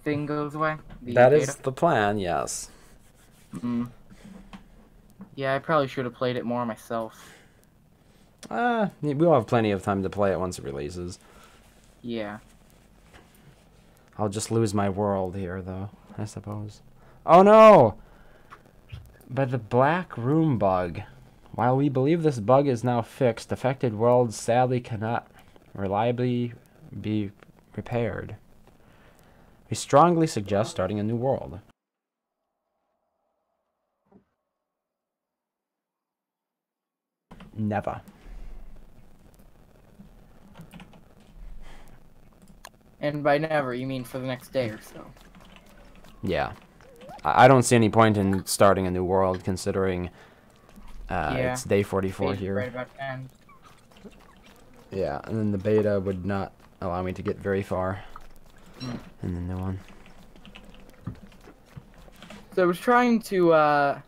thing goes away. That beta. is the plan, yes. Mm. Yeah, I probably should have played it more myself. We'll have plenty of time to play it once it releases. Yeah. I'll just lose my world here, though, I suppose. Oh no! But the black room bug. While we believe this bug is now fixed, affected worlds sadly cannot reliably be repaired. We strongly suggest starting a new world. Never. And by never, you mean for the next day or so. Yeah. I don't see any point in starting a new world, considering it's day 44 Beta's here. right about to end. Yeah, and then the beta would not allow me to get very far in the new one. So I was trying to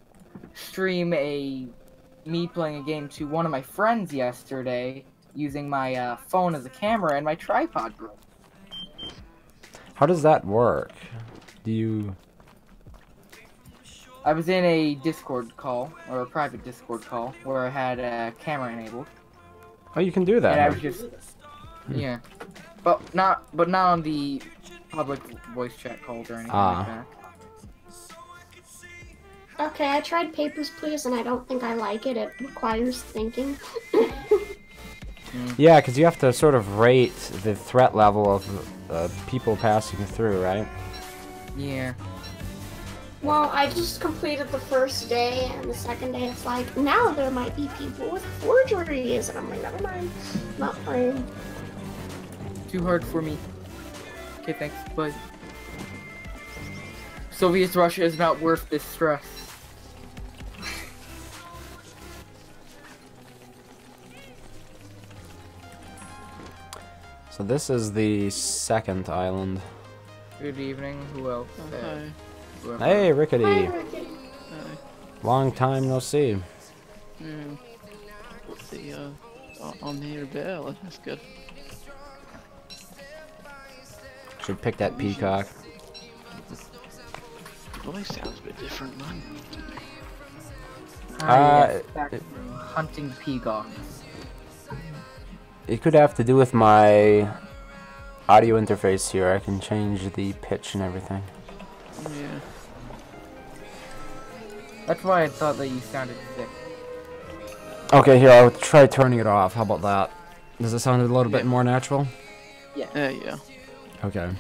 stream me playing a game to one of my friends yesterday using my phone as a camera and my tripod broke. How does that work? Do you... I was in a Discord call, or a private Discord call, where I had a camera enabled. Oh, you can do that. And I was just... Yeah. But not on the public voice chat calls or anything like that. Okay, I tried Papers, Please, and I don't think I like it. It requires thinking. Yeah, because you have to sort of rate the threat level of people passing through, right? Yeah. Well, I just completed the first day, and the second day it's like, now there might be people with forgeries, and I'm like, never mind, not playing. Too hard for me. Okay, thanks, bye. Soviet Russia is not worth this stress. So this is the second island. Good evening, who else? Okay. Hey, Rickety! Hi, Ricky. Long time no see. See, I'm here a bit early. That's good. Should pick that peacock. Voice sounds a bit different, man. Yes, back to hunting peacocks. It could have to do with my audio interface here. I can change the pitch and everything. Yeah. That's why I thought that you sounded sick. Okay, here, I'll try turning it off. How about that? Does it sound a little bit more natural? Yeah. Okay.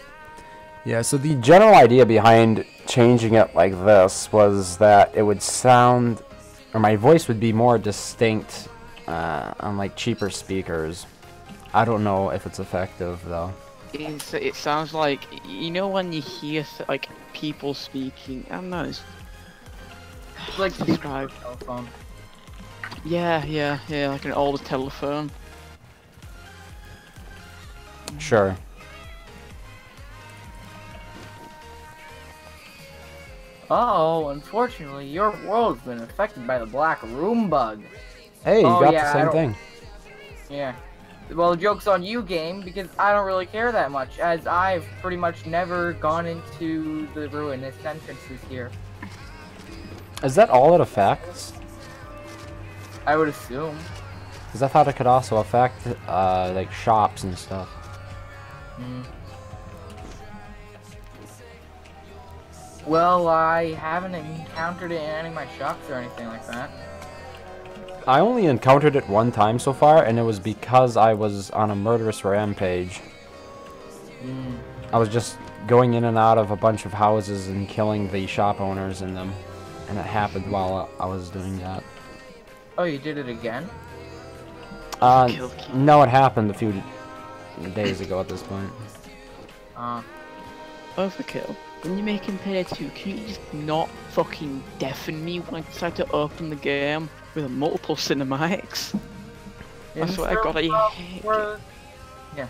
Yeah, so the general idea behind changing it like this was that it would sound, or my voice would be more distinct on like cheaper speakers. I don't know if it's effective though. It sounds like, you know when you hear like people speaking, I don't know. It's Like to describe. telephone. Yeah, like an older telephone. Sure. Oh, unfortunately, your world's been affected by the black room bug. Hey, you Oh, got yeah, the I same don't- thing. Yeah. Well, joke's on you, game, because I don't really care that much, as I've pretty much never gone into the ruinous entrances here. Is that all it affects? I would assume. Because I thought it could also affect like shops and stuff. Well, I haven't encountered it in any of my shops or anything like that. I only encountered it one time so far, and it was because I was on a murderous rampage. I was just going in and out of a bunch of houses and killing the shop owners in them. And it happened while I was doing that. Oh, you did it again? No, it happened a few days ago at this point. Overkill. When you're making Payday 2, can you just not fucking deafen me when I decide to open the game with multiple cinematics? That's what I gotta hate. Yeah.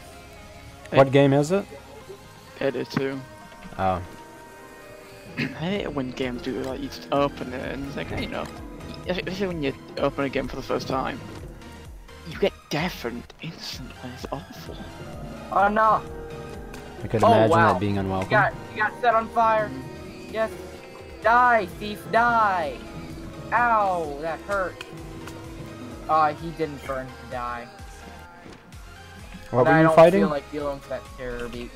What game is it? Payday 2. Oh. I hate it when games do like you just open it and it's like, you know, especially when you open a game for the first time, you get deafened instantly. It's awful. Oh no! I could Oh, imagine wow. that being unwelcome. You got set on fire. Yes. Die, thief, die. Ow, that hurt. He didn't burn to die. What But were I you don't fighting? feel like dealing with that terror beak.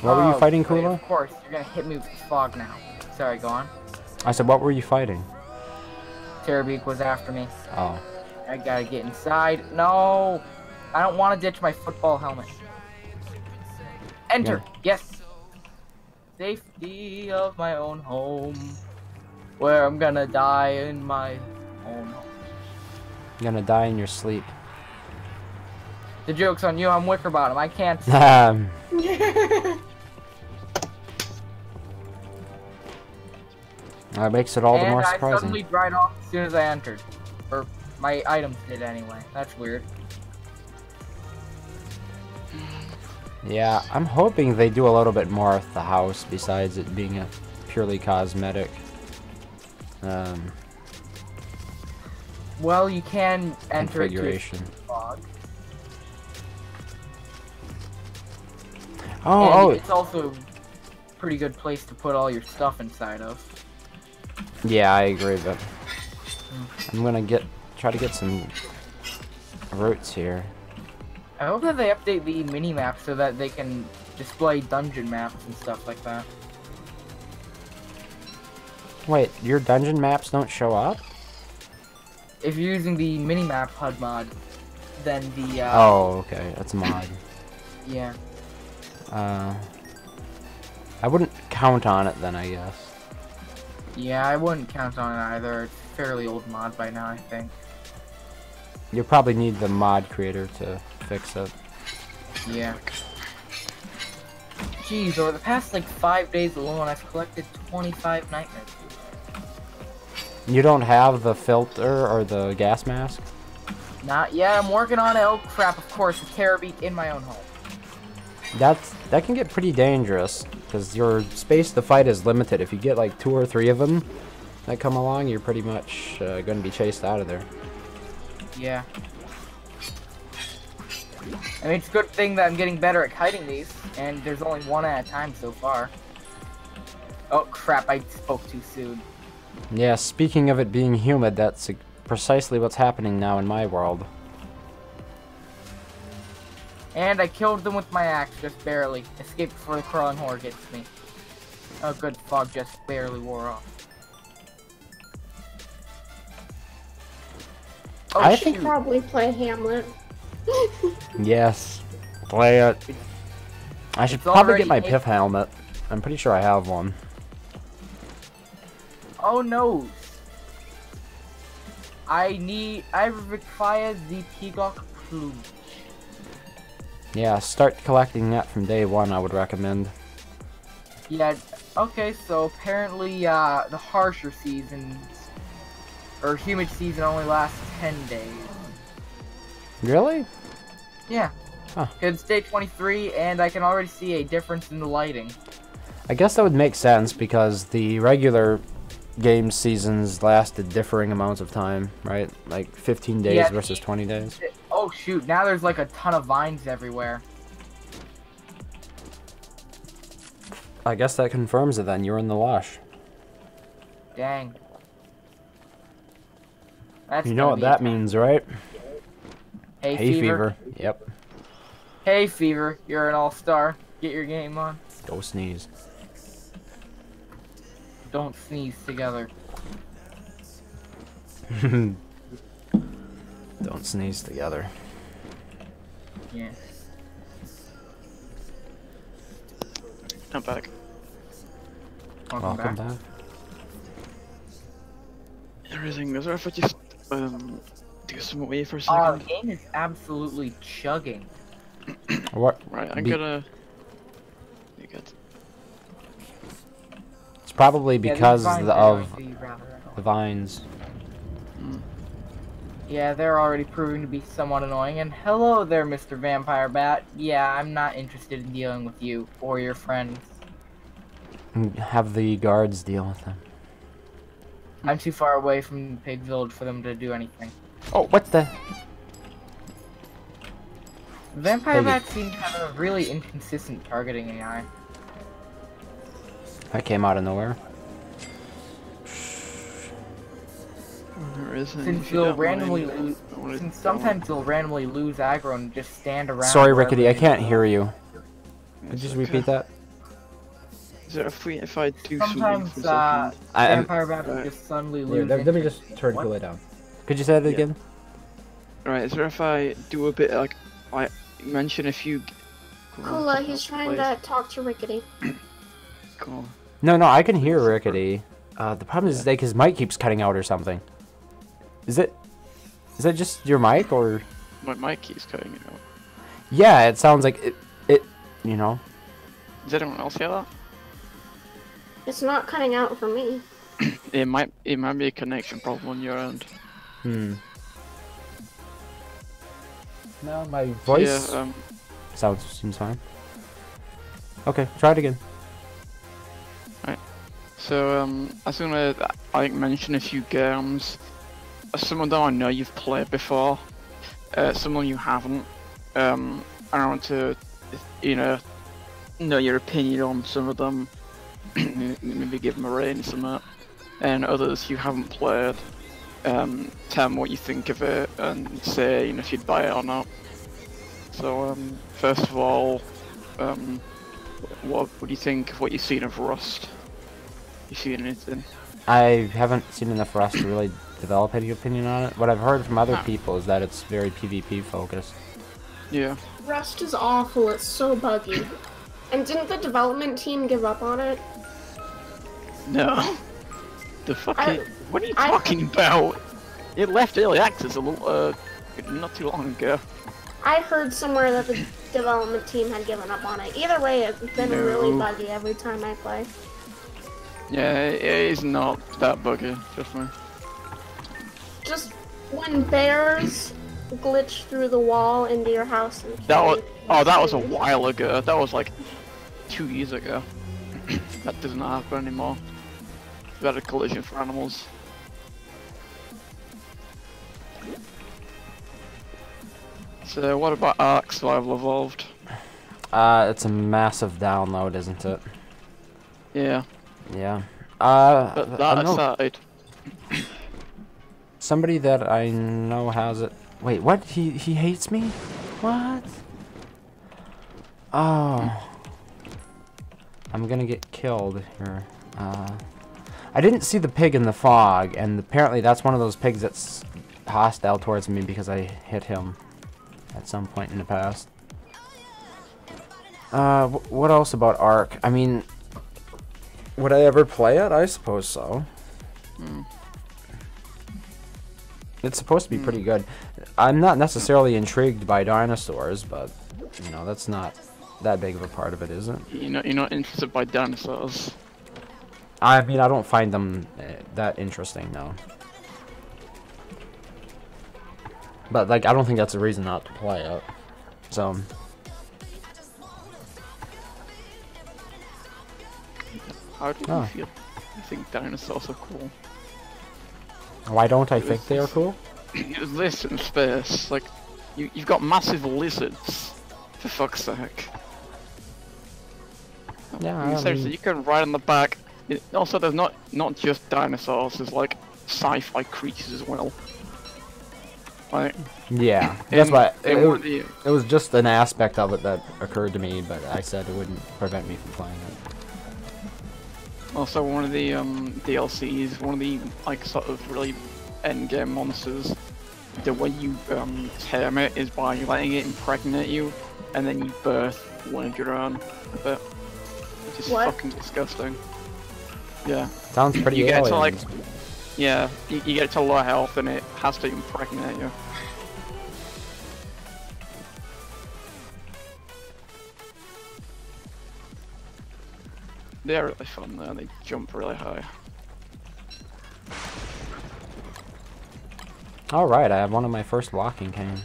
What were you fighting, wait, Kula? Of course, you're gonna hit me with the fog now. Sorry, go on. I said, what were you fighting? Terrorbeak was after me. Oh. I gotta get inside. No! I don't want to ditch my football helmet. Enter! Yes! Safety of my own home. Where I'm gonna die in my own home. You're gonna die in your sleep. The joke's on you, I'm Wickerbottom. I can't. That makes it all the more And I surprising. suddenly dried off as soon as I entered. Or my items did anyway. That's weird. Yeah, I'm hoping they do a little bit more with the house besides it being a purely cosmetic. Well, you can enter it to Configuration. fog. Oh, It's also a pretty good place to put all your stuff inside of. yeah, I agree, but I'm gonna try to get some roots here. I hope that they update the mini-map so that they can display dungeon maps and stuff like that. Wait, your dungeon maps don't show up? If you're using the mini-map HUD mod, then the, Oh, okay, that's a mod. yeah. I wouldn't count on it then, I guess. Yeah, I wouldn't count on it either. It's a fairly old mod by now, I think. You'll probably need the mod creator to fix it. Yeah. Jeez, over the past, like, 5 days alone, I've collected 25 nightmares. You don't have the filter or the gas mask? Not yet, I'm working on it. Oh crap, of course, a terrorbeak in my own home. That can get pretty dangerous, because your space to fight is limited. If you get like 2 or 3 of them that come along, you're pretty much going to be chased out of there. Yeah. I mean, it's a good thing that I'm getting better at kiting these, and there's only one at a time so far. Oh crap, I spoke too soon. Yeah, speaking of it being humid, that's precisely what's happening now in my world. And I killed them with my axe, just barely. Escaped before the crawling horde gets me. Oh good, fog just barely wore off. Oh, I shoot. think Probably play Hamlet. Yes, play it. I should It's probably already get my 8. Piff helmet. I'm pretty sure I have one. Oh no! I require the Peacock Plume. Yeah, start collecting that from day 1, I would recommend. Yeah, okay, so apparently, the harsher seasons, or humid season only lasts 10 days. Really? Yeah. Huh. It's day 23, and I can already see a difference in the lighting. I guess that would make sense because the regular game seasons lasted differing amounts of time, right? Like 15 days Yeah, versus 20 days. Oh shoot, now there's like a ton of vines everywhere. I guess that confirms it then. You're in the lush. Dang. That's You know what that means, right? Hay fever. Yep. Hay fever, you're an all-star. Get your game on. Go sneeze. Don't sneeze together. Don't sneeze together. Yeah. I'm back. Welcome back. Everything is if I just do some away for a The second. game is absolutely chugging. What? Right, I'm Be- gonna. You good? It's probably Yeah, these because vines of are going to be rather annoying. the vines. Yeah, they're already proving to be somewhat annoying. And hello there, Mr. Vampire Bat. Yeah, I'm not interested in dealing with you or your friends. Have the guards deal with them. I'm too far away from the pig village for them to do anything. Oh, what the? Vampire Hey. bats seem to have a really inconsistent targeting AI. That came out of nowhere. There isn't. Since If you they'll don't randomly mind, lose, I wanna since go. sometimes they'll randomly lose aggro and just stand around. Sorry, wherever Rickety, I they can't go. hear you. Could It's you just okay. repeat that? Is there if I do something Sometimes for a second? vampire bats Right. just suddenly Here, lose. let me interest. just turn What? cool it down. Could you say that Yeah. again? Right, is there if I do a bit like mention a few? Kula, he's trying to talk to Rickety. Cool. No, I can hear Rickety. The problem is like his mic keeps cutting out or something. Is that just your mic or? My mic keeps cutting it out. Yeah, it sounds like it. You know. Does anyone else hear that? It's not cutting out for me. It might be a connection problem on your end. No, my voice Yeah. seems fine. Okay, try it again. So I was gonna mention a few games. Some of them I know you've played before. Some of them you haven't. I want to, know your opinion on some of them. Maybe give them a rating, something. And others you haven't played. Tell me what you think of it and say if you'd buy it or not. So first of all, what do you think of what you've seen of Rust? You seen anything? I haven't seen enough for us to really develop any opinion on it. What I've heard from other people is that it's very PvP focused. Yeah. Rust is awful, it's so buggy. And didn't the development team give up on it? No. The fucking. What are you I- talking about? It left early access a little, not too long ago. I heard somewhere that the development team had given up on it. Either way, it's been really No. buggy every time I play. Yeah, it is not that buggy, trust me. Just when bears glitch through the wall into your house and That was. kill you, Oh, that was a while ago. That was like 2 years ago. That doesn't happen anymore. We've had a collision for animals. So, what about Ark Survival Evolved? It's a massive download, isn't it? Yeah, Yeah. but I that don't know. aside, Somebody that I know has it. Wait, what? He hates me? What? Oh. I'm gonna get killed here. I didn't see the pig in the fog, and apparently that's one of those pigs that's hostile towards me because I hit him at some point in the past. What else about Ark? I mean, would I ever play it? I suppose so. It's supposed to be pretty good. I'm not necessarily intrigued by dinosaurs, but that's not that big of a part of it, is it? you're not interested by dinosaurs. I mean, I don't find them that interesting, no. But like, I don't think that's a reason not to play it. So. How do you Oh. feel? I think dinosaurs are cool. Why don't I think they are cool? There's this in space, like, you've got massive lizards, for fuck's sake. Yeah, I mean, I seriously, mean- you can ride on the back. Also, there's not just dinosaurs, there's like sci-fi creatures as well. Like, Yeah, that's why in one of the, it was just an aspect of it that occurred to me, but I said it wouldn't prevent me from playing it. also one of the DLCs, one of the like sort of really endgame monsters. The way you tame it is by letting it impregnate you, and then you birth one of your own. But which is What? fucking disgusting. Yeah. Sounds pretty You get to, alien. like, Yeah, you get to low health and it has to impregnate you. They're really fun though, they jump really high. Alright, I have one of my first walking canes.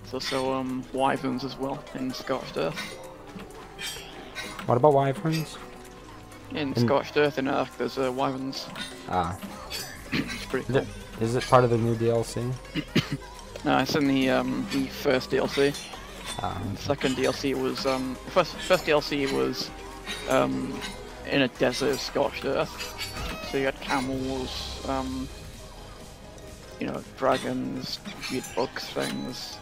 There's also wyverns as well in Scorched Earth. What about wyverns? In Scorched Earth in Ark, there's wyverns. Ah. It's pretty cool. Is it part of the new DLC? No, it's in the first DLC. Ah. The second DLC was first DLC was in a desert of Scorched Earth. So you had camels, you know, dragons, weird bugs, things,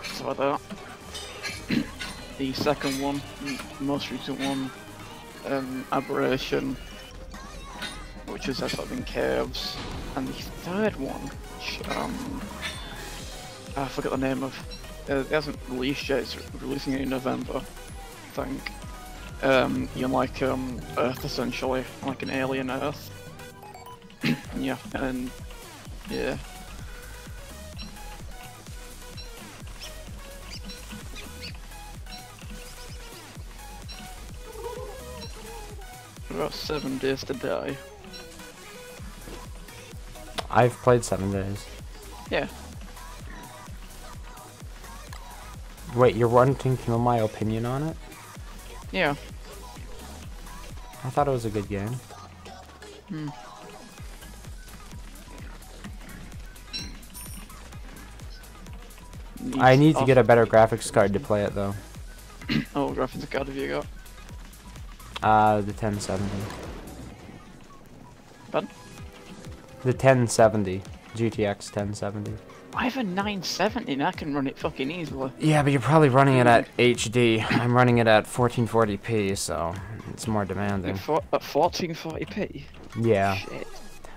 stuff like that. The second one, the most recent one, Aberration, which is sort of in caves, and the third one, which I forget the name of. It hasn't released yet. It's releasing it in November, I think. You're like Earth essentially, like an alien Earth. Yeah, and yeah. About 7 days to die. I've played 7 days. Yeah. Wait, you're wanting to know my opinion on it? Yeah. I thought it was a good game. Hmm. I need to get a better graphics card to play it though. Oh, graphics card have you got? The 1070. Pardon? The 1070. GTX 1070. I have a 970 and I can run it fucking easily. Yeah, but you're probably running it at HD. I'm running it at 1440p, so it's more demanding. At 1440p? Yeah. Shit.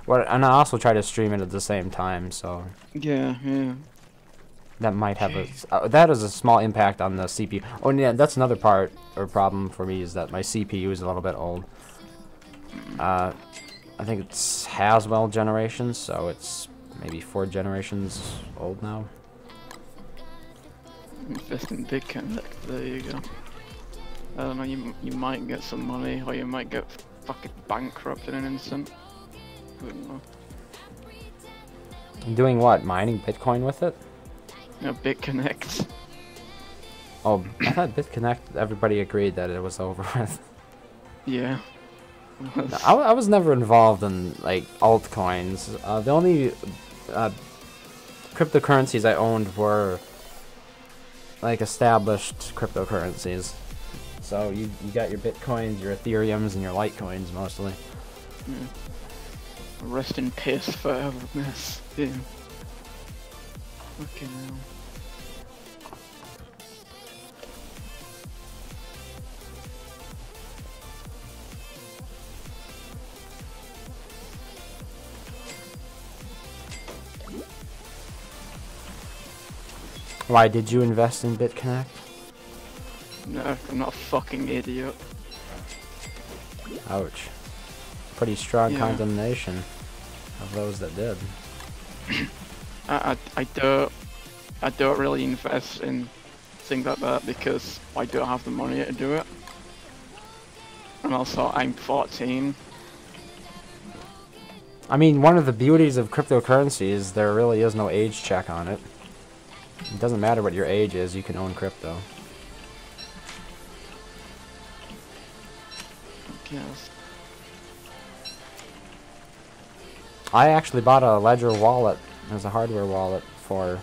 Well, and I also try to stream it at the same time, so Yeah, yeah. that might have a that is a small impact on the CPU. Oh, and yeah, that's another part or problem for me is that my CPU is a little bit old. I think it's Haswell generation, so it's maybe 4 generations old now. Invest in big connect. There you go. I don't know. You might get some money, or you might get fucking bankrupt in an instant. Wouldn't know. Doing what? Mining Bitcoin with it? Yeah, BitConnect. Oh, I thought BitConnect, everybody agreed that it was over with. Yeah. I was never involved in, like, altcoins. The only cryptocurrencies I owned were, like, established cryptocurrencies. So you got your Bitcoins, your Ethereums, and your Litecoins, mostly. Yeah. Rest in peace forever, miss. Yeah. Okay now. Why did you invest in BitConnect? No, I'm not a fucking idiot. Ouch. Pretty strong Yeah. condemnation of those that did. I don't really invest in things like that because I don't have the money to do it. And also I'm 14. I mean, one of the beauties of cryptocurrency is there really is no age check on it. It doesn't matter what your age is, you can own crypto. I guess. I actually bought a Ledger wallet as a hardware wallet for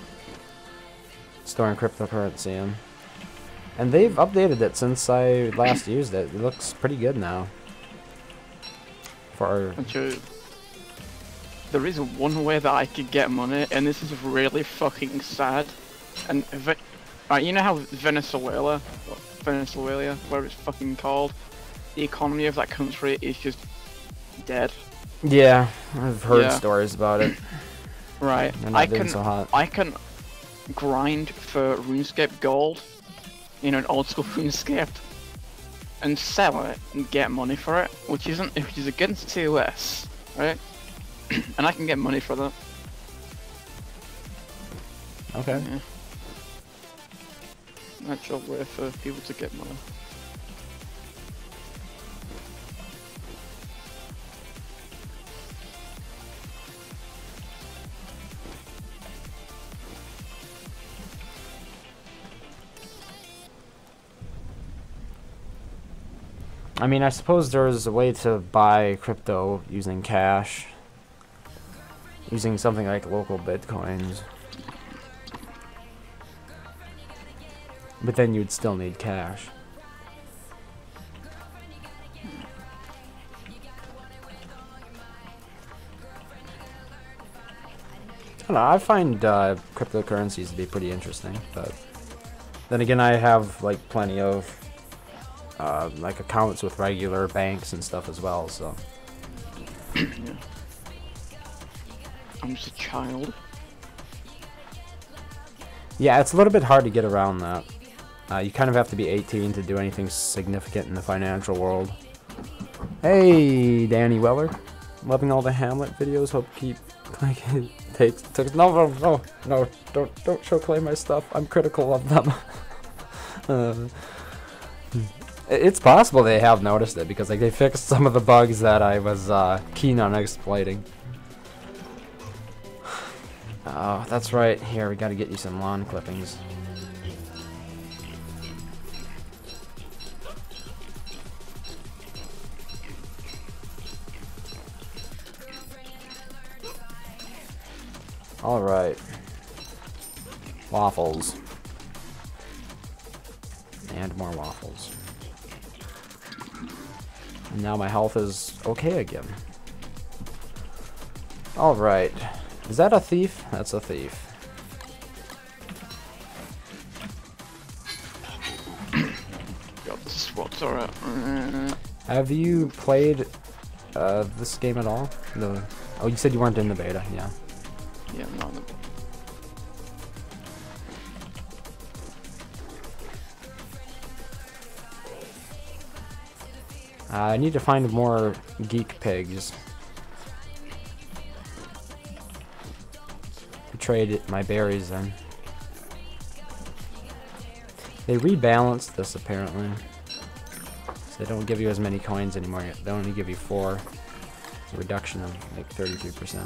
storing cryptocurrency in. And they've updated it since I last used it. It looks pretty good now. For Actually, there is one way that I could get money, and this is really fucking sad. And right, you know how Venezuela, whatever it's fucking called, the economy of that country is just dead. yeah, I've heard Yeah. stories about it. Right. They're not doing so hot. I can grind for RuneScape gold, you know, an old school RuneScape, and sell it and get money for it, which is against TOS, right? And I can get money for that. Okay. Yeah. Natural way for people to get money. I mean, I suppose there's a way to buy crypto using cash. Using something like local bitcoins. But then you'd still need cash. I don't know, I find cryptocurrencies to be pretty interesting, but then again, I have like plenty of like accounts with regular banks and stuff as well, so. Yeah. I'm just a child. Yeah, it's a little bit hard to get around that. You kind of have to be 18 to do anything significant in the financial world. Hey, Danny Weller. Loving all the Hamlet videos. Hope keep clicking. No, don't show Clay my stuff. I'm critical of them. It's possible they have noticed it because like they fixed some of the bugs that I was keen on exploiting. Oh, that's right. Here, we gotta get you some lawn clippings. Alright. Waffles. And more waffles. And now my health is okay again. Alright. Is that a thief? That's a thief. God, the SWATs are out. Have you played this game at all? No. Oh, you said you weren't in the beta, yeah. Yeah, I'm not in the... I need to find more geek pigs. Trade my berries then. They rebalanced this apparently. So they don't give you as many coins anymore. They only give you 4. It's a reduction of like 33%.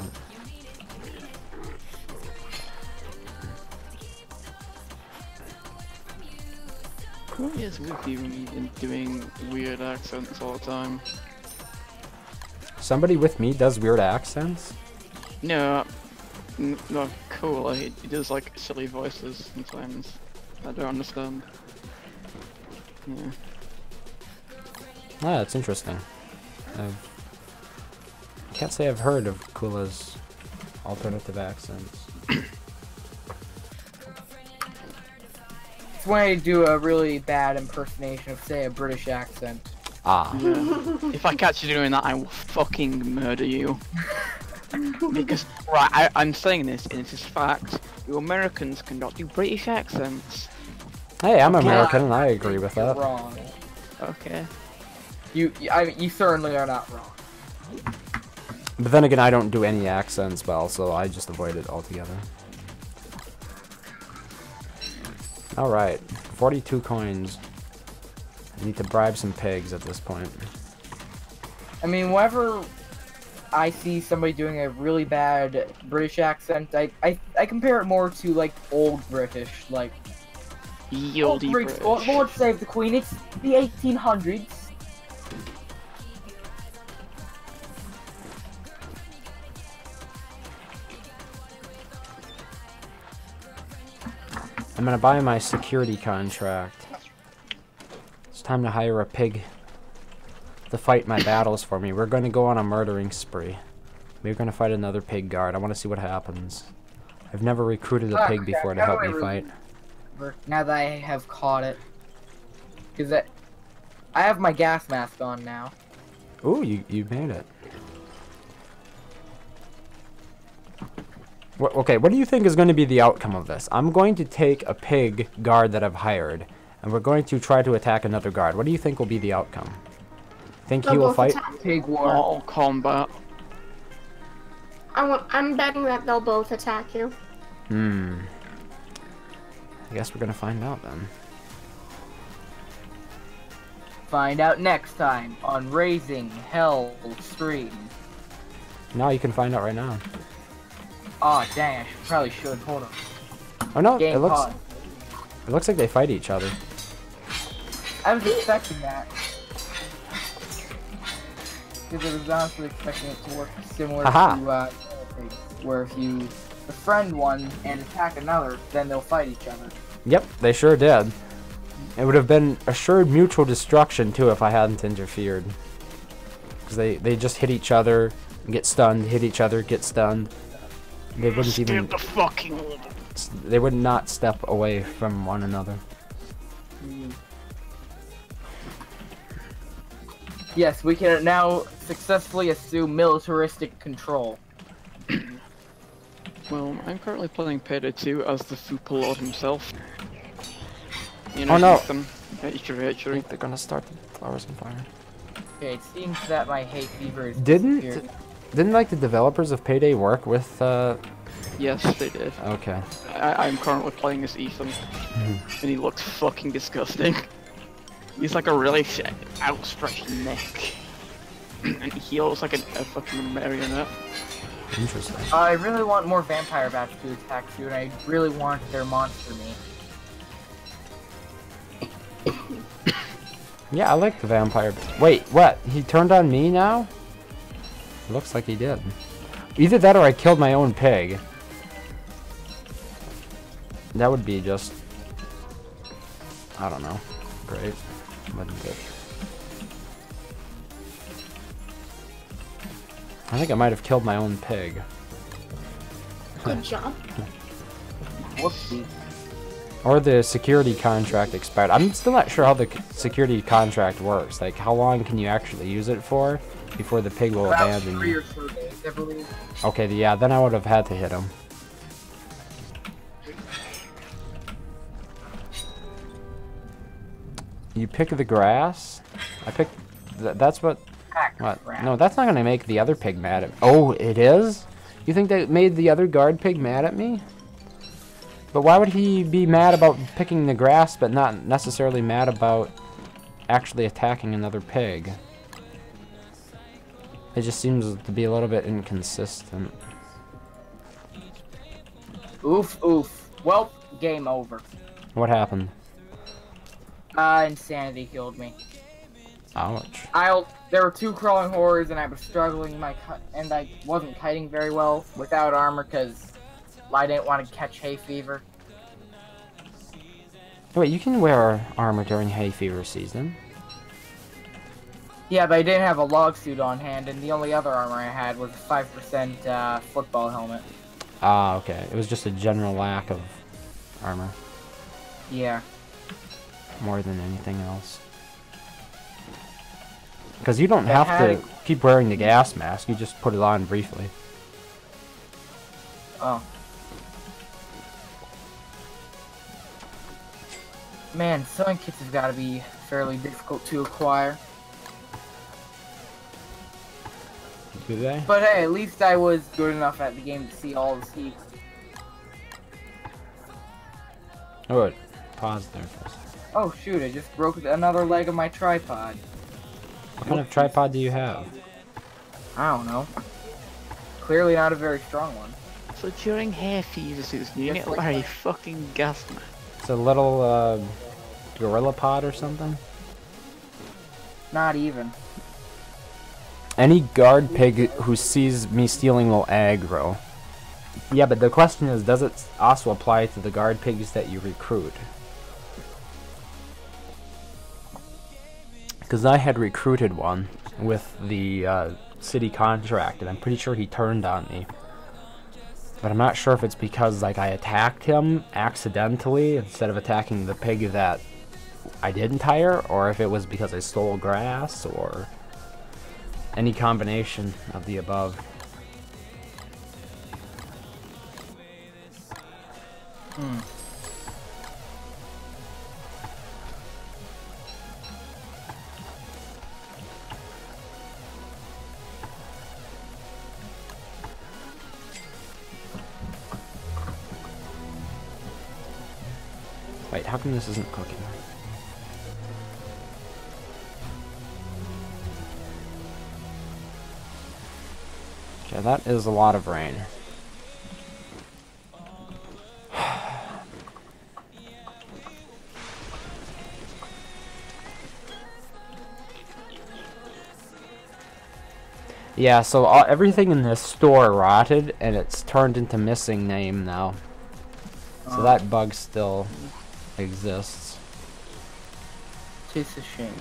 What is with you in doing weird accents all the time? Somebody with me does weird accents? No, no, cool. He does like silly voices sometimes. I don't understand. Yeah. Ah, that's interesting. I can't say I've heard of Kula's alternative accents. It's when I do a really bad impersonation of, say, a British accent. Ah. Yeah. If I catch you doing that, I will fucking murder you. Because, right, I'm saying this, and this is fact. You Americans cannot do British accents. Hey, I'm American, and I agree with You're that. wrong. Okay. You certainly are not wrong. But then again, I don't do any accents well, so I just avoid it altogether. Alright, 42 coins. I need to bribe some pigs at this point. I mean, whenever I see somebody doing a really bad British accent, I compare it more to, like, old British, like... Yieldy British. Lord save the Queen, it's the 1800s. I'm gonna buy my security contract. It's time to hire a pig to fight my battles for me. We're gonna go on a murdering spree. We're gonna fight another pig guard. I wanna see what happens. I've never recruited a pig before to help me fight. Now that I have caught it. Because I have my gas mask on now. Ooh, you made it. Okay, what do you think is going to be the outcome of this? I'm going to take a pig guard that I've hired, and we're going to try to attack another guard. What do you think will be the outcome? Think he will fight? Pig war. All combat. I'm betting that they'll both attack you. I guess we're going to find out then. Find out next time on Raising Hell Stream. No, you can find out right now. Aw, oh, dang, I probably should. Hold on. Oh no, Game it pause. looks like they fight each other. I was expecting that. because I was honestly expecting it to work similar Haha. to Pigs, where if you befriend one and attack another, then they'll fight each other. Yep, they sure did. It would have been assured mutual destruction too if I hadn't interfered. Because they just hit each other, get stunned, hit each other, get stunned. They wouldn't even. the fucking. They would not step away from one another. Yes, we can now successfully assume militaristic control. Well, I'm currently playing Payday 2 as the Super Lord himself. You know, Oh no! Ethan, Hatchery. They're gonna start the flowers on fire. Okay, it seems that my hay fever is Didn't disappeared. like the developers of Payday work with Yes, they did. Okay. I'm currently playing as Ethan, and he looks fucking disgusting. He's like a really outstretched neck, and he looks like a fucking marionette. Interesting. I really want more vampire bats to attack you, and I really want their monster meat. Yeah, I like the vampire. Wait, what? He turned on me now? Looks like he did. Either that or I killed my own pig. That would be just... I don't know. Great. Wouldn't it? I think I might have killed my own pig. Good job. Whoopsie. Or the security contract expired. I'm still not sure how the security contract works. Like, how long can you actually use it for before the pig will About abandon 3 you? or 4 days, I believe. Okay, yeah, then I would have had to hit him. You pick the grass? I picked... that's what... What? Crap. No, that's not gonna make the other pig mad at... Oh, it is? You think that made the other guard pig mad at me? But why would he be mad about picking the grass, but not necessarily mad about actually attacking another pig? It just seems to be a little bit inconsistent. Oof, oof. Well, game over. What happened? Insanity killed me. Ouch. There were 2 crawling horrors, and I was struggling and I wasn't kiting very well without armor because I didn't want to catch hay fever. Wait, you can wear armor during hay fever season. Yeah, but I didn't have a log suit on hand, and the only other armor I had was a 5% football helmet. Ah, okay. It was just a general lack of armor, Yeah. more than anything else. Because you don't I have had to keep wearing the gas mask, you just put it on briefly. Oh. Man, sewing kits has got to be fairly difficult to acquire. Do they? But hey, at least I was good enough at the game to see all the seeds. Oh, wait. Pause there for a second. Oh shoot, I just broke another leg of my tripod. What kind of tripod do you have? I don't know. Clearly not a very strong one. So during hay fever season, you Yes, get like like a that. fucking gas mask. It's a little, gorilla pod or something? Not even. Any guard pig who sees me stealing will aggro. Yeah, but the question is, does it also apply to the guard pigs that you recruit? Because I had recruited one with the city contract, and I'm pretty sure he turned on me. But I'm not sure if it's because like I attacked him accidentally instead of attacking the pig that I didn't hire, or if it was because I stole grass, or any combination of the above. Hmm. Wait, how come this isn't cooking? Okay, that is a lot of rain. Yeah, so everything in this store rotted, and it's turned into missing name now. So that bug still exists. It's a shame.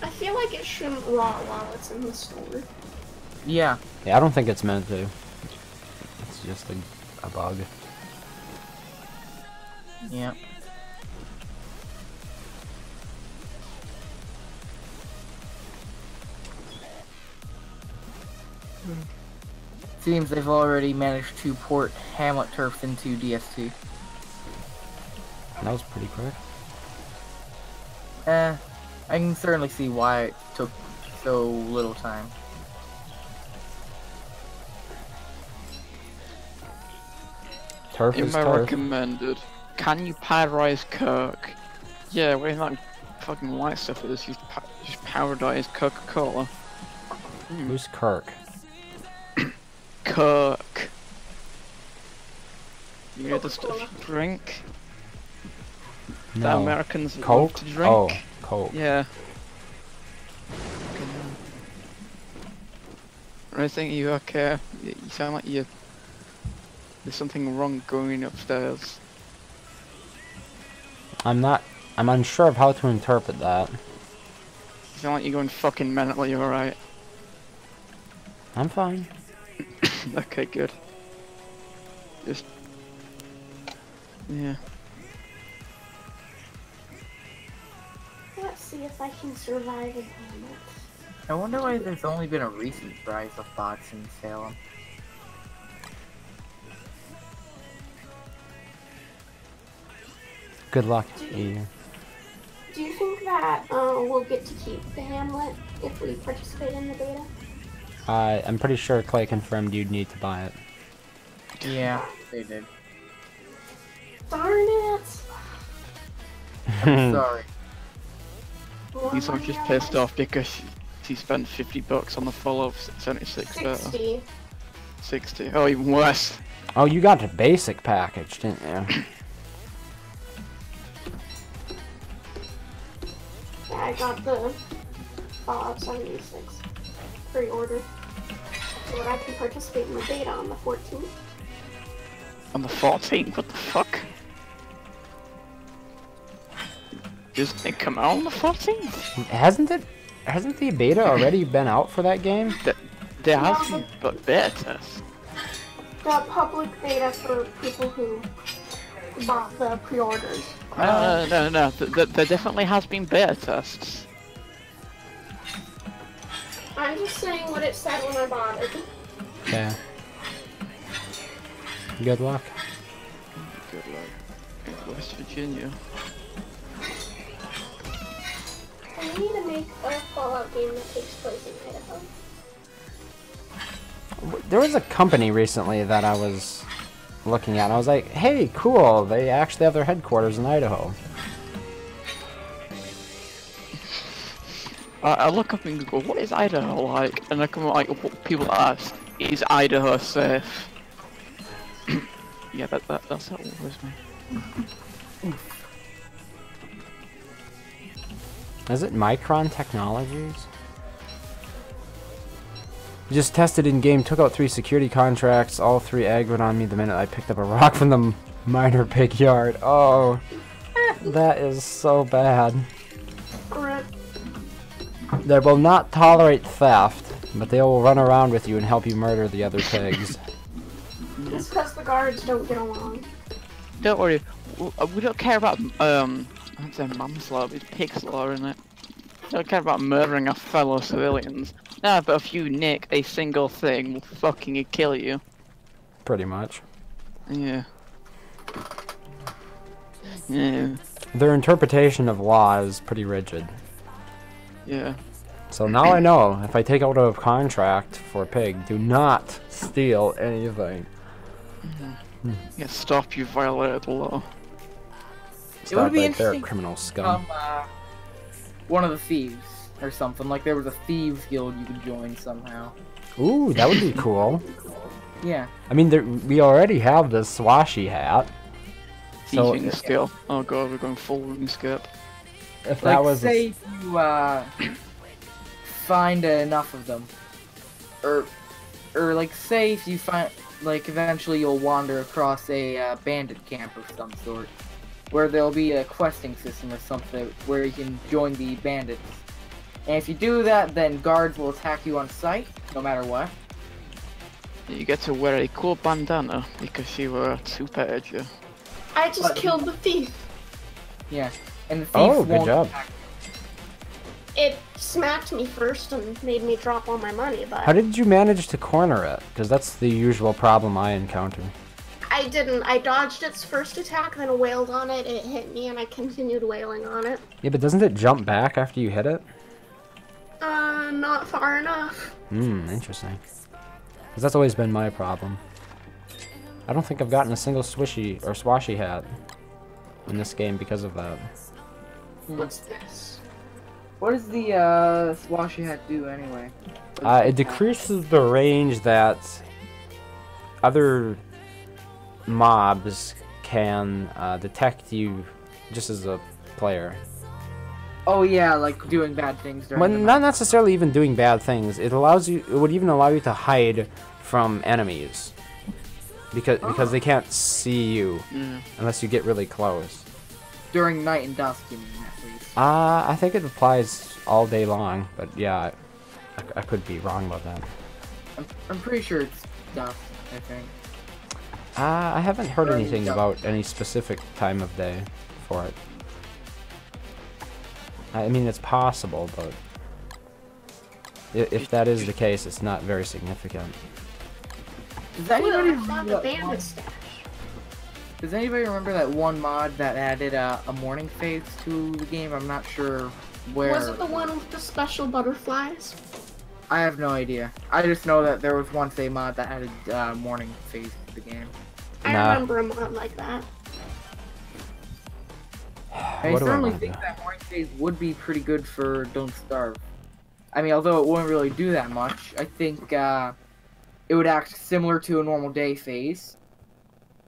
I feel like it shouldn't rot while it's in the store. Yeah. Yeah, I don't think it's meant to. It's just a bug. Yeah. Seems they've already managed to port Hamlet turfs into DST. That was pretty quick. I can certainly see why it took so little time. Turf In is my turf. recommended, can you powderize Kirk? Yeah, where that fucking white stuff is, just powderize Coca-Cola. Who's Kirk? Kirk. You know the stuff you drink? That No. Americans love Coke? to drink? Oh, Coke. Yeah. I think you okay. You sound like you. There's something wrong going upstairs. I'm unsure of how to interpret that. You sound like you're going fucking mentally, alright? I'm fine. Okay, good. Just. Yeah. Let's see if I can survive in Hamlet. I wonder why there's only been a recent rise of bots in Salem. Good luck to you. Do you think that we'll get to keep the Hamlet if we participate in the beta? I'm pretty sure Clay confirmed you'd need to buy it. Yeah, they did. Darn it! Sorry. He's like just pissed off because he spent $50 on the Fallout 76 beta. 60. 60. Oh, even worse. Oh, you got the basic package, didn't you? Yeah, I got the Fallout 76 pre-order so that I can participate in the beta on the 14th. On the 14th? What the fuck? Doesn't it come out on the 14th? Hasn't the beta already been out for that game? There has been but beta tests. The public beta for people who bought the pre-orders. No. There definitely has been beta tests. I'm just saying what it said when I bought it. Yeah. Good luck. Good luck. In West Virginia. I need to make a Fallout game that takes place in Idaho. There was a company recently that I was looking at, and I was like, hey, cool, they actually have their headquarters in Idaho. I look up and Google, what is Idaho like? And I come up like, people ask, is Idaho safe? Yeah, that's how it worries me. Is it Micron Technologies? Just tested in game, took out 3 security contracts, all 3 aggroed on me the minute I picked up a rock from the miner pig yard. Oh, that is so bad. Rip. They will not tolerate theft, but they will run around with you and help you murder the other pigs. It's because the guards don't get along. Don't worry, we don't care about, I'd say manslaughter, it's pig slaughter, isn't it? We don't care about murdering our fellow civilians. No, but if you nick a single thing, we'll fucking kill you. Pretty much. Yeah. Yeah. Their interpretation of law is pretty rigid. Yeah. So now I know, if I take out a contract for a pig, do not steal anything. Yeah, stop, you violated the law. It would Stop be right there, interesting criminal scum. one of the thieves or something. Like there was a thieves guild you could join somehow. Ooh, that would be cool. Yeah. I mean, we already have the Swashy hat. So Thieving skill. Oh god, we're going full room skip. if Like that was say you find enough of them, or like say if you find like eventually you'll wander across a bandit camp of some sort, where there'll be a questing system or something where you can join the bandits. And if you do that, then guards will attack you on sight, no matter what. You get to wear a cool bandana because you were super edgy. I just killed the thief. Yeah, and the thief Oh, good won't job. attack you. It smacked me first and made me drop all my money, but How did you manage to corner it? Because that's the usual problem I encounter. I didn't. I dodged its first attack, then wailed on it, it hit me, and I continued wailing on it. Yeah, but doesn't it jump back after you hit it? Not far enough. Interesting. Because that's always been my problem. I don't think I've gotten a single swishy or swashy hat in this game because of that. What's this? What does the swashy hat do anyway? It decreases the range that other mobs can detect you just as a player. Oh yeah, like doing bad things during Well, the not night. necessarily even doing bad things. It allows you. It would even allow you to hide from enemies because they can't see you unless you get really close. During night and dusk, you mean, at least. I think it applies all day long, but yeah, I could be wrong about that. I'm pretty sure it's dusk, I think. I haven't heard During anything dusk. about any specific time of day for it. I mean, it's possible, but if that is the case, it's not very significant. Does anybody Ooh, I found remember a that bandit one, stash. does anybody remember that one mod that added a morning phase to the game? I'm not sure where. Was it the one with the special butterflies? I have no idea. I just know that there was once a mod that added morning phase to the game. I Nah. remember a mod like that. I What do I certainly wanna think do? that morning phase would be pretty good for Don't Starve. I mean, although it wouldn't really do that much, I think it would act similar to a normal day phase,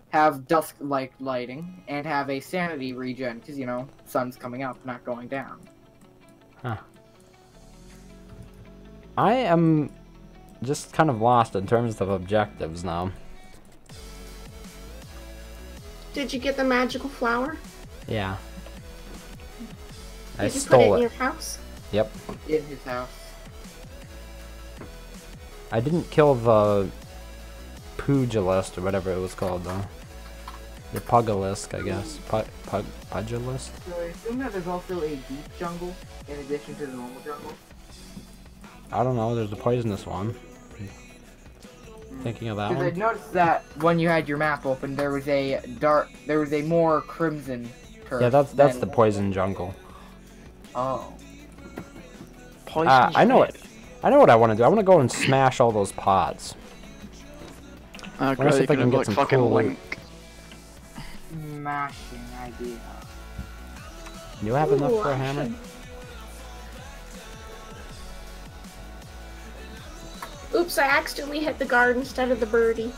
have dusk-like lighting, and have a sanity regen, because, you know, sun's coming up, not going down. Huh. I am just kind of lost in terms of objectives now. Did you get the magical flower? Yeah. I Did you put it stole in it. your house? Yep. In his house. I didn't kill the pugilist or whatever it was called though. The pugilist, I guess. Pugilist? So I assume that there's also a deep jungle, in addition to the normal jungle. I don't know, there's a poisonous one. Thinking of that Because I one? noticed that when you had your map open, there was a more crimson turf. Yeah, that's than- the poison jungle. Oh. I know it. I know what I want to do. I want to go and smash all those pots. Oh, Wonder great, if I you're can gonna get like some fucking cool loot. Link. Smashing idea. You have enough for a I hammer? should- Oops, I accidentally hit the guard instead of the birdie.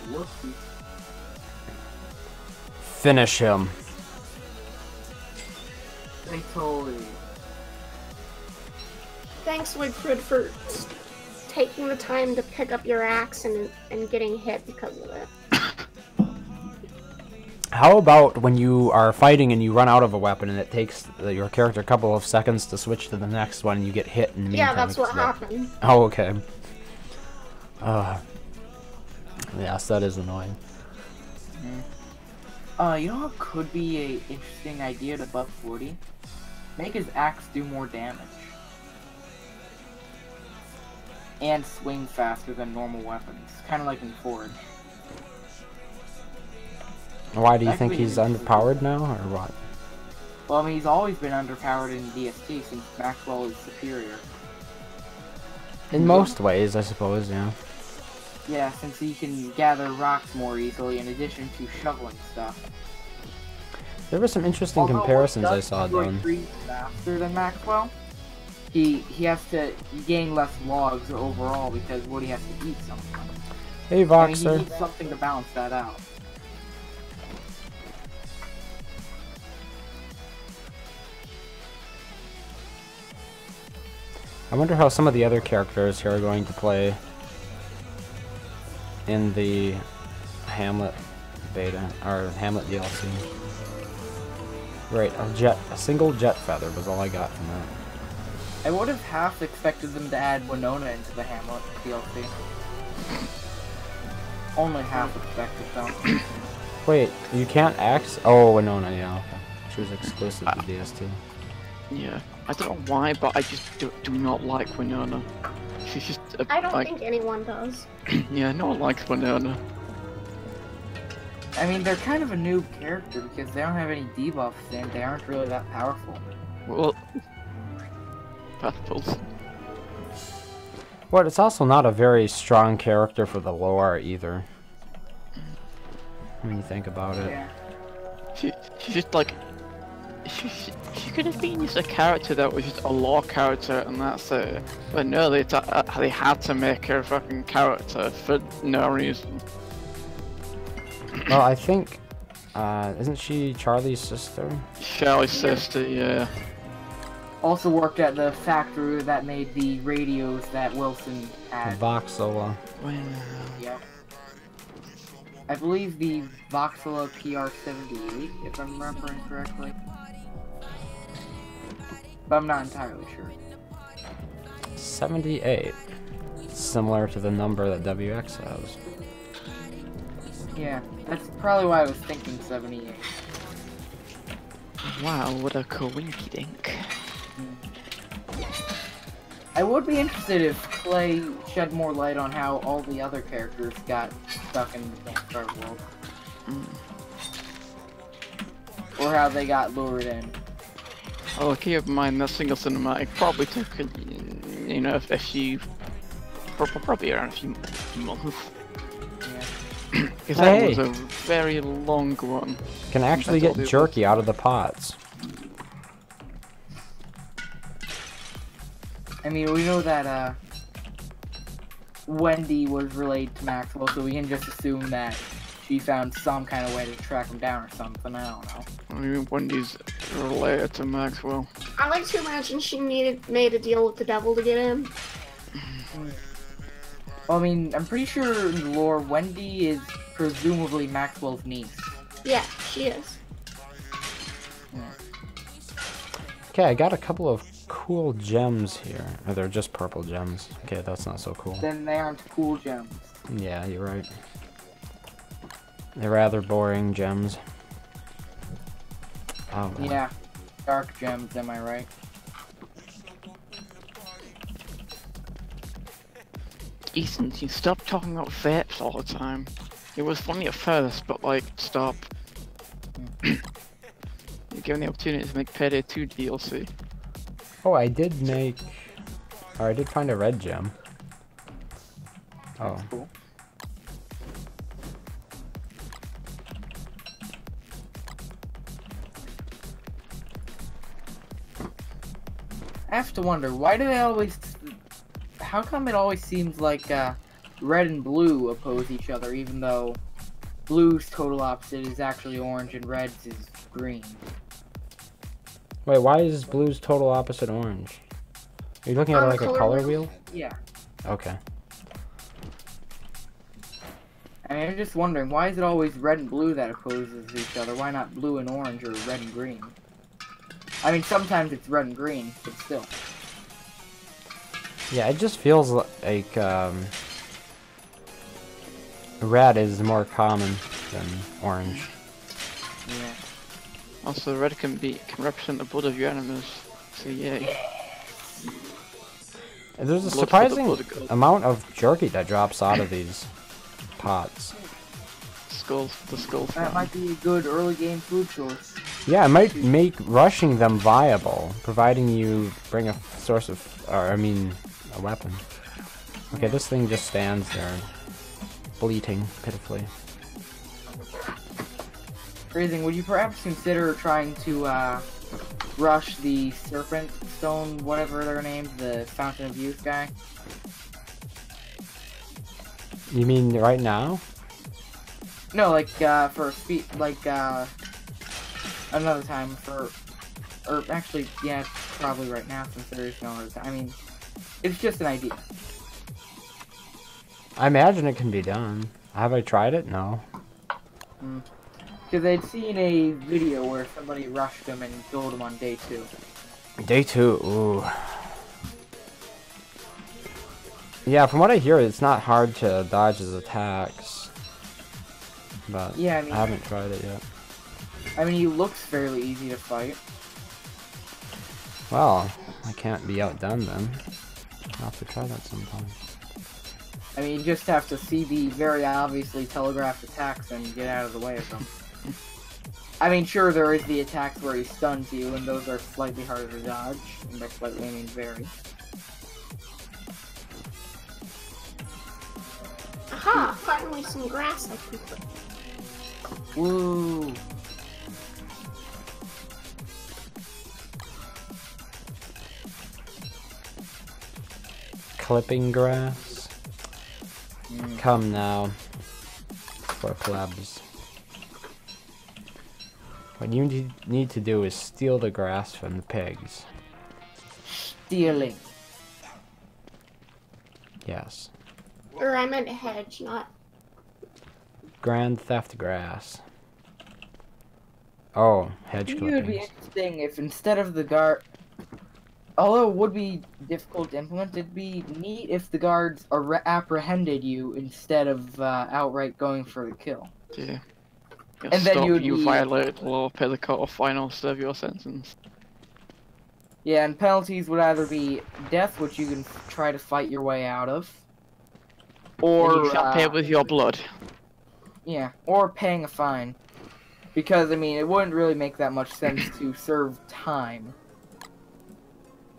Whoopsie. Finish him. They totally. Thanks, Wigfrid, for taking the time to pick up your axe and getting hit because of it. How about when you are fighting and you run out of a weapon and it takes your character a couple of seconds to switch to the next one and you get hit in the Yeah, meantime? that's what It's like- happened. Oh, okay. Yes, that is annoying. You know what could be a interesting idea to buff 40? Make his axe do more damage. And swing faster than normal weapons. Kind of like in Forge. Why do you That think could be he's interesting. underpowered now, or what? Well, I mean, he's always been underpowered in DST since Maxwell is superior. In most ways, I suppose, yeah. Yeah, since he can gather rocks more easily in addition to shoveling stuff. There were some interesting Although what comparisons I does saw destroy done. trees faster than Maxwell, he has to gain less logs overall because Woody has to eat something. Hey, I mean, he Voxer. needs something to balance that out. I wonder how some of the other characters here are going to play in the Hamlet beta, or Hamlet DLC. Right, a single jet feather was all I got from that. I would have half expected them to add Winona into the Hamlet DLC. Only half expected though. Wait, you can't oh, Winona, yeah, okay. She was exclusive to DST. Yeah, I don't know why, but I just do not like Winona. She's just I don't like, think anyone does. yeah, no one likes Winona. I mean, they're kind of a noob character because they don't have any debuffs and they aren't really that powerful. Well, Pathfuls. Well, it's also not a very strong character for the lore either. When you think about it. Yeah. She's just like, she could have been just a character that was just a lore character and that's it. But no, they had to make her a fucking character for no reason. Well, I think, isn't she Charlie's sister? Charlie's sister, yeah. Also worked at the factory that made the radios that Wilson had. Voxola. Well, Yep. I believe the Voxola PR-78, if I'm remembering correctly. But I'm not entirely sure. 78. Similar to the number that WX has. Yeah, that's probably why I was thinking 78. wow, what a coinky dink. I would be interested if Clay shed more light on how all the other characters got stuck in the Campfire world. Or how they got lured in. Oh, keep in mind that single cinematic probably took, you know, if she probably around a few months. Yeah. Because that was a very long one. Can actually get jerky out of the pots. I mean, we know that Wendy was related to Maxwell, so we can just assume that she found some kind of way to track him down or something. I don't know. I mean, Wendy's related to Maxwell. I like to imagine she made a deal with the devil to get in. Well, I mean, I'm pretty sure in the lore, Wendy is presumably Maxwell's niece. Yeah, she is. Okay, I got a couple of cool gems here. Oh, they're just purple gems. Okay, that's not so cool. Then they aren't cool gems. Yeah, you're right. They're rather boring gems. Oh, well. Yeah, dark gems, am I right? Ethan, you stop talking about vapes all the time. It was funny at first, but like, stop. You're given the opportunity to make Payday 2 DLC. Oh, I did make... Or I did find a red gem. Oh. That's cool. I have to wonder, why do they always... How come it always seems like red and blue oppose each other, even though blue's total opposite is actually orange and red's is green? Wait, why is blue's total opposite orange? Are you looking at like a color wheel? Yeah. Okay. I mean, I'm just wondering, why is it always red and blue that opposes each other? Why not blue and orange or red and green? I mean, sometimes it's red and green, but still. Yeah, it just feels like red is more common than orange. Yeah. Also, red can represent the blood of your enemies. So yeah. There's a Blood for the surprising blood of God. amount of jerky that drops out of these pots. The skull That fan. might be a good early game food source. Yeah, it might make rushing them viable, providing you bring a source of, or I mean, a weapon. Okay, this thing just stands there, bleating pitifully. Phrasing, would you perhaps consider trying to rush the Serpent Stone, whatever their names, the Fountain of Youth guy? You mean right now? No, like for speed, like another time for, or actually, yeah, probably right now since there is no other time. I mean, It's just an idea. I imagine it can be done. Have I tried it? No. Because I'd seen a video where somebody rushed him and killed him on day 2. Day 2, ooh. Yeah, from what I hear, it's not hard to dodge his attacks. But Yeah, I haven't tried it yet. I mean, he looks fairly easy to fight. Well, I can't be outdone then. I'll have to try that sometime. I mean, you just have to see the very obviously telegraphed attacks and get out of the way of them. I mean, sure, there is the attacks where he stuns you, and those are slightly harder to dodge. And by slightly, I mean very. Aha! Finally some grass I can put. Woo! Clipping grass. Come now. For plebs. What you need to do is steal the grass from the pigs. Stealing. Yes. Or I meant hedge, not... Grand theft grass. Oh, hedge It would be clippings. interesting if instead of the guard... Although it would be difficult to implement, it'd be neat if the guards apprehended you instead of outright going for the kill. Yeah. And then You violate law, pay the court of fine, or serve your sentence. Yeah, and penalties would either be death, which you can try to fight your way out of, or And you shall pay with your blood. yeah, or paying a fine. Because I mean, it wouldn't really make that much sense to serve time,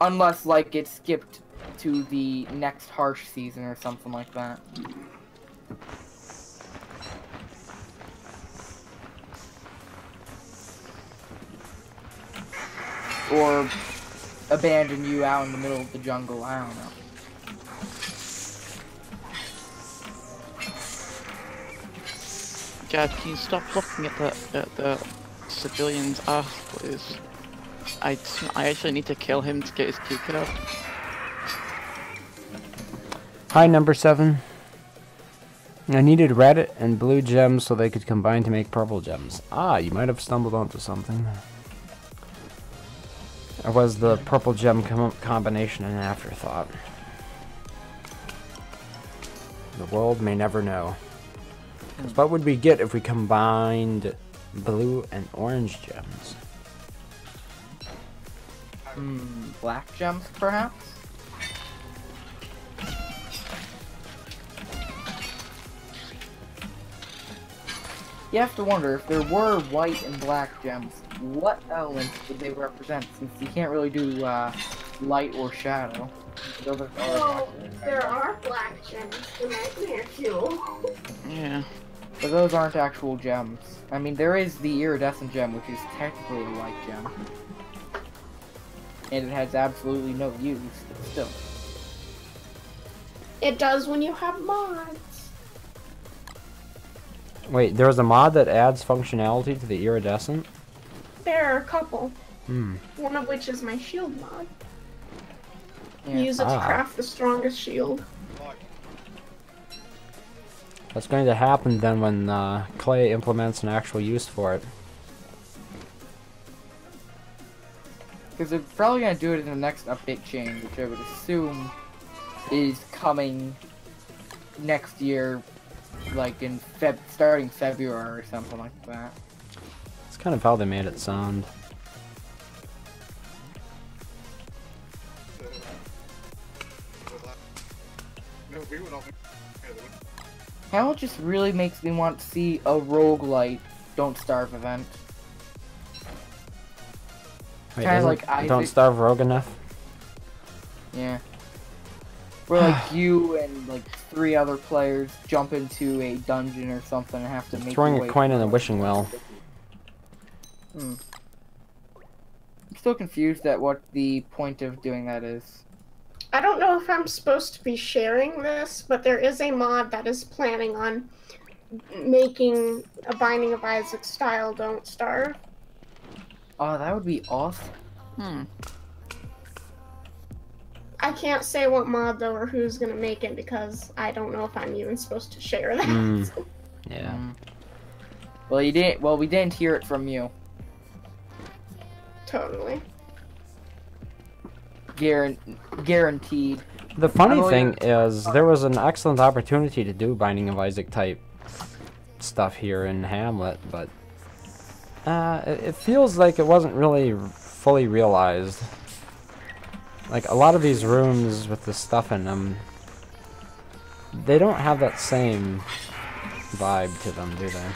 unless like it skipped to the next harsh season or something like that. Or abandon you out in the middle of the jungle, I don't know. God, can you stop looking at the civilian's ass, please? I actually need to kill him to get his kick out. Hi, number 7. I needed red and blue gems so they could combine to make purple gems. Ah, you might have stumbled onto something. Or was the purple gem combination an afterthought? The world may never know. 'Cause what would we get if we combined blue and orange gems? Black gems, perhaps? You have to wonder, if there were white and black gems, what elements would they represent, since you can't really do light or shadow. Those are Oh, there are black gems, the nightmare fuel. Yeah. But those aren't actual gems. I mean, there is the iridescent gem, which is technically a white gem. And it has absolutely no use, but still. It does when you have mods. Wait, there's a mod that adds functionality to the iridescent? There are a couple. Hmm. One of which is my shield mod. Yeah. Use it to Ah. craft the strongest shield. That's going to happen then when Clay implements an actual use for it. Because they're probably going to do it in the next update change, which I would assume is coming next year, like in starting February or something like that. It's kind of how they made it sound. Hamlet just really makes me want to see a roguelite Don't Starve event. Wait, Kinda isn't like Don't Isaac. Starve rogue enough? Yeah. Where like you and like 3 other players jump into a dungeon or something and have to make Throwing your a way coin in through a it. wishing well. I'm still confused at what the point of doing that is. I don't know if I'm supposed to be sharing this, but there is a mod that is planning on making a Binding of Isaac style Don't Starve. Oh, that would be awesome. I can't say what mod though or who's gonna make it because I don't know if I'm even supposed to share that. Yeah. Well, you didn't. Well, we didn't hear it from you. Totally. Guaranteed. The funny thing is, there was an excellent opportunity to do Binding of Isaac type stuff here in Hamlet, but it feels like it wasn't really fully realized. Like, a lot of these rooms with the stuff in them, they don't have that same vibe to them, do they?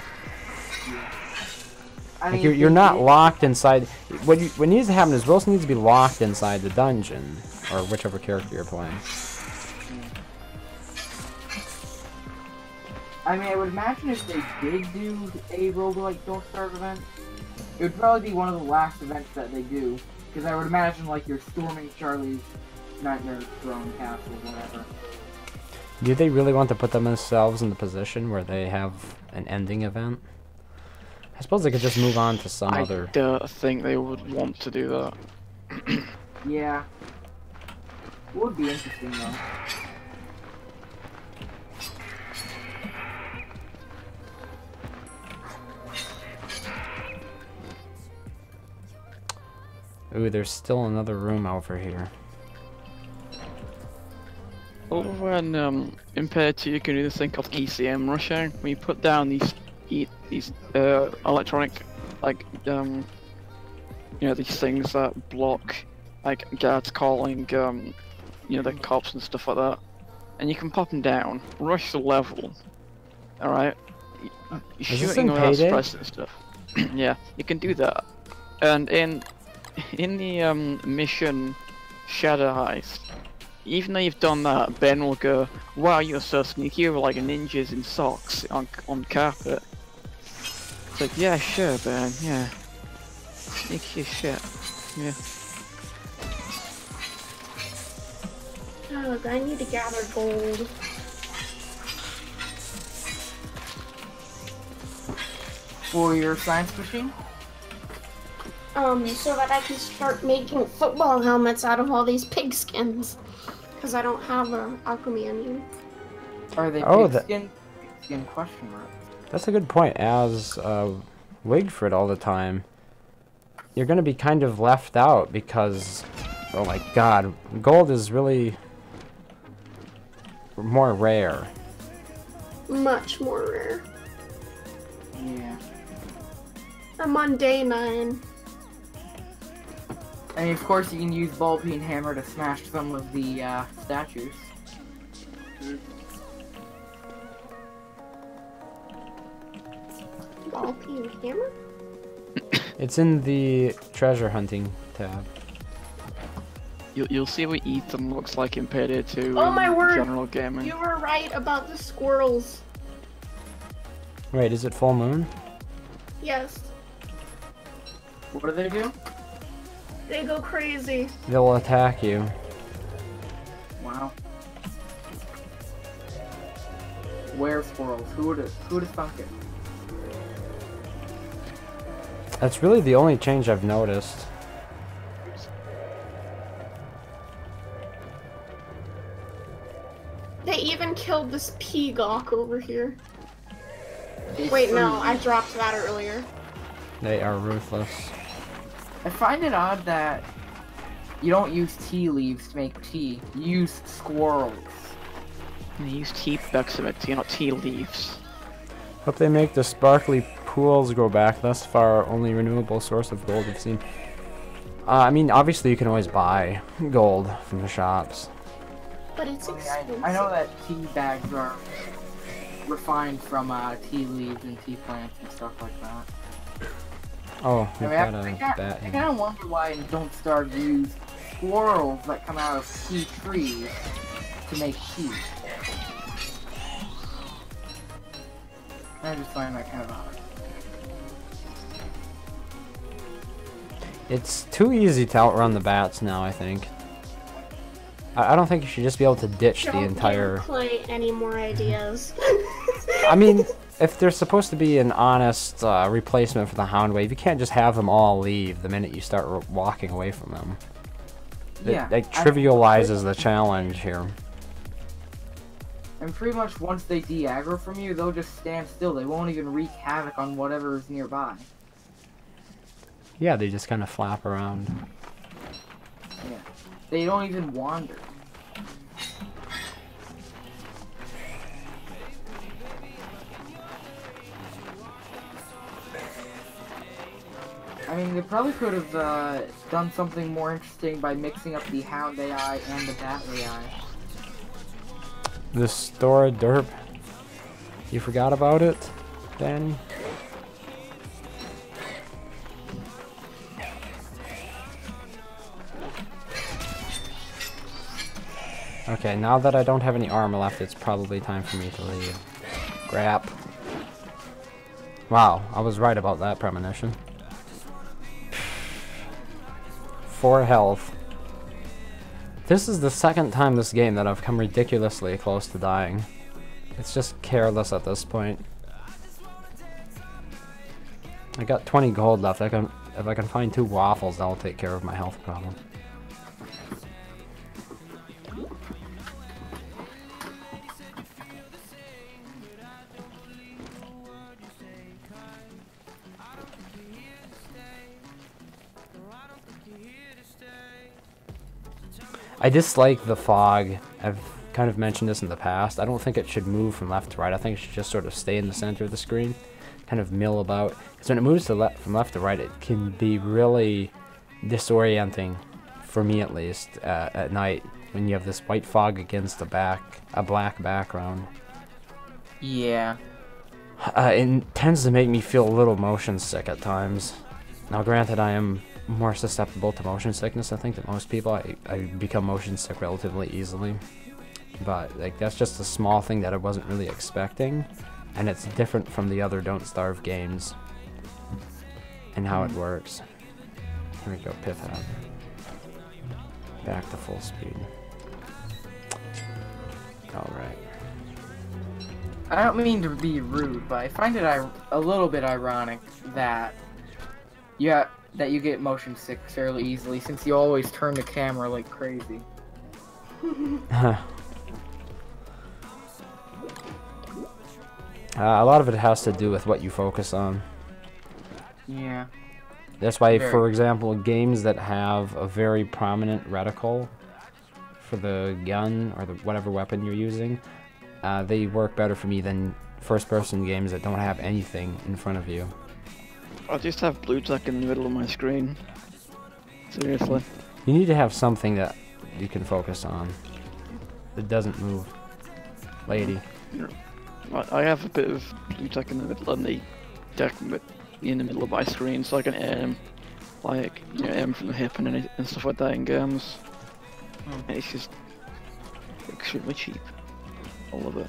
Like, you're not locked inside. What needs to happen is Wilson needs to be locked inside the dungeon, or whichever character you're playing. I mean, I would imagine if they did do a roguelike Don't Starve event, it would probably be one of the last events that they do. Because I would imagine, like, you're storming Charlie's Nightmare Throne Castle, whatever. Do they really want to put themselves in the position where they have an ending event? I suppose they could just move on to some other... I don't think they would want to do that. Yeah. Would be interesting, though. Ooh, there's still another room over here. Over in Impaired 2, you can do this thing called ECM rushing, where you put down these electronic, like, you know, these things that block, like, guards calling, you know, the cops and stuff like that. And you can pop them down, rush the level, alright? You're shooting without suppressing and stuff. Yeah, you can do that. And in the mission Shadow Heist, even though you've done that, Ben will go, "Wow, you're so sneaky, you're like ninjas in socks on carpet." It's like, yeah, sure, Ben, yeah. Sneaky as shit. Yeah. Oh, look, I need to gather gold. For your science machine? So that I can start making football helmets out of all these pig skins. Because I don't have an alchemy engine. Are they pigskin? Pigskin question mark. That's a good point. As Wigfrid all the time, you're going to be kind of left out because, oh my god, gold is really more rare. Much more rare. Yeah. I'm on day 9. I mean, of course, you can use ball peen hammer to smash some of the statues. Ball peen hammer? It's in the treasure hunting tab. You'll see what Ethan looks like in Payday 2 Oh in my word! general gaming. You were right about the squirrels. Wait, is it full moon? Yes. What do they do? They go crazy. They'll attack you. Wow. Were squirrels? Who would have thunk it? That's really the only change I've noticed. They even killed this peacock over here. Wait, no, I dropped that earlier. They are ruthless. I find it odd that you don't use tea leaves to make tea. You use squirrels. They use tea bags to make tea, not tea leaves. Hope they make the sparkly pools go back. Thus far, only renewable source of gold we've seen. I mean, obviously you can always buy gold from the shops. But it's expensive. I know that tea bags are refined from tea leaves and tea plants and stuff like that. Oh, we've got a I bat kind here. of wonder why in Don't Starve you use squirrels that come out of tea trees to make tea. I just find that kind of odd. It's too easy to outrun the bats now, I think. I don't think you should just be able to ditch the entire... Don't play any more ideas. I mean, if there's supposed to be an honest replacement for the Hound Wave, you can't just have them all leave the minute you start walking away from them. Yeah. It trivializes the challenge here. And pretty much once they de-aggro from you, they'll just stand still. They won't even wreak havoc on whatever is nearby. Yeah, they just kind of flap around. Yeah. They don't even wander. I mean, they probably could have done something more interesting by mixing up the Hound AI and the Bat AI. The store derp. You forgot about it, Danny? Okay, now that I don't have any armor left, it's probably time for me to leave. Grap. Wow, I was right about that premonition. 4 health. This is the second time this game that I've come ridiculously close to dying. It's just careless at this point. I got 20 gold left. If I can find 2 waffles, that'll take care of my health problem. I dislike the fog. I've kind of mentioned this in the past. I don't think it should move from left to right. I think it should just sort of stay in the center of the screen, kind of mill about. Because when it moves to from left to right, it can be really disorienting, for me at least, at night when you have this white fog against a black background. Yeah. It tends to make me feel a little motion sick at times. Now, granted, I am more susceptible to motion sickness, I think, than most people. I become motion sick relatively easily. But, like, that's just a small thing that I wasn't really expecting. And it's different from the other Don't Starve games. And how it works. Here we go, Pith Hat. Back to full speed. Alright. I don't mean to be rude, but I find it a little bit ironic that you get motion sick fairly easily, since you always turn the camera like crazy. A lot of it has to do with what you focus on. Yeah. That's why, for example, games that have a very prominent reticle for the gun or whatever weapon you're using, they work better for me than first-person games that don't have anything in front of you. I just have blue tack in the middle of my screen. Seriously. You need to have something that you can focus on that doesn't move. Lady. I have a bit of blue tack in the middle of the deck, but in the middle of my screen, so I can aim, like, you know, aim from the hip and stuff like that in games. And it's just extremely cheap. All of it.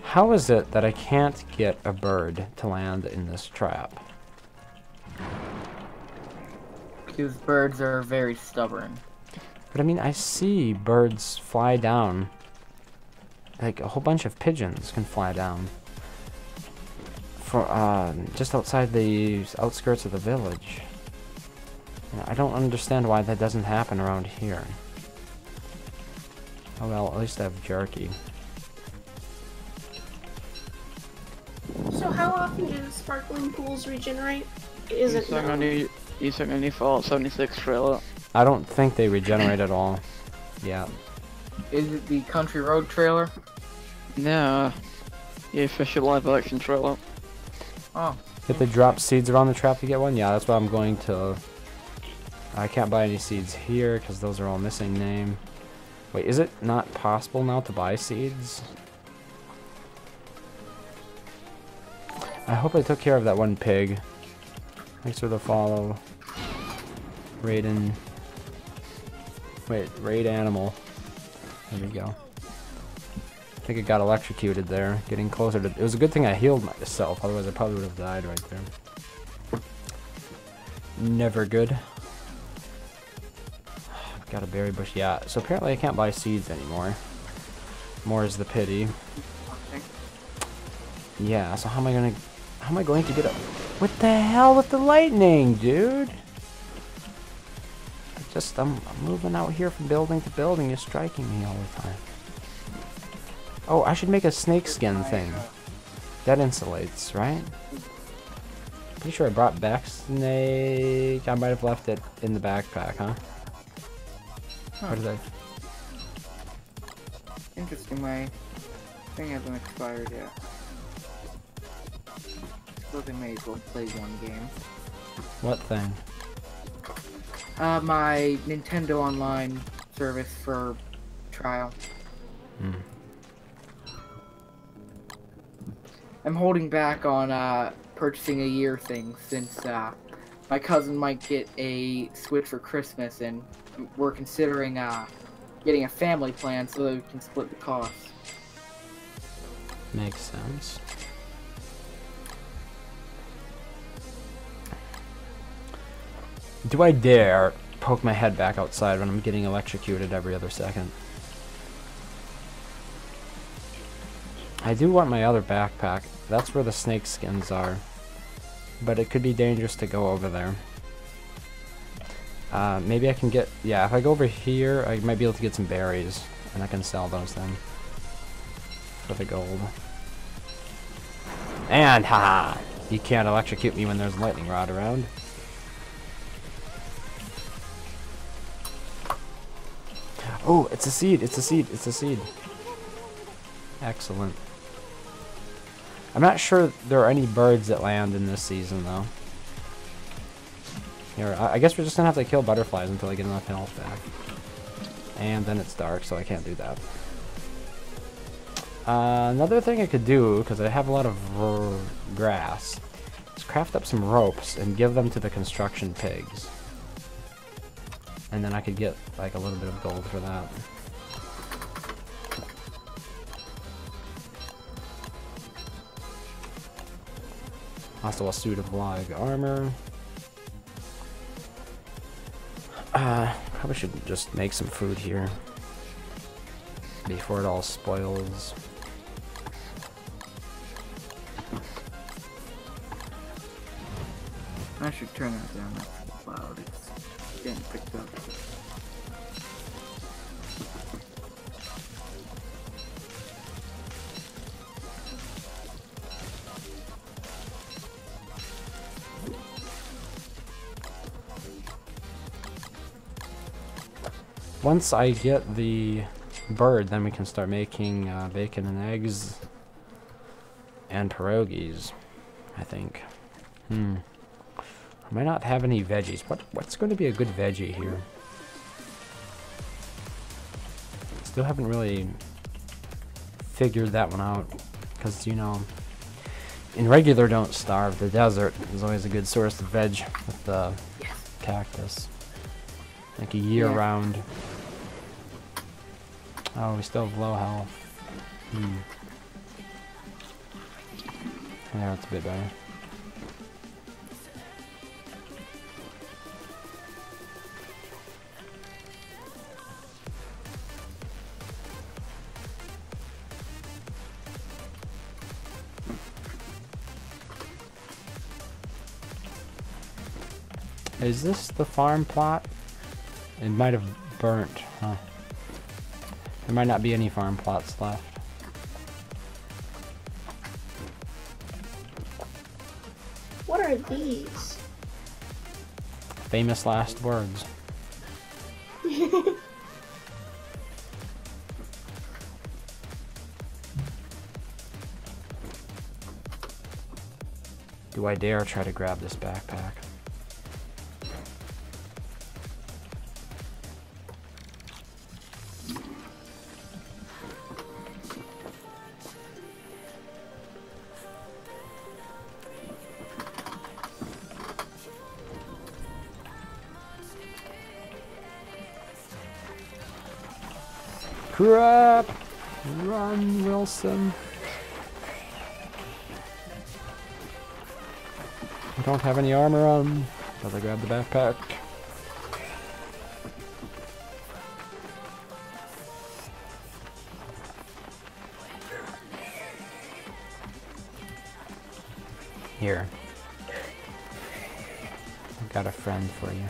How is it that I can't get a bird to land in this trap? Because birds are very stubborn. But I mean, I see birds fly down. Like, a whole bunch of pigeons can fly down. For, just outside the outskirts of the village. And I don't understand why that doesn't happen around here. Oh well, at least I have jerky. So how often do sparkling pools regenerate? Is it known? You took any Fallout 76 trailer? I don't think they regenerate at all. Yeah. Is it the Country Road trailer? No. The official live action trailer. Oh. If they drop seeds around the trap to get one? Yeah, that's what I'm going to... I can't buy any seeds here because those are all missing name. Wait, is it not possible now to buy seeds? I hope I took care of that one pig. Thanks for the follow. Raiden. Wait, raid animal. There we go. I think it got electrocuted there. Getting closer to... It was a good thing I healed myself, otherwise I probably would have died right there. Never good. Got a berry bush. Yeah, so apparently I can't buy seeds anymore. More is the pity. Yeah, so how am I going to get up? What the hell with the lightning, dude? Just, I'm moving out here from building to building. You're striking me all the time. Oh, I should make a snakeskin thing. That insulates, right? Pretty sure I brought back snake. I might have left it in the backpack, huh? What is that? Interesting, my thing hasn't expired yet. So they may as well play one game. What thing? My Nintendo Online service for trial. Hmm. I'm holding back on purchasing a year thing since my cousin might get a Switch for Christmas, and we're considering getting a family plan so that we can split the cost. Makes sense. Do I dare poke my head back outside when I'm getting electrocuted every other second? I do want my other backpack. That's where the snake skins are. But it could be dangerous to go over there. Maybe I can get... Yeah, if I go over here, I might be able to get some berries. And I can sell those then. For the gold. And, haha! You can't electrocute me when there's a lightning rod around. Oh, it's a seed! It's a seed! It's a seed! Excellent. I'm not sure there are any birds that land in this season, though. Here, I guess we're just gonna have to kill butterflies until I get enough health back. And then it's dark, so I can't do that. Another thing I could do, because I have a lot of grass, is craft up some ropes and give them to the construction pigs. And then I could get, like, a little bit of gold for that. Also a suit of log armor. Probably should just make some food here before it all spoils. I should turn that down. That's loud. It's getting picked up. Once I get the bird, then we can start making bacon and eggs and pierogies, I think. I might not have any veggies. What's going to be a good veggie here? Still haven't really figured that one out, because, you know, in regular Don't Starve, the desert is always a good source of veg with the cactus. Like a year-round. Oh, we still have low health. Yeah, that's a bit better. Is this the farm plot? It might have burnt, huh? There might not be any farm plots left. What are these? Famous last words. Do I dare try to grab this backpack? Crap! Run, Wilson. I don't have any armor on, but I grabbed the backpack. Here. I've got a friend for you.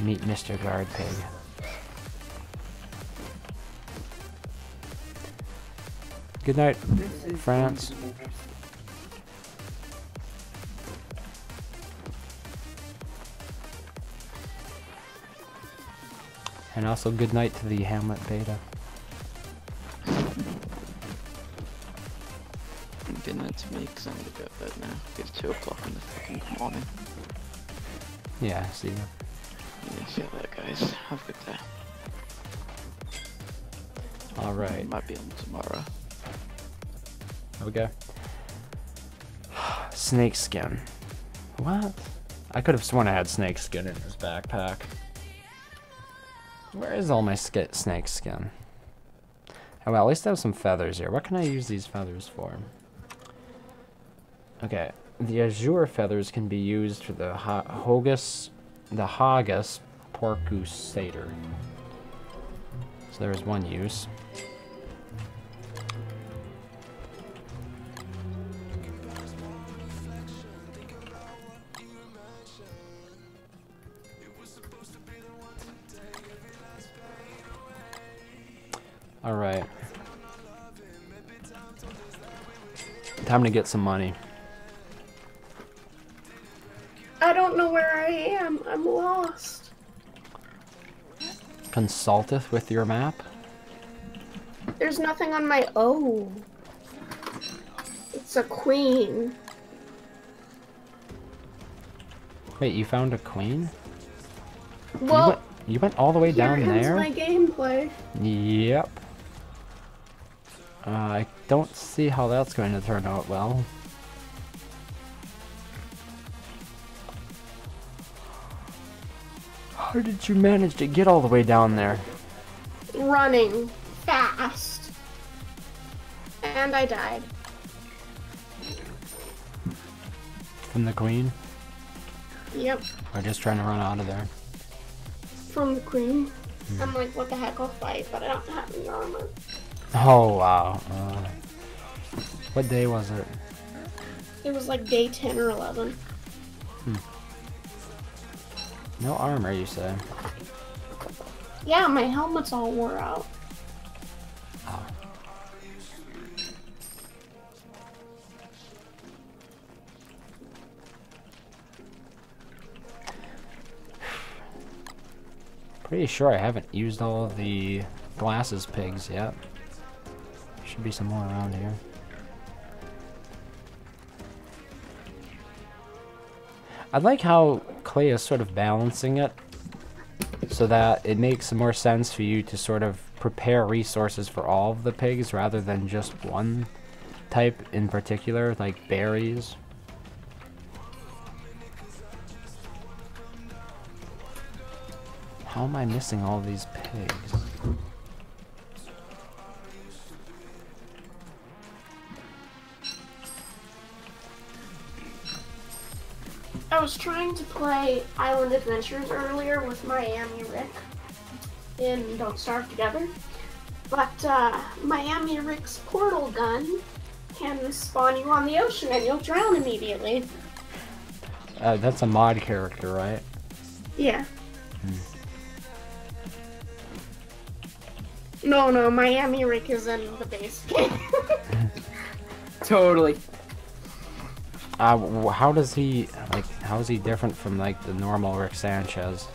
Meet Mr. Guard Pig. Good night, France. And also good night to the Hamlet beta. Good night to me, because I'm gonna go to bed now. It's 2 o'clock in the fucking morning. Yeah, see you. Yeah, see you later, guys. Have a good day. Alright. Might be on tomorrow. Okay. Snake skin. What? I could have sworn I had snake skin in this backpack. Where is all my snake skin? Oh well, at least I have some feathers here. What can I use these feathers for? Okay, the azure feathers can be used for the Hagus porcusator. So there's one use. Alright. Time to get some money. I don't know where I am. I'm lost. Consulteth with your map? There's nothing on my O. It's a queen. Wait, you found a queen? Well, you went all the way down here ends there? my gameplay. Yep. I don't see how that's going to turn out well. How did you manage to get all the way down there? Running fast. And I died. From the queen? Yep, Or just trying to run out of there? from the queen. I'm like, what the heck, I'll fight, but I don't have any armor. Oh, wow. What day was it? It was like day 10 or 11. No armor, you say? Yeah, my helmet's all wore out. Oh. Pretty sure I haven't used all of the glasses pigs yet. Should be some more around here. I like how Clay is sort of balancing it so that it makes more sense for you to sort of prepare resources for all of the pigs rather than just one type in particular, like berries. How am I missing all these pigs? I was trying to play Island Adventures earlier with Miami Rick in Don't Starve Together, but Miami Rick's portal gun can spawn you on the ocean and you'll drown immediately. That's a mod character, right? Yeah. No, Miami Rick is in the base game. Totally. How does he, like, how is he different from, like, the normal Rick Sanchez?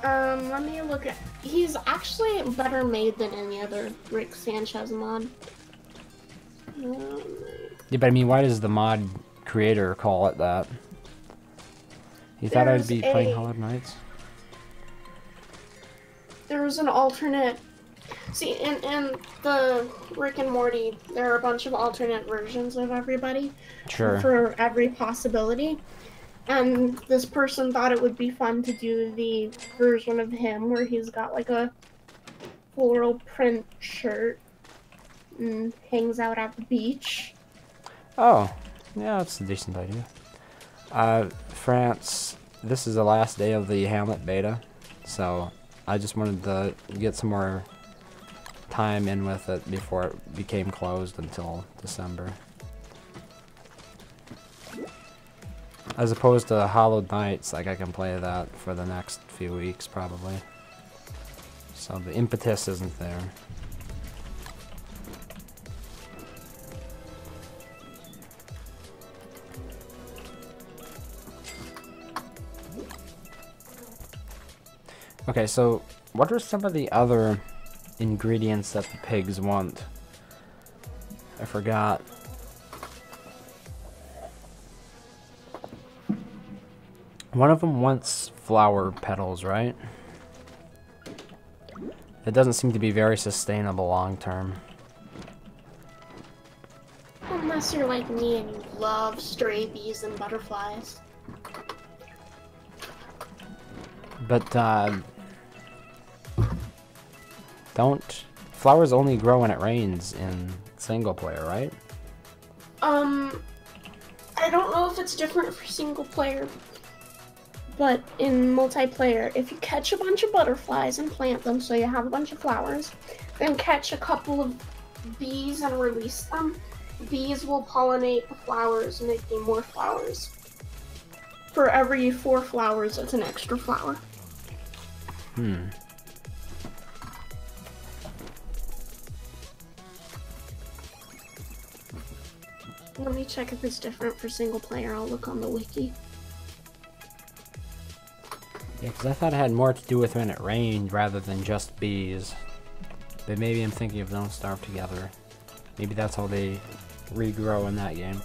Let me look at... He's actually better made than any other Rick Sanchez mod. Yeah, but I mean, why does the mod creator call it that? You thought I'd be playing Hollow Knights? There was an alternate... See, in the Rick and Morty, there are a bunch of alternate versions of everybody. Sure. For every possibility. And this person thought it would be fun to do the version of him where he's got like a floral print shirt and hangs out at the beach. Oh, yeah, that's a decent idea. France, this is the last day of the Hamlet beta, so I just wanted to get some more time in with it before it became closed until December. As opposed to Hollowed Knights, like I can play that for the next few weeks probably. So the impetus isn't there. Okay, so what are some of the other ingredients that the pigs want? I forgot. One of them wants flower petals, right? It doesn't seem to be very sustainable long term. Unless you're like me and you love stray bees and butterflies. But, don't... Flowers only grow when it rains in single player, right? I don't know if it's different for single player, but in multiplayer, if you catch a bunch of butterflies and plant them so you have a bunch of flowers, then catch a couple of bees and release them, bees will pollinate the flowers, making more flowers. For every 4 flowers, it's an extra flower. Let me check if it's different for single player. I'll look on the wiki. Yeah, because I thought it had more to do with when it rained rather than just bees. But maybe I'm thinking of Don't Starve Together. Maybe that's how they regrow in that game.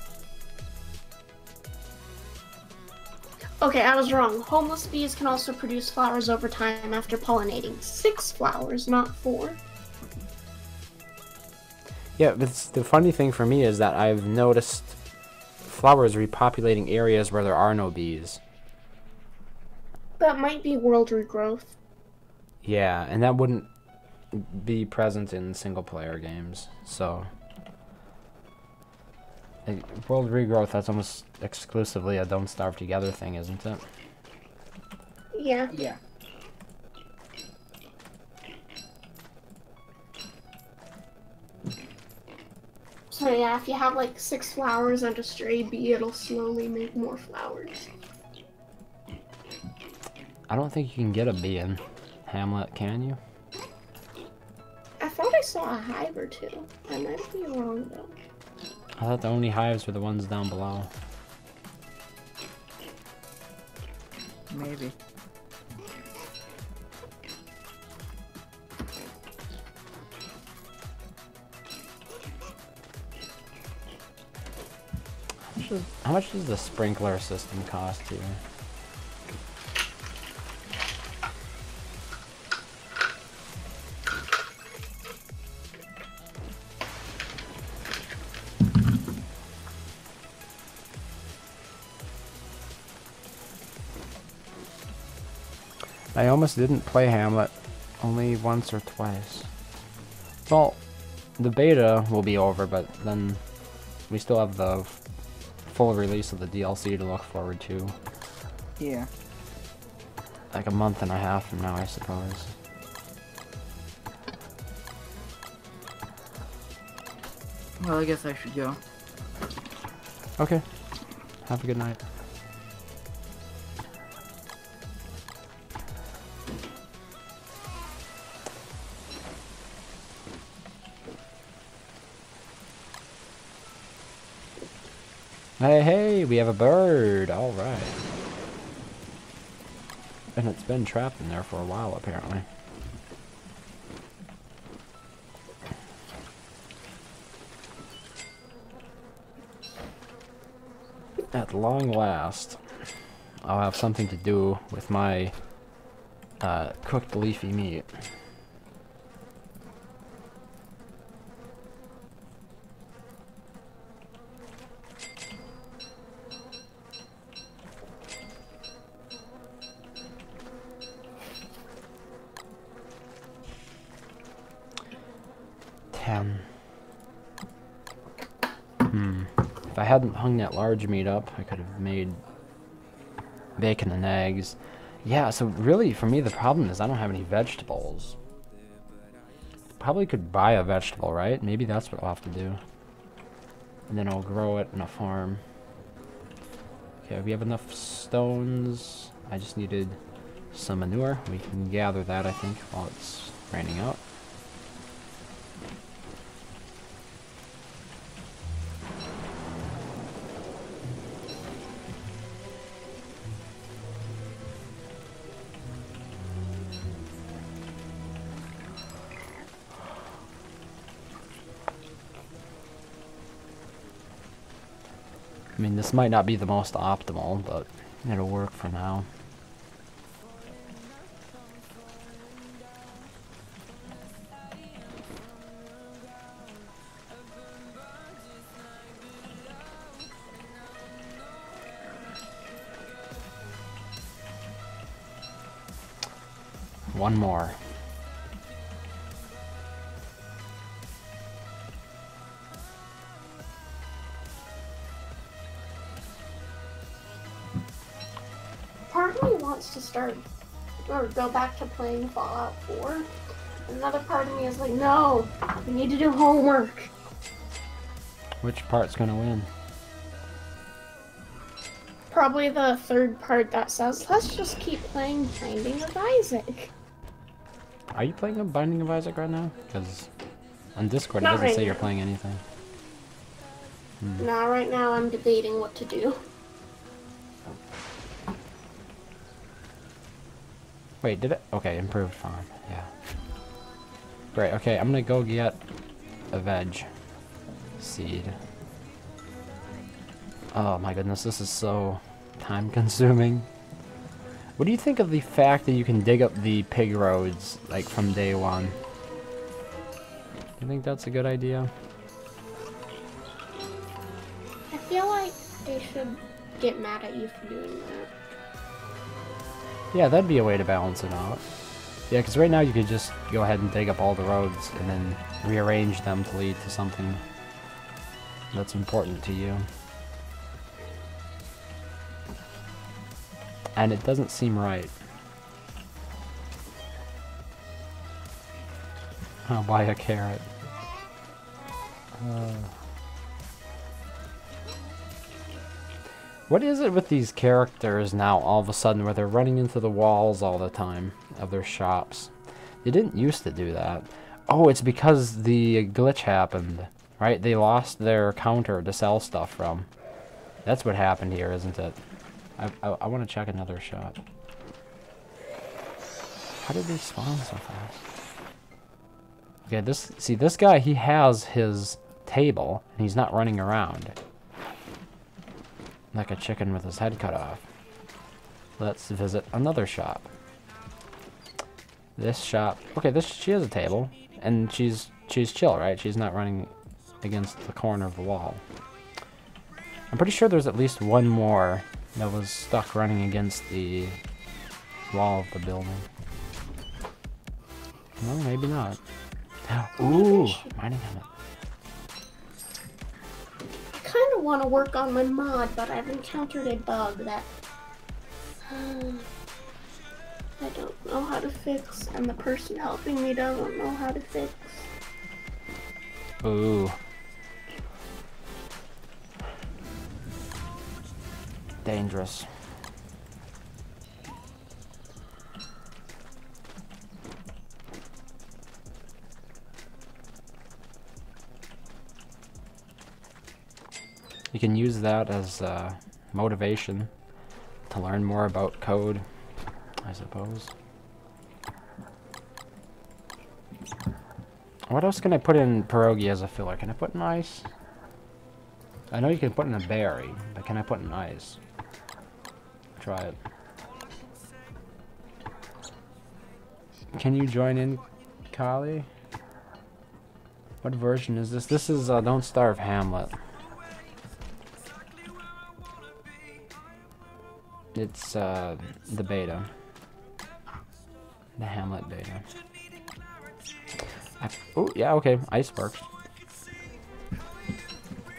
Okay, I was wrong. Homeless bees can also produce flowers over time after pollinating 6 flowers, not 4. Yeah, but the funny thing for me is that I've noticed flowers repopulating areas where there are no bees. That might be world regrowth. Yeah, and that wouldn't be present in single-player games, so... Like, world regrowth, that's almost exclusively a Don't Starve Together thing, isn't it? Yeah. Yeah. So yeah, if you have like 6 flowers and a stray bee, it'll slowly make more flowers. I don't think you can get a bee in Hamlet, can you? I thought I saw a hive or 2. I might be wrong though. I thought the only hives were the ones down below. Maybe. How much does the sprinkler system cost here? I almost didn't play Hamlet, only once or twice. Well, the beta will be over, but then we still have the full release of the DLC to look forward to. Yeah. Like a month and a half from now, I suppose. Well, I guess I should go. Okay. Have a good night. Hey, we have a bird. All right. And it's been trapped in there for a while, apparently. At long last, I'll have something to do with my cooked leafy meat. If I hadn't hung that large meat up, I could have made bacon and eggs. Yeah, so really, for me, the problem is I don't have any vegetables. Probably could buy a vegetable, right? Maybe that's what I'll have to do. And then I'll grow it in a farm. Okay, we have enough stones. I just needed some manure. We can gather that, I think, while it's raining out. I mean, this might not be the most optimal, but it'll work for now. One more. Part of me wants to start or go back to playing Fallout 4. Another part of me is like, no, we need to do homework. Which part's gonna win? Probably the third part that says, let's just keep playing Binding of Isaac. Are you playing a Binding of Isaac right now? Because on Discord it Not doesn't right say you're now. playing anything. Now, right now, I'm debating what to do. Wait, did it? Okay, improved farm. Yeah. Great, okay, I'm gonna go get a veg seed. Oh my goodness, this is so time consuming. What do you think of the fact that you can dig up the pig roads, like, from day one? Do you think that's a good idea? I feel like they should get mad at you for doing that. Yeah, that'd be a way to balance it out. Yeah, because right now you could just go ahead and dig up all the roads and then rearrange them to lead to something that's important to you. And it doesn't seem right. I'll buy a carrot. What is it with these characters now all of a sudden where they're running into the walls all the time of their shops? They didn't used to do that. Oh, it's because the glitch happened, right? They lost their counter to sell stuff from. That's what happened here, isn't it? I want to check another shop. How did they spawn so fast? Okay, this guy, he has his table, and he's not running around like a chicken with his head cut off. Let's visit another shop. This shop, okay, she has a table, and she's chill, right? She's not running against the corner of the wall. I'm pretty sure there's at least one more that was stuck running against the wall of the building. No, maybe not. Ooh, mining helmet. I kind of want to work on my mod, but I've encountered a bug that I don't know how to fix, and the person helping me doesn't know how to fix. Ooh. Dangerous. You can use that as motivation to learn more about code, I suppose. What else can I put in pierogi as a filler? Can I put in ice? I know you can put in a berry, but can I put in ice? Try it. Can you join in, Kali? What version is this? This is Don't Starve Hamlet. It's the beta. The Hamlet beta. Oh, yeah, okay. Ice works.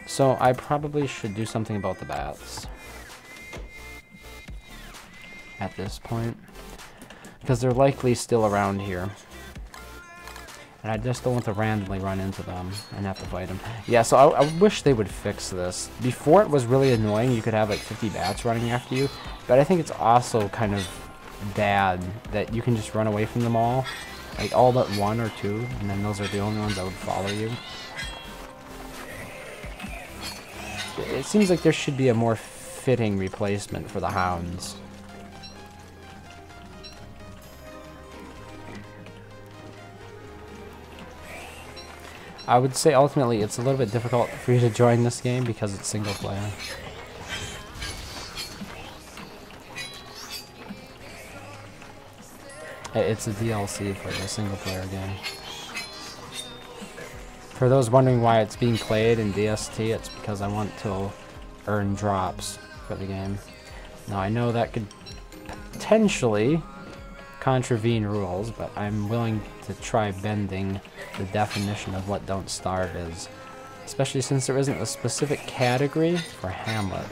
So I probably should do something about the bats at this point, because they're likely still around here. And I just don't want to randomly run into them and have to fight them. Yeah, so I wish they would fix this. Before it was really annoying, you could have like 50 bats running after you. But I think it's also kind of bad that you can just run away from them all. Like all but one or two, and then those are the only ones that would follow you. It seems like there should be a more fitting replacement for the hounds. I would say ultimately it's a little bit difficult for you to join this game because it's single player. It's a DLC for the single player game. For those wondering why it's being played in DST, it's because I want to earn drops for the game. Now I know that could potentially contravene rules, but I'm willing to try bending the definition of what Don't Starve is. Especially since there isn't a specific category for Hamlet.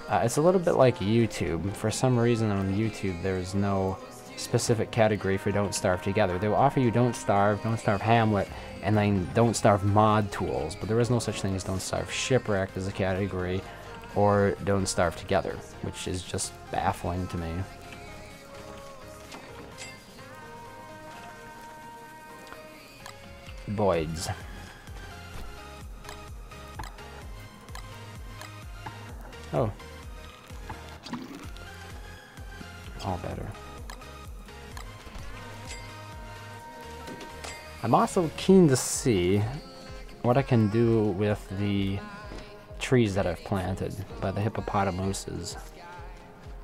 It's a little bit like YouTube. For some reason on YouTube there's no specific category for Don't Starve together. They will offer you Don't Starve Hamlet, and then Don't Starve mod tools, but there is no such thing as Don't Starve Shipwrecked as a category, or Don't Starve together, which is just baffling to me. Voids. Oh. All better. I'm also keen to see what I can do with the trees that I've planted by the hippopotamuses.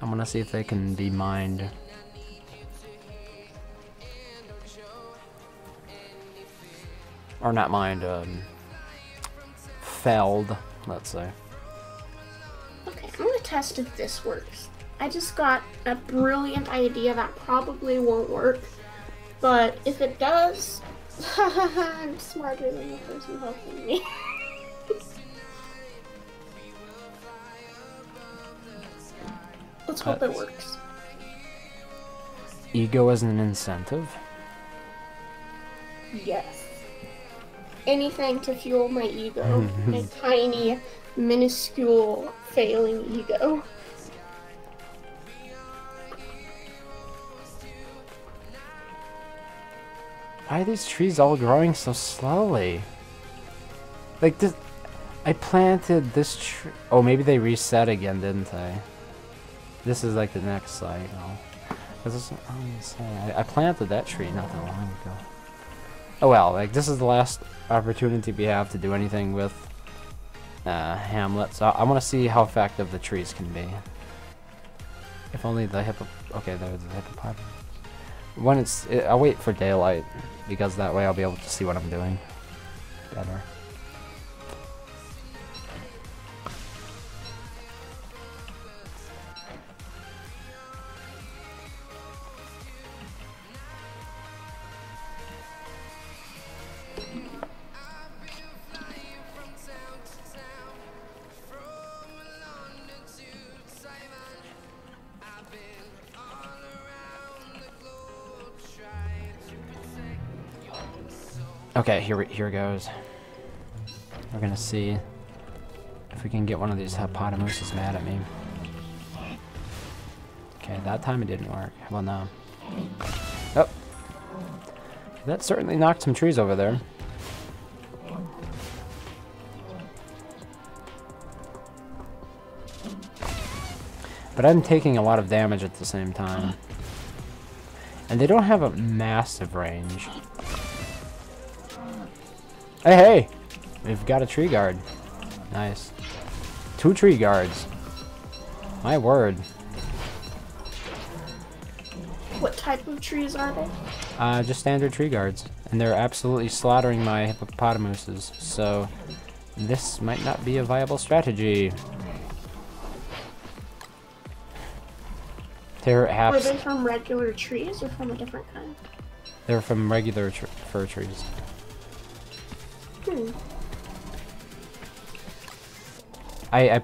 I'm gonna see if they can be mined. Or not mined, felled, let's say. Okay, I'm gonna test if this works. I just got a brilliant idea that probably won't work, but if it does, I'm smarter than the person helping me. Let's hope it works. Ego as an incentive? Yes. Anything to fuel my ego. My tiny, minuscule, failing ego. Why are these trees all growing so slowly? Like this, I planted this tree. Oh, maybe they reset again, didn't they? This is like the next cycle. I planted that tree not that long ago. Oh well, like this is the last opportunity we have to do anything with Hamlet. So I want to see how effective the trees can be. If only the okay, there's the hippopotamus. When I'll wait for daylight, because that way I'll be able to see what I'm doing better. Okay, here goes. We're gonna see if we can get one of these hippopotamuses mad at me. Okay, that time it didn't work. Well, now. Oh, that certainly knocked some trees over there. But I'm taking a lot of damage at the same time. And they don't have a massive range. Hey! We've got a tree guard. Nice. 2 tree guards. My word. What type of trees are they? Just standard tree guards. And they're absolutely slaughtering my hippopotamuses. So, this might not be a viable strategy. Were they from regular trees or from a different kind? They're from regular fir trees. I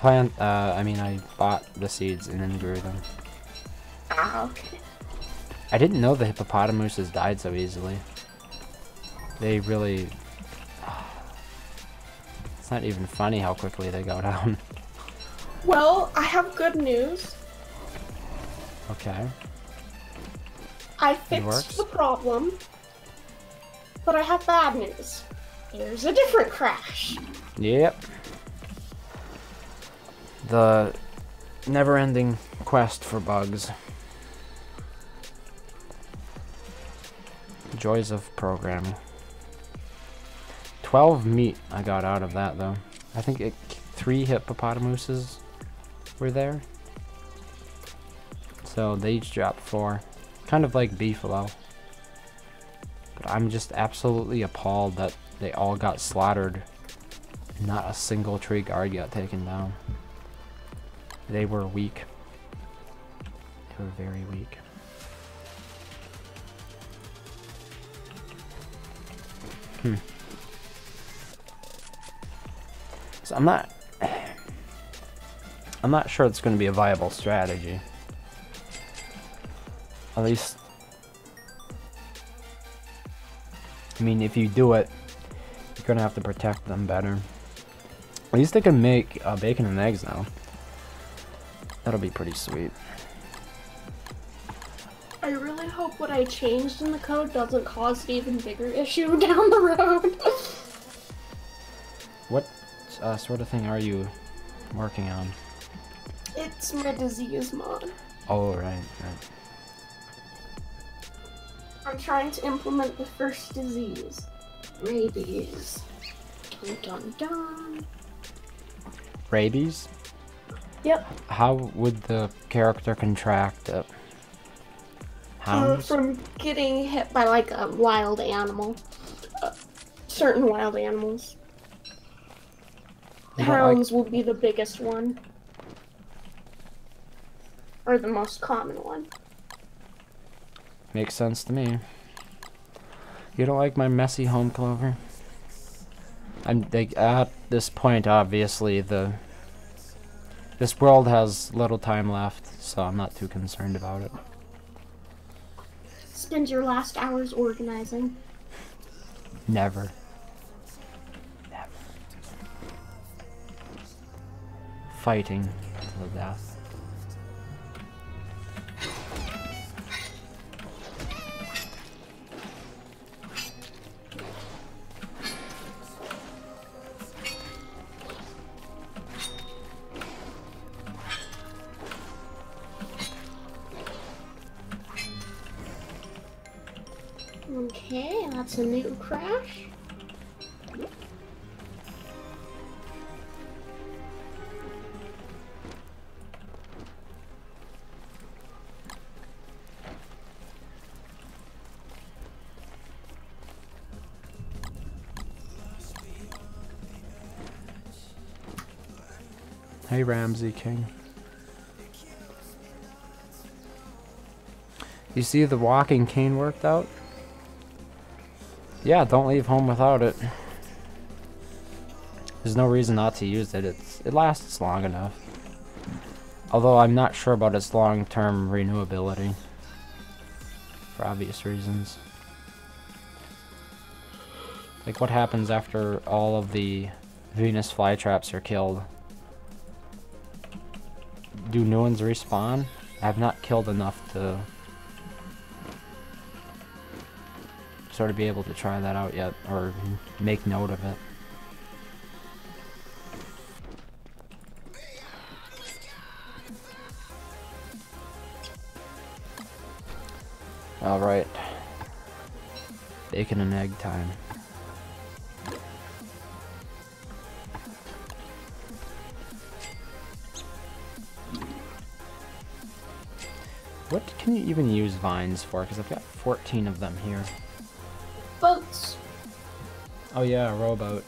bought the seeds and then grew them. Ah, okay. I didn't know the hippopotamuses died so easily. they really... It's not even funny how quickly they go down. Well, I have good news. Okay. I works? fixed the problem. But I have bad news. There's a different crash. Yep. The never-ending quest for bugs. Joys of programming. 12 meat I got out of that, though. I think 3 hippopotamuses were there. So they each dropped 4. Kind of like beefalo. But I'm just absolutely appalled that they all got slaughtered. Not a single tree guard got taken down. They were weak. They were very weak. So I'm not sure it's going to be a viable strategy. At least, I mean, if you do it, you're going to have to protect them better. At least they can make bacon and eggs now. That'll be pretty sweet. I really hope what I changed in the code doesn't cause an even bigger issue down the road. What sort of thing are you working on? It's my disease mod. Oh, right. I'm trying to implement the first disease. Rabies. Dun dun dun. Rabies? Yep. How would the character contract it? Hounds? From getting hit by like a wild animal. Certain wild animals. You don't Hounds will be the biggest one. Or the most common one. Makes sense to me. You don't like my messy home, Clover? I'm like, at this point, obviously, this world has little time left, so I'm not too concerned about it. Spend your last hours organizing. Never. Never. Fighting to the death. Okay, that's a new crash. Hey, Ramsey King. You see the walking cane worked out? Yeah, don't leave home without it. There's no reason not to use it. It lasts long enough. Although I'm not sure about its long-term renewability. For obvious reasons. Like what happens after all of the Venus flytraps are killed? Do new ones respawn? I have not killed enough to sort of be able to try that out yet, or make note of it. Alright. Bacon and egg time. What can you even use vines for? Because I've got 14 of them here. Boats. Oh yeah, a rowboat.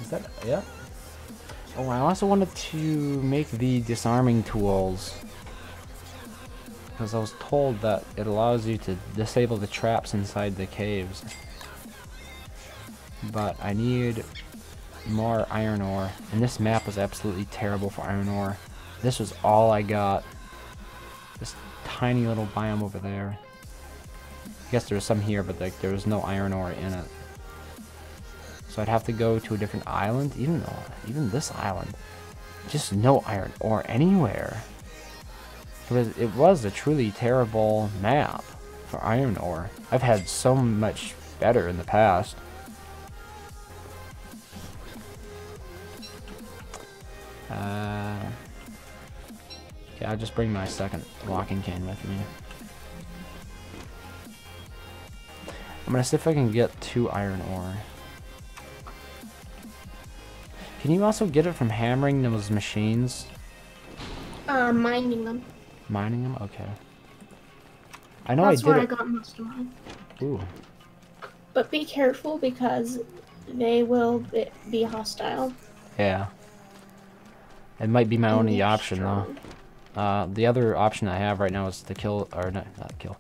Is that... yeah? Oh, I also wanted to make the disarming tools. Because I was told that it allows you to disable the traps inside the caves. But I need more iron ore. And this map was absolutely terrible for iron ore. This was all I got. This tiny little biome over there. I guess there's some here, but like there was no iron ore in it. So I'd have to go to a different island, even this island, just no iron ore anywhere. It was a truly terrible map for iron ore. I've had so much better in the past. Okay, I'll just bring my second walking cane with me. I'm gonna see if I can get 2 iron ore. Can you also get it from hammering those machines? Mining them. Mining them? Okay. I know That's I did where it. I got most of mine. Ooh. But be careful because they will be hostile. Yeah. It might be my And only they're option strong. though. The other option I have right now is to kill, or not kill,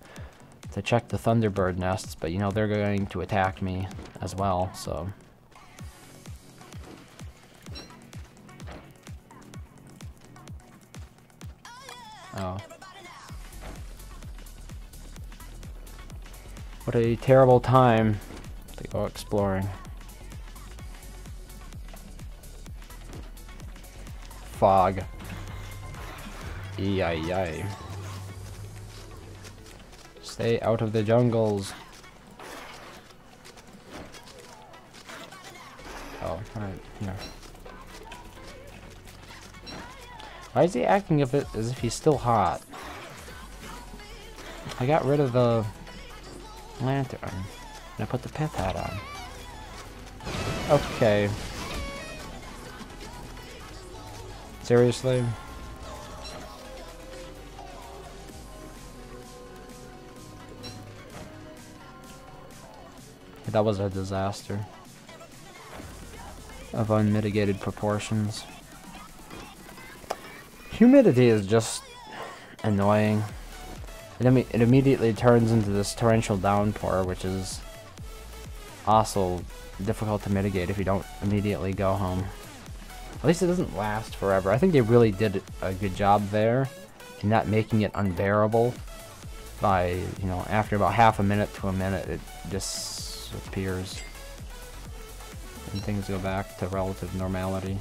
to check the Thunderbird nests, but you know they're going to attack me as well, so. Oh. What a terrible time to go exploring. Fog. Yay. Stay out of the jungles. Oh, alright, here. Why is he acting as if he's still hot? I got rid of the lantern, and I put the pith hat on. Okay. Seriously? That was a disaster of unmitigated proportions. Humidity is just annoying. It immediately turns into this torrential downpour, which is also difficult to mitigate if you don't immediately go home. At least it doesn't last forever. I think they really did a good job there in not making it unbearable by, you know, after about half a minute to a minute, it disappears and things go back to relative normality.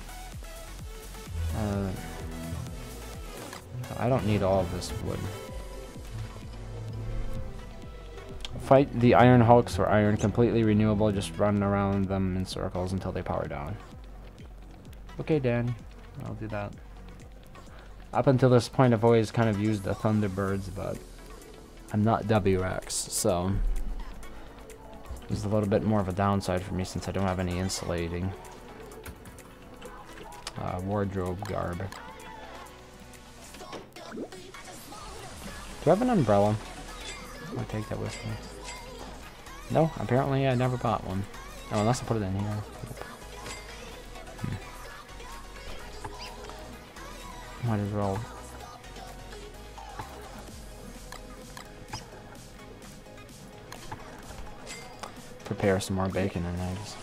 I don't need all of this wood. Fight the Iron Hulks for iron, completely renewable, just run around them in circles until they power down. Okay, Danny, I'll do that. Up until this point, I've always kind of used the Thunderbirds, but I'm not WX, so there's a little bit more of a downside for me since I don't have any insulating wardrobe garb. Do I have an umbrella? I'll take that with me. No, apparently I never bought one. Oh, unless I put it in here. Might as well. Prepare some more bacon and eggs.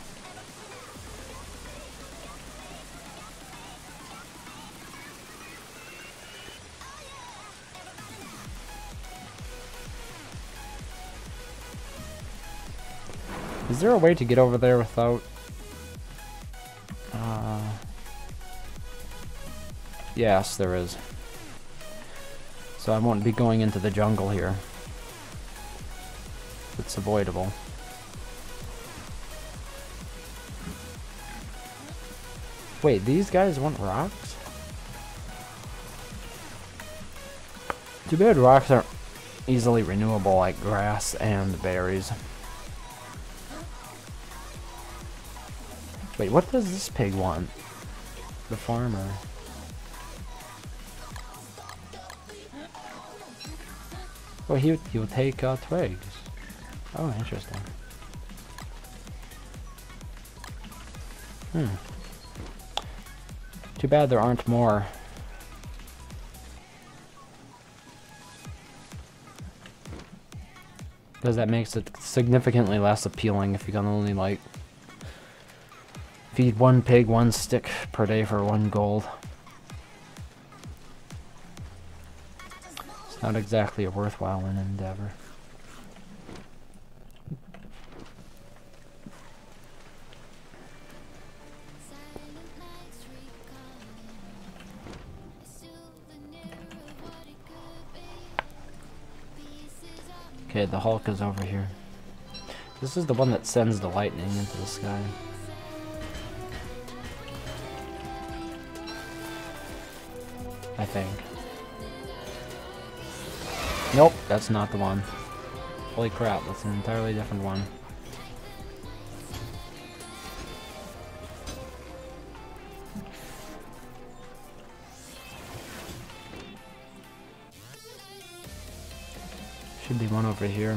Is there a way to get over there without... Yes, there is. So I won't be going into the jungle here. It's avoidable. Wait, these guys want rocks? Too bad rocks aren't easily renewable like grass and berries. Wait, what does this pig want? The farmer. Oh, he'll take twigs. Oh, interesting. Too bad there aren't more. Because that makes it significantly less appealing if you can only, like, feed one pig 1 stick per day for 1 gold. It's not exactly a worthwhile endeavor. Okay, the Hulk is over here. This is the one that sends the lightning into the sky. I think. Nope, that's not the one. Holy crap, that's an entirely different one. Should be one over here.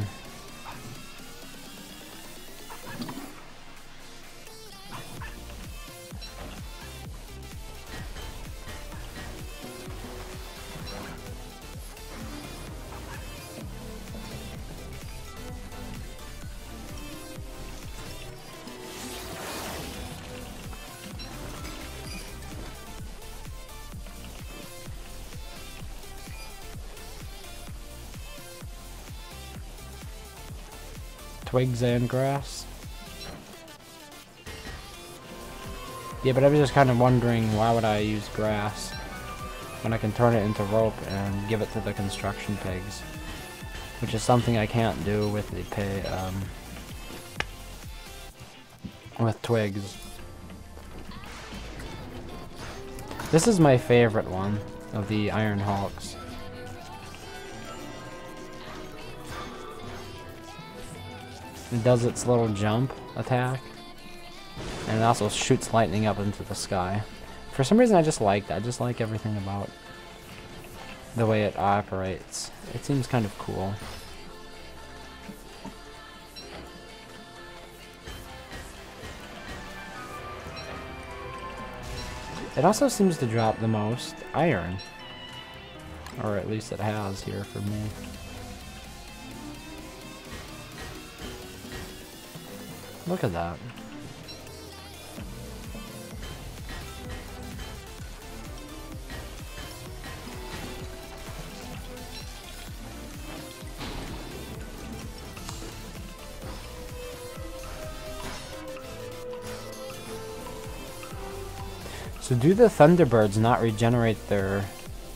Twigs and grass. Yeah, but I was just kind of wondering, why would I use grass when I can turn it into rope and give it to the construction pigs, which is something I can't do with the with twigs. This is my favorite one of the Iron Hulks. It does its little jump attack, and it also shoots lightning up into the sky. For some reason I just like that. I just like everything about the way it operates. It seems kind of cool. It also seems to drop the most iron, or at least it has here for me. Look at that. So do the Thunderbirds not regenerate their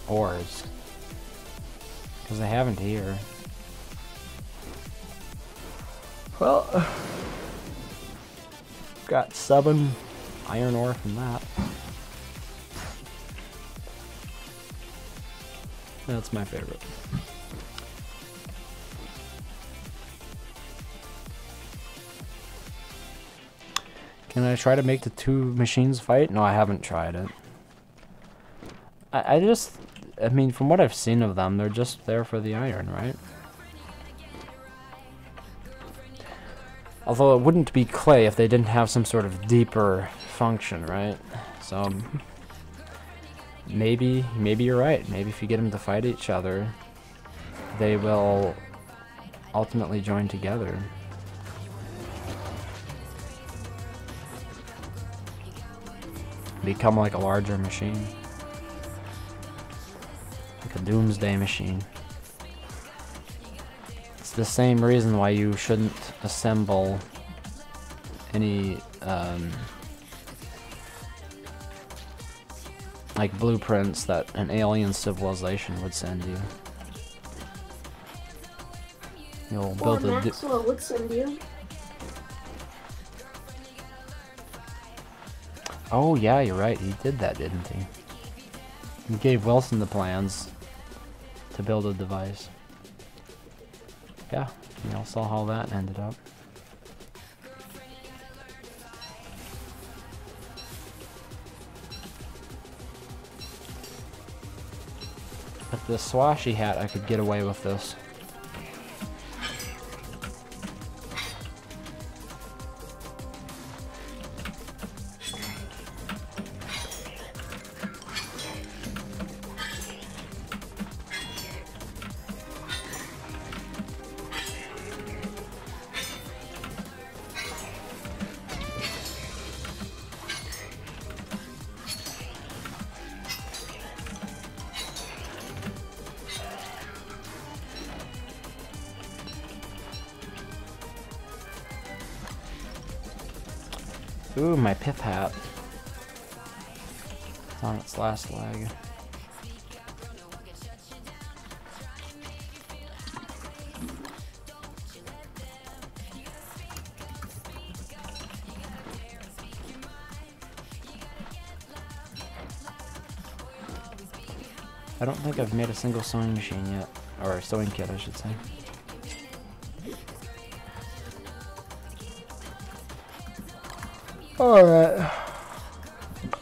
ores? Because they haven't here. Well, got 7 iron ore from that. That's my favorite. Can I try to make the two machines fight? No, I haven't tried it. I mean, from what I've seen of them, they're just there for the iron, right? Although it wouldn't be clay if they didn't have some sort of deeper function, right? So maybe you're right. Maybe if you get them to fight each other, they will ultimately join together. Become like a larger machine. Like a doomsday machine. It's the same reason why you shouldn't assemble any like blueprints that an alien civilization would send you. You'll build a Maxwell would send you. Oh yeah, you're right. He did that, didn't he? He gave Wilson the plans to build a device. Yeah, we all saw how that ended up. With the swashy hat, I could get away with this. Ooh, my pith hat. It's on its last leg. I don't think I've made a single sewing machine yet. Or a sewing kit, I should say. Alright.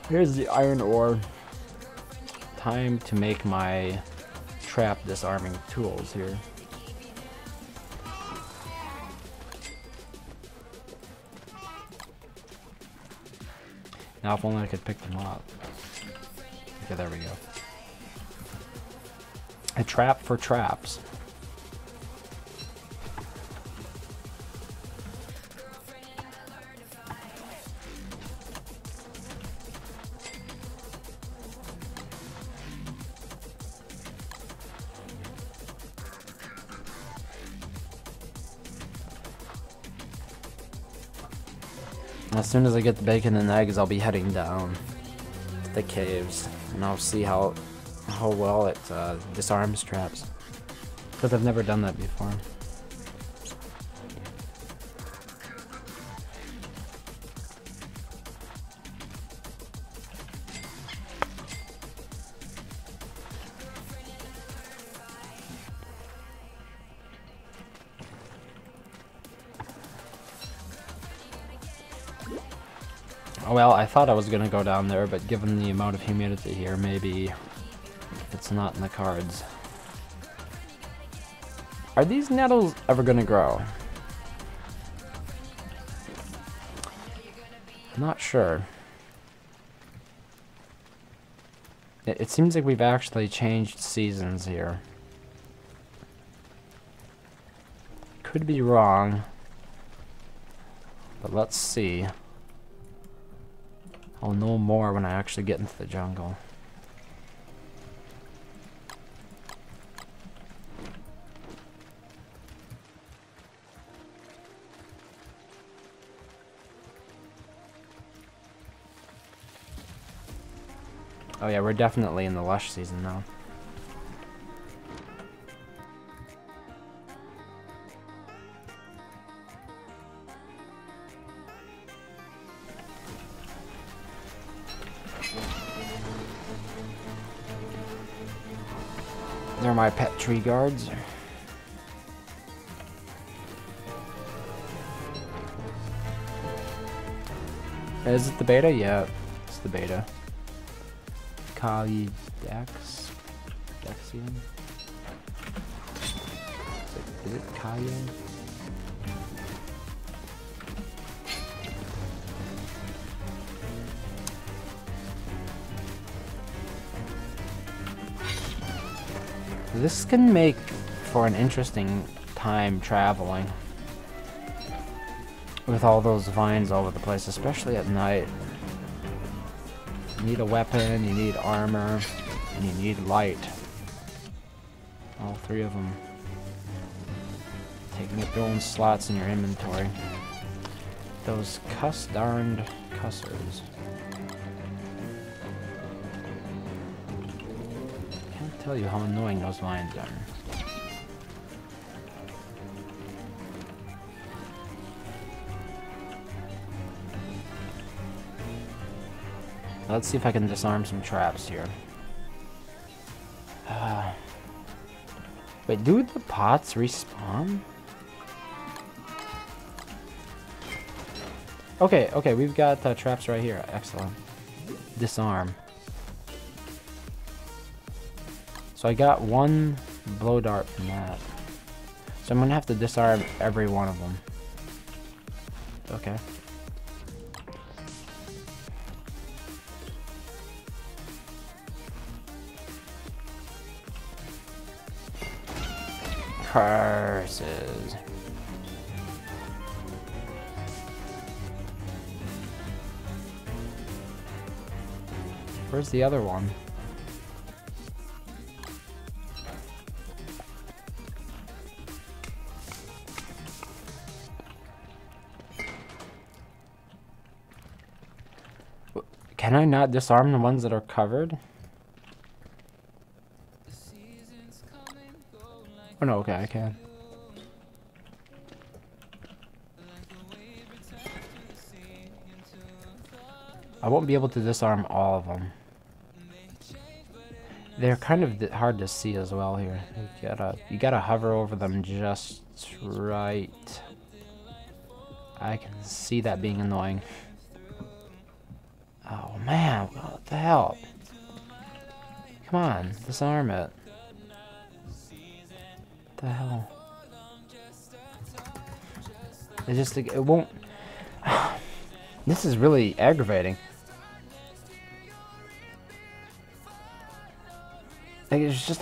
Here's the iron ore. Time to make my trap disarming tools here. Now if only I could pick them up. Okay, there we go. A trap for traps. As soon as I get the bacon and eggs, I'll be heading down to the caves, and I'll see how well it disarms traps, because I've never done that before. Well, I thought I was gonna go down there, but given the amount of humidity here, maybe it's not in the cards. Are these nettles ever gonna grow? I'm not sure. It seems like we've actually changed seasons here. Could be wrong, but let's see. I'll know more when I actually get into the jungle. Oh yeah, we're definitely in the lush season now. They're my pet tree guards. Is it the beta? Yeah, it's the beta. Kali Dex? Dexian? Is it Cayenne? This can make for an interesting time traveling with all those vines all over the place, especially at night. You need a weapon, you need armor, and you need light. All three of them taking up their own slots in your inventory. Those cuss-darned cussers. Can't tell you how annoying those vines are. Let's see if I can disarm some traps here. Wait, do the pots respawn? Okay, okay, we've got traps right here. Excellent. Disarm. So I got one blow dart from that. So I'm gonna have to disarm every one of them. Okay. Curses. Where's the other one? Can I not disarm the ones that are covered? Oh no, okay, I can. I won't be able to disarm all of them. They're kind of hard to see as well here. You gotta hover over them just right. I can see that being annoying. Oh man, what the hell? Come on, disarm it. What the hell? It won't. This is really aggravating. Like, there's just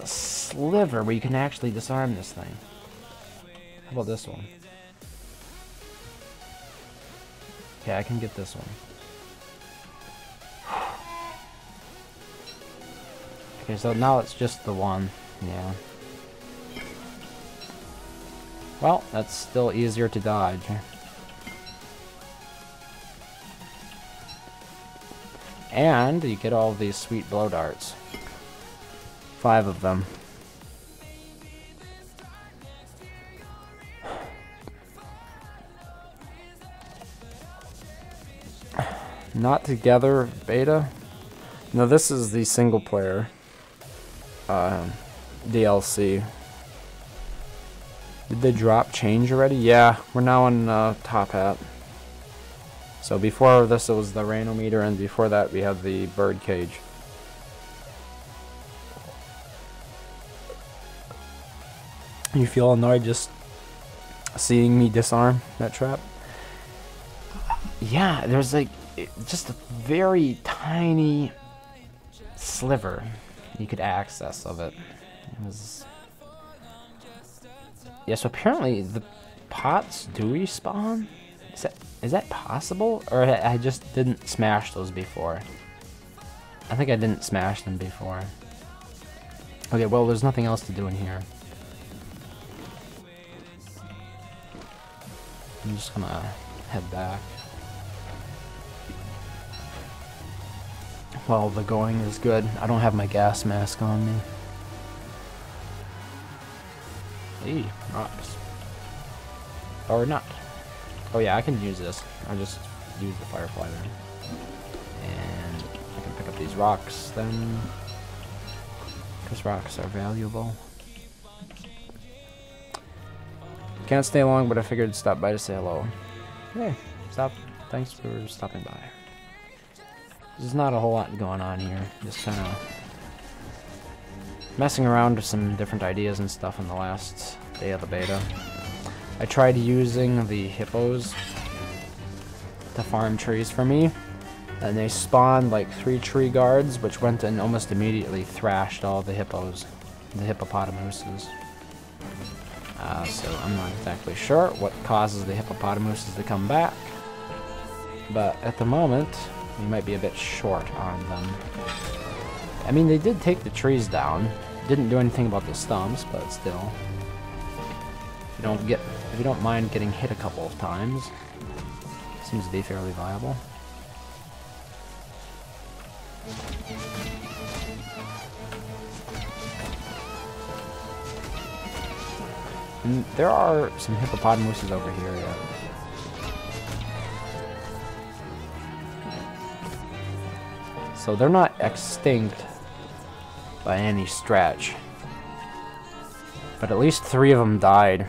a sliver where you can actually disarm this thing. How about this one? Okay, I can get this one. Okay, so now it's just the one. Yeah. Well, that's still easier to dodge. And you get all these sweet blow darts. 5 of them. Not together beta. No, this is the single player DLC. Did they drop change already? Yeah, we're now on Top Hat. So before this it was the Rainometer, and before that we had the bird cage. You feel annoyed just seeing me disarm that trap? Yeah, there's like just a very tiny sliver you could access of it. It was... Yeah, so apparently the pots do respawn? Is that possible? Or I just didn't smash those before? I think I didn't smash them before. Okay, well there's nothing else to do in here. I'm just gonna head back. Well, the going is good. I don't have my gas mask on me. Hey, rocks. Or not. Oh yeah, I can use this. I just use the firefly there. And I can pick up these rocks then. Because rocks are valuable. Can't stay long, but I figured I'd stop by to say hello. Hey, thanks for stopping by. There's not a whole lot going on here. Just kind of messing around with some different ideas and stuff on the last day of the beta. I tried using the hippos to farm trees for me, and they spawned like 3 tree guards, which went and almost immediately thrashed all the hippos, the hippopotamuses. So I'm not exactly sure what causes the hippopotamuses to come back, but at the moment we might be a bit short on them. I mean, they did take the trees down, didn't do anything about the stumps, but still, if you don't mind getting hit a couple of times, seems to be fairly viable. And there are some hippopotamuses over here, yeah. So they're not extinct by any stretch. But at least 3 of them died.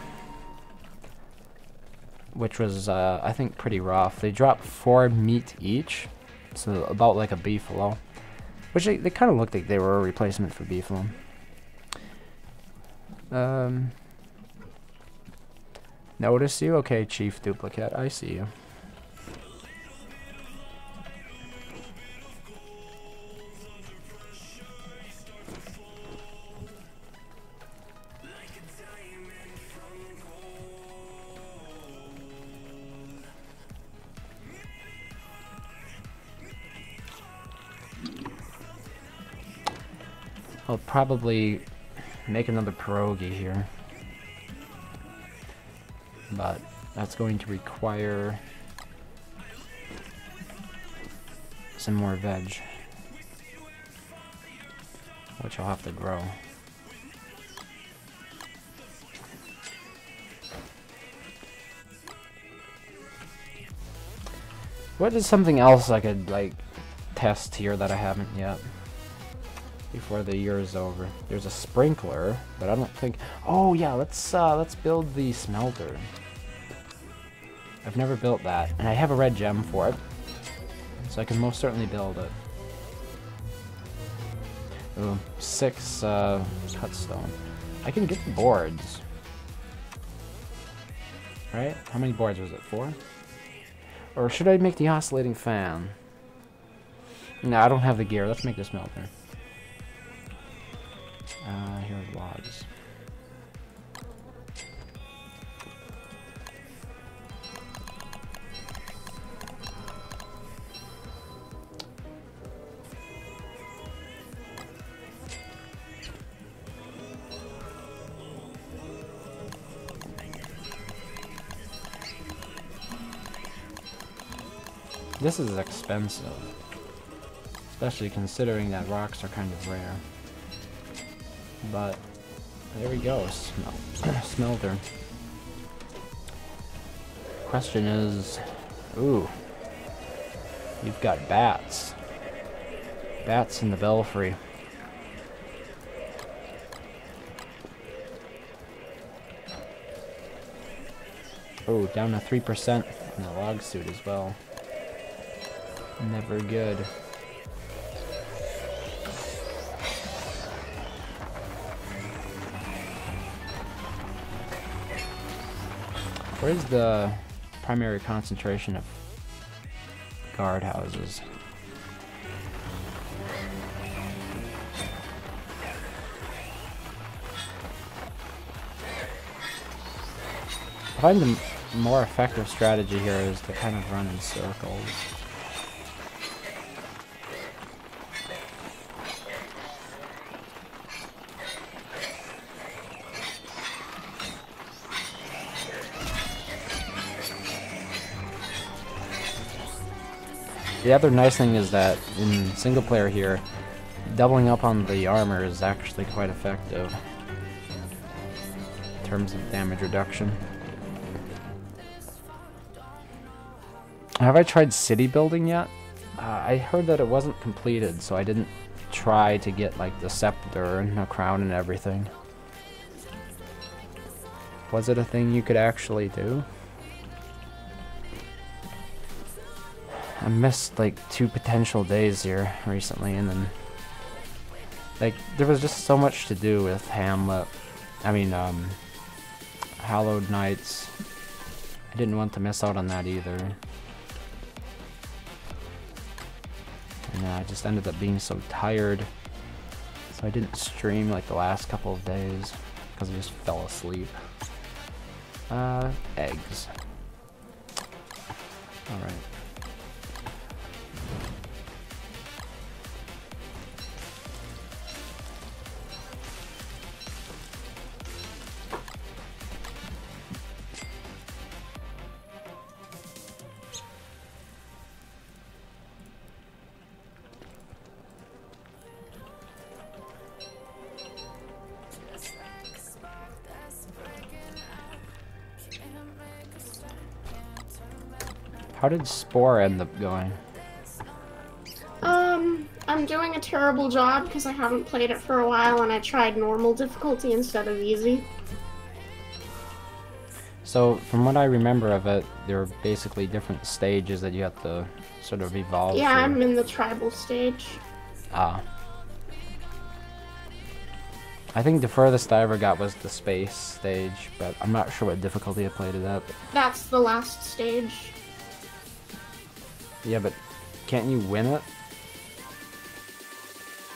Which was, I think, pretty rough. They dropped 4 meat each. So about like a beefalo. Which they kind of looked like they were a replacement for beefalo. Notice you? Okay, Chief Duplicate, I see you. I'll probably make another pierogi here. But that's going to require some more veg, which I'll have to grow. What is something else I could like test here that I haven't yet before the year is over? There's a sprinkler, but I don't think. Oh yeah, let's build the smelter. I've never built that, and I have a red gem for it, so I can most certainly build it. Ooh, 6 cut stone. I can get the boards. Right? How many boards was it? 4? Or should I make the oscillating fan? No, I don't have the gear. Let's make the smelter. Here's logs. This is expensive, especially considering that rocks are kind of rare. But there we go, smelter. Question is, ooh, you've got bats. Bats in the belfry. Oh, down to 3% in the log suit as well. Never good. Where's the primary concentration of guard houses? I find the more effective strategy here is to kind of run in circles. The other nice thing is that in single player here, doubling up on the armor is actually quite effective in terms of damage reduction. Have I tried city building yet? I heard that it wasn't completed, so I didn't try to get like the scepter and the crown and everything. Was it a thing you could actually do? I missed like 2 potential days here recently, and then like there was just so much to do with Hamlet. I mean, Hallowed Nights. I didn't want to miss out on that either. And I just ended up being so tired, so I didn't stream like the last couple of days because I just fell asleep. Eggs. All right. How did Spore end up going? I'm doing a terrible job because I haven't played it for a while and I tried normal difficulty instead of easy. So, from what I remember of it, there are basically different stages that you have to sort of evolve Yeah, through. I'm in the tribal stage. Ah. I think the furthest I ever got was the space stage, but I'm not sure what difficulty I played it at. That's the last stage. Yeah, but can't you win it?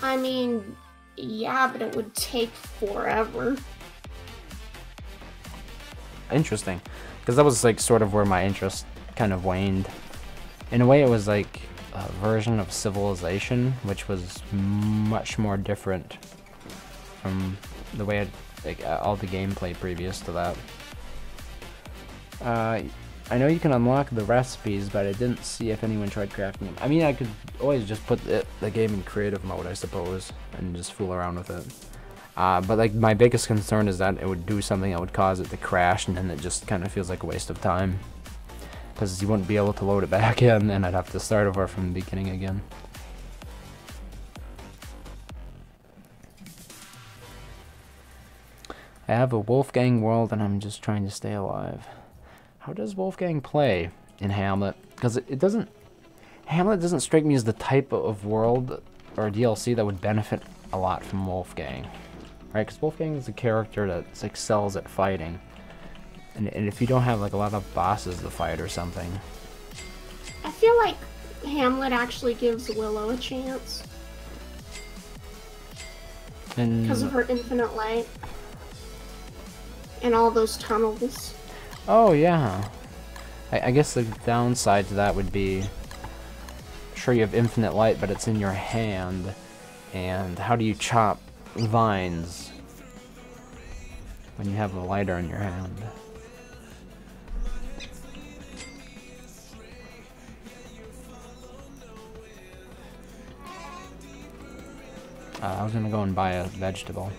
I mean, yeah, but it would take forever. Interesting. Because that was like sort of where my interest kind of waned. In a way, it was like a version of Civilization, which was much more different from the way all the gameplay previous to that. I know you can unlock the recipes, but I didn't see if anyone tried crafting them. I mean, I could always just put the game in creative mode, I suppose, and just fool around with it. But like my biggest concern is that it would do something that would cause it to crash, and then it just kind of feels like a waste of time. Because you wouldn't be able to load it back in, and I'd have to start over from the beginning again. I have a Wolfgang world, and I'm just trying to stay alive. How does Wolfgang play in Hamlet? Because it doesn't... Hamlet doesn't strike me as the type of world or DLC that would benefit a lot from Wolfgang. Right? Because Wolfgang is a character that excels at fighting. And if you don't have like a lot of bosses to fight or something... I feel like Hamlet actually gives Willow a chance. Because of her infinite light. And all those tunnels. Oh, yeah. I guess the downside to that would be... Sure, you have infinite light, but it's in your hand. And how do you chop vines when you have a lighter in your hand? I was gonna go and buy a vegetable.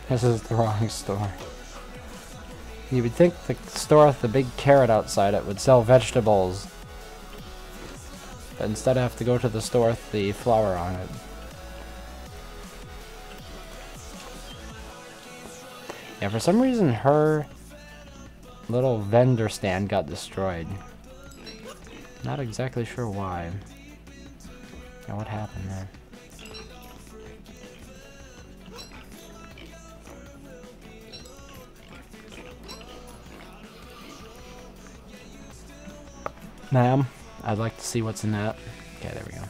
This is the wrong store. You would think the store with the big carrot outside it would sell vegetables. But instead I have to go to the store with the flower on it. Yeah, for some reason her little vendor stand got destroyed. Not exactly sure why. Yeah, what happened there? Ma'am, I'd like to see what's in that. Okay, there we go.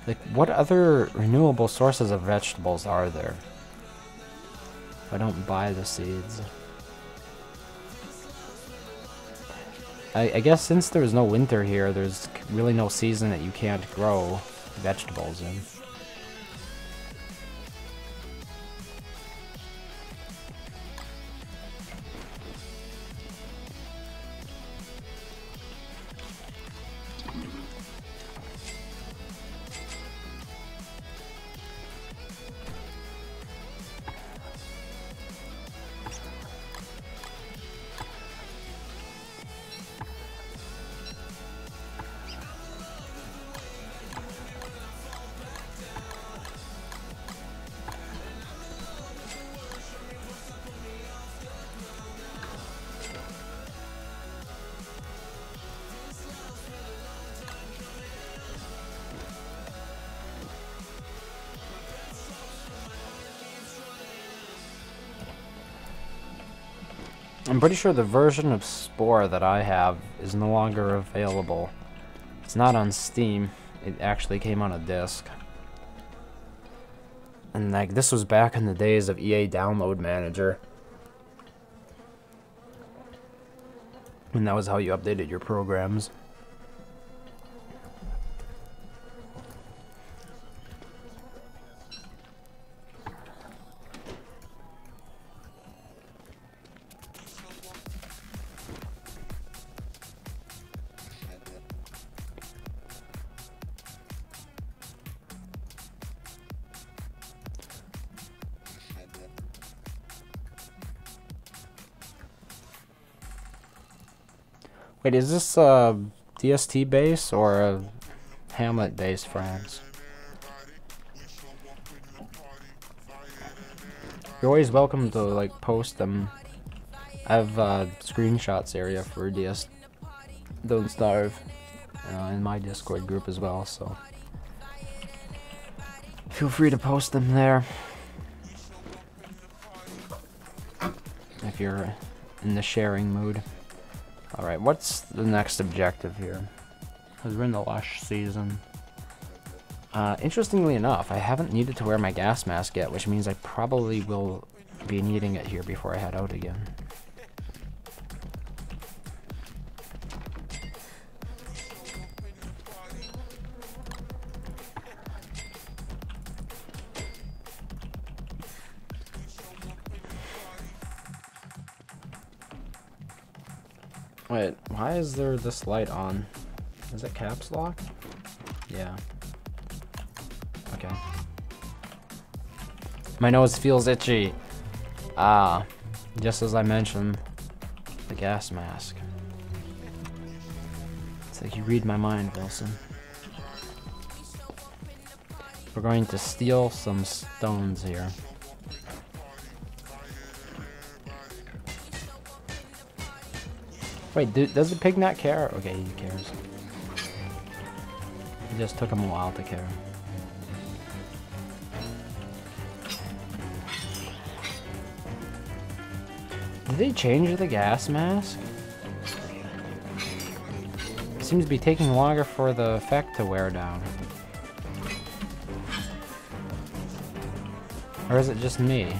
Like, what other renewable sources of vegetables are there? If I don't buy the seeds. I guess since there's no winter here, there's really no season that you can't grow vegetables in. I'm pretty sure the version of Spore that I have is no longer available. It's not on Steam. It actually came on a disc. And like this was back in the days of EA Download Manager. And that was how you updated your programs. Wait, is this a DST base or a Hamlet base, France? You're always welcome to like post them. I have screenshots area for DS Don't Starve in my Discord group as well, so feel free to post them there if you're in the sharing mood. Alright, what's the next objective here? Because we're in the lush season. Interestingly enough, I haven't needed to wear my gas mask yet, which means I probably will be needing it here before I head out again. Wait, why is there this light on? Is it caps lock? Yeah. Okay. My nose feels itchy. Ah, just as I mentioned, the gas mask. It's like you read my mind, Wilson. We're going to steal some stones here. Wait, does the pig not care? Okay, he cares. It just took him a while to care. Did they change the gas mask? It seems to be taking longer for the effect to wear down. Or is it just me?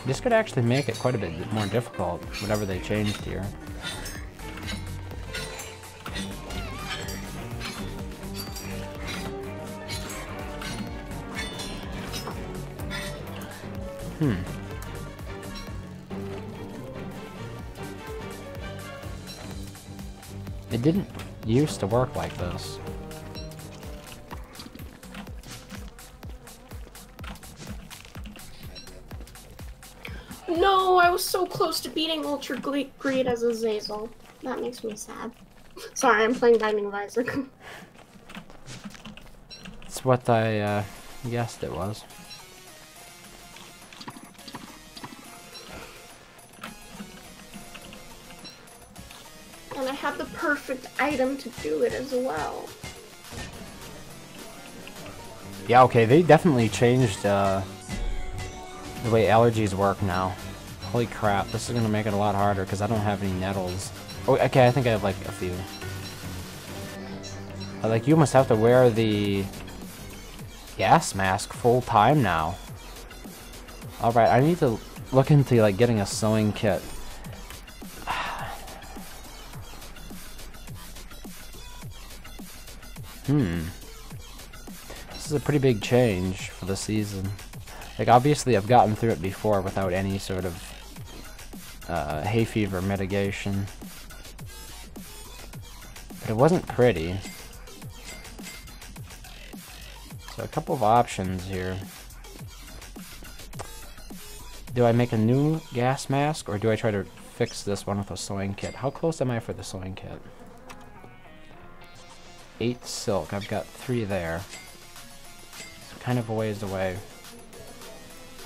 This could actually make it quite a bit more difficult, whatever they changed here. It didn't used to work like this. No, I was so close to beating Ultra Greed as a Zazel. That makes me sad. Sorry, I'm playing Binding of Isaac. It's what I guessed it was. And I have the perfect item to do it as well. Yeah, okay, they definitely changed the way allergies work now. Holy crap, this is gonna make it a lot harder because I don't have any nettles. Oh, okay, I think I have like a few. Like, you must have to wear the gas mask full time now. Alright, I need to look into like getting a sewing kit. This is a pretty big change for the season. Like, obviously I've gotten through it before without any sort of hay fever mitigation. But it wasn't pretty. So a couple of options here. Do I make a new gas mask, or do I try to fix this one with a sewing kit? How close am I for the sewing kit? 8 silk. I've got 3 there. Kind of a ways away.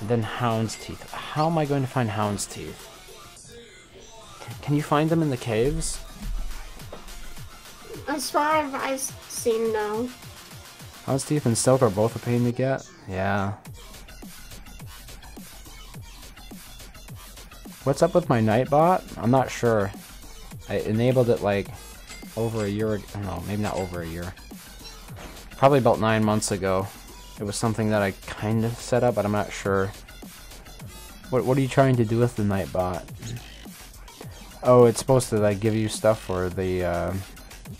And then hound's teeth. How am I going to find hound's teeth? Can you find them in the caves? As far as I've seen, no. Hound's teeth and silk are both a pain to get? Yeah. What's up with my Nightbot? I'm not sure. I enabled it like over a year ago. No, maybe not over a year. Probably about 9 months ago. It was something that I kind of set up, but I'm not sure. What are you trying to do with the Nightbot? Oh, it's supposed to like give you stuff for the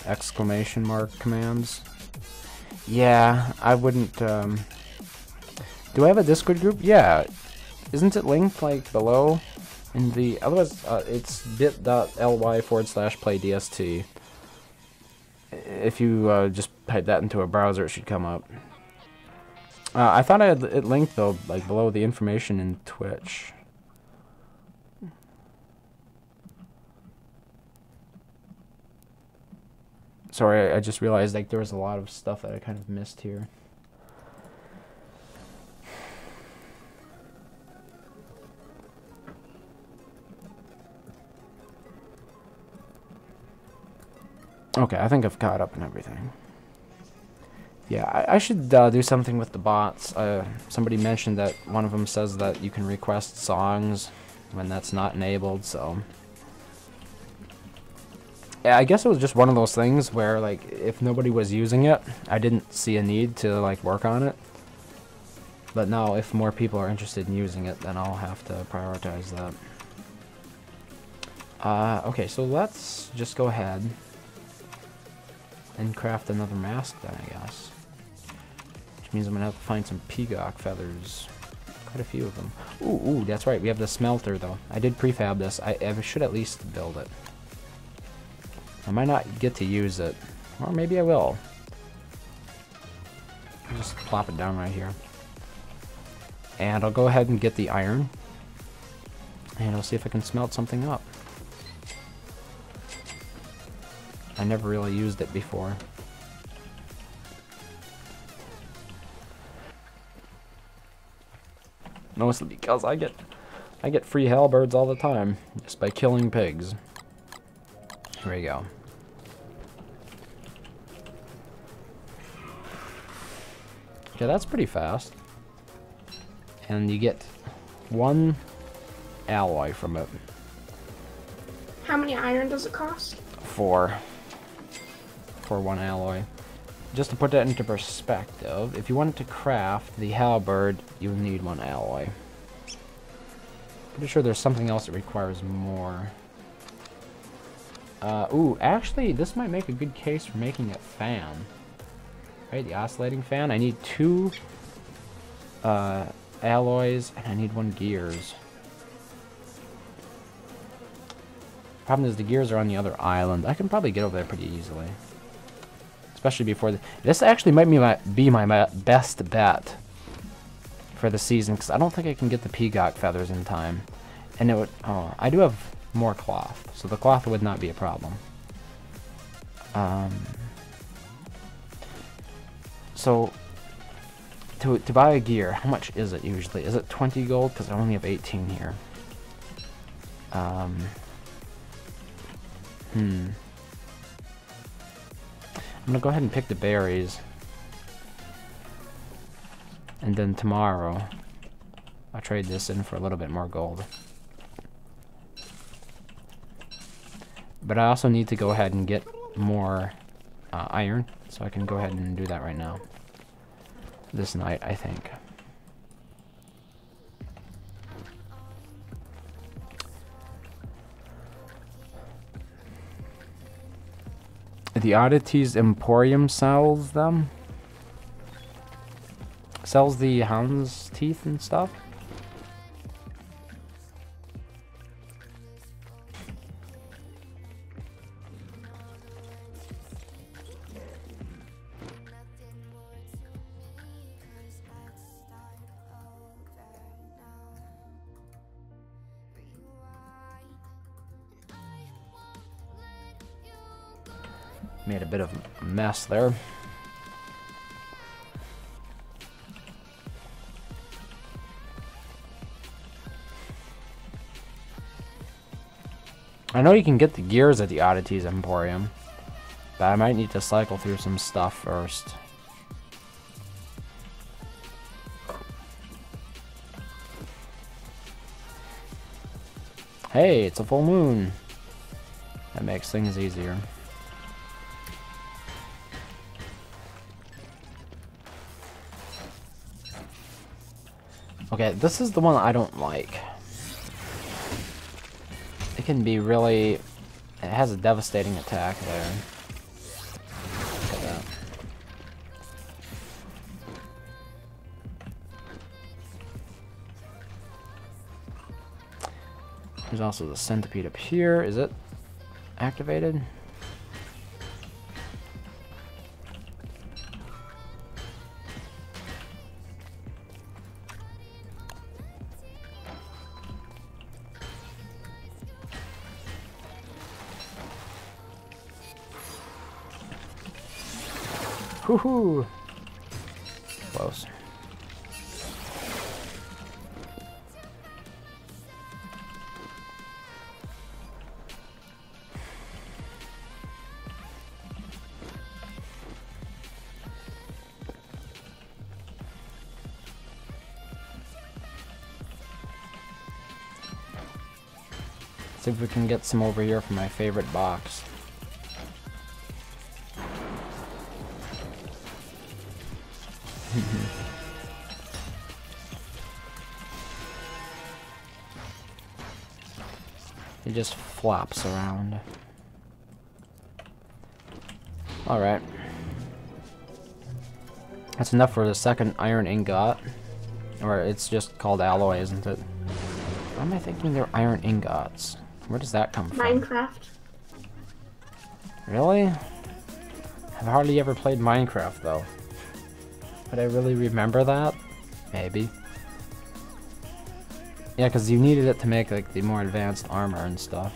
exclamation mark commands. Yeah, I wouldn't. Do I have a Discord group? Yeah. Isn't it linked like below? In the otherwise, it's bit.ly/playdst. If you just type that into a browser, it should come up. I thought I had it linked though, like below the information in Twitch. Sorry, I just realized like there was a lot of stuff that I kind of missed here. Okay, I think I've caught up and everything. Yeah, I should do something with the bots. Somebody mentioned that one of them says that you can request songs when that's not enabled, so... Yeah, I guess it was just one of those things where, like, if nobody was using it, I didn't see a need to, like, work on it. But now, if more people are interested in using it, then I'll have to prioritize that. Okay, so let's just go ahead and craft another mask then, I guess. Which means I'm gonna have to find some peacock feathers. Quite a few of them. Ooh, that's right, we have the smelter, though. I did prefab this. I should at least build it. I might not get to use it. Or maybe I will. I'll just plop it down right here. And I'll go ahead and get the iron. And I'll see if I can smelt something up. I never really used it before. Mostly because I get free halberds all the time just by killing pigs. Here we go. Okay, that's pretty fast. And you get 1 alloy from it. How many iron does it cost? 4 for 1 alloy. Just to put that into perspective, if you wanted to craft the halberd, you would need 1 alloy. Pretty sure there's something else that requires more. Ooh, actually, this might make a good case for making a fan. Right, the oscillating fan. I need 2 alloys, and I need 1 gears. Problem is, the gears are on the other island. I can probably get over there pretty easily. Especially before the... This actually might be my best bet for the season, because I don't think I can get the peacock feathers in time. And it would... Oh, I do have more cloth, so the cloth would not be a problem. So, to buy a gear, how much is it usually? Is it 20 gold? Because I only have 18 here. I'm gonna go ahead and pick the berries. And then tomorrow, I'll trade this in for a little bit more gold. But I also need to go ahead and get more iron, so I can go ahead and do that right now. This night, I think. The Oddities Emporium sells them. Sells the hound's teeth and stuff. Made a bit of a mess there. I know you can get the gears at the Oddities Emporium, but I might need to cycle through some stuff first. Hey, it's a full moon. That makes things easier. Okay, this is the one I don't like. It can be really... It has a devastating attack there. Look at that. There's also the centipede up here. Is it activated? Woohoo! Close. See if we can get some over here from my favorite box. It just flops around. Alright. That's enough for the second iron ingot. Or it's just called alloy, isn't it? Why am I thinking they're iron ingots? Where does that come from? Minecraft. Really? I've hardly ever played Minecraft, though. Would I really remember that? Maybe. Yeah, because you needed it to make, like, the more advanced armor and stuff.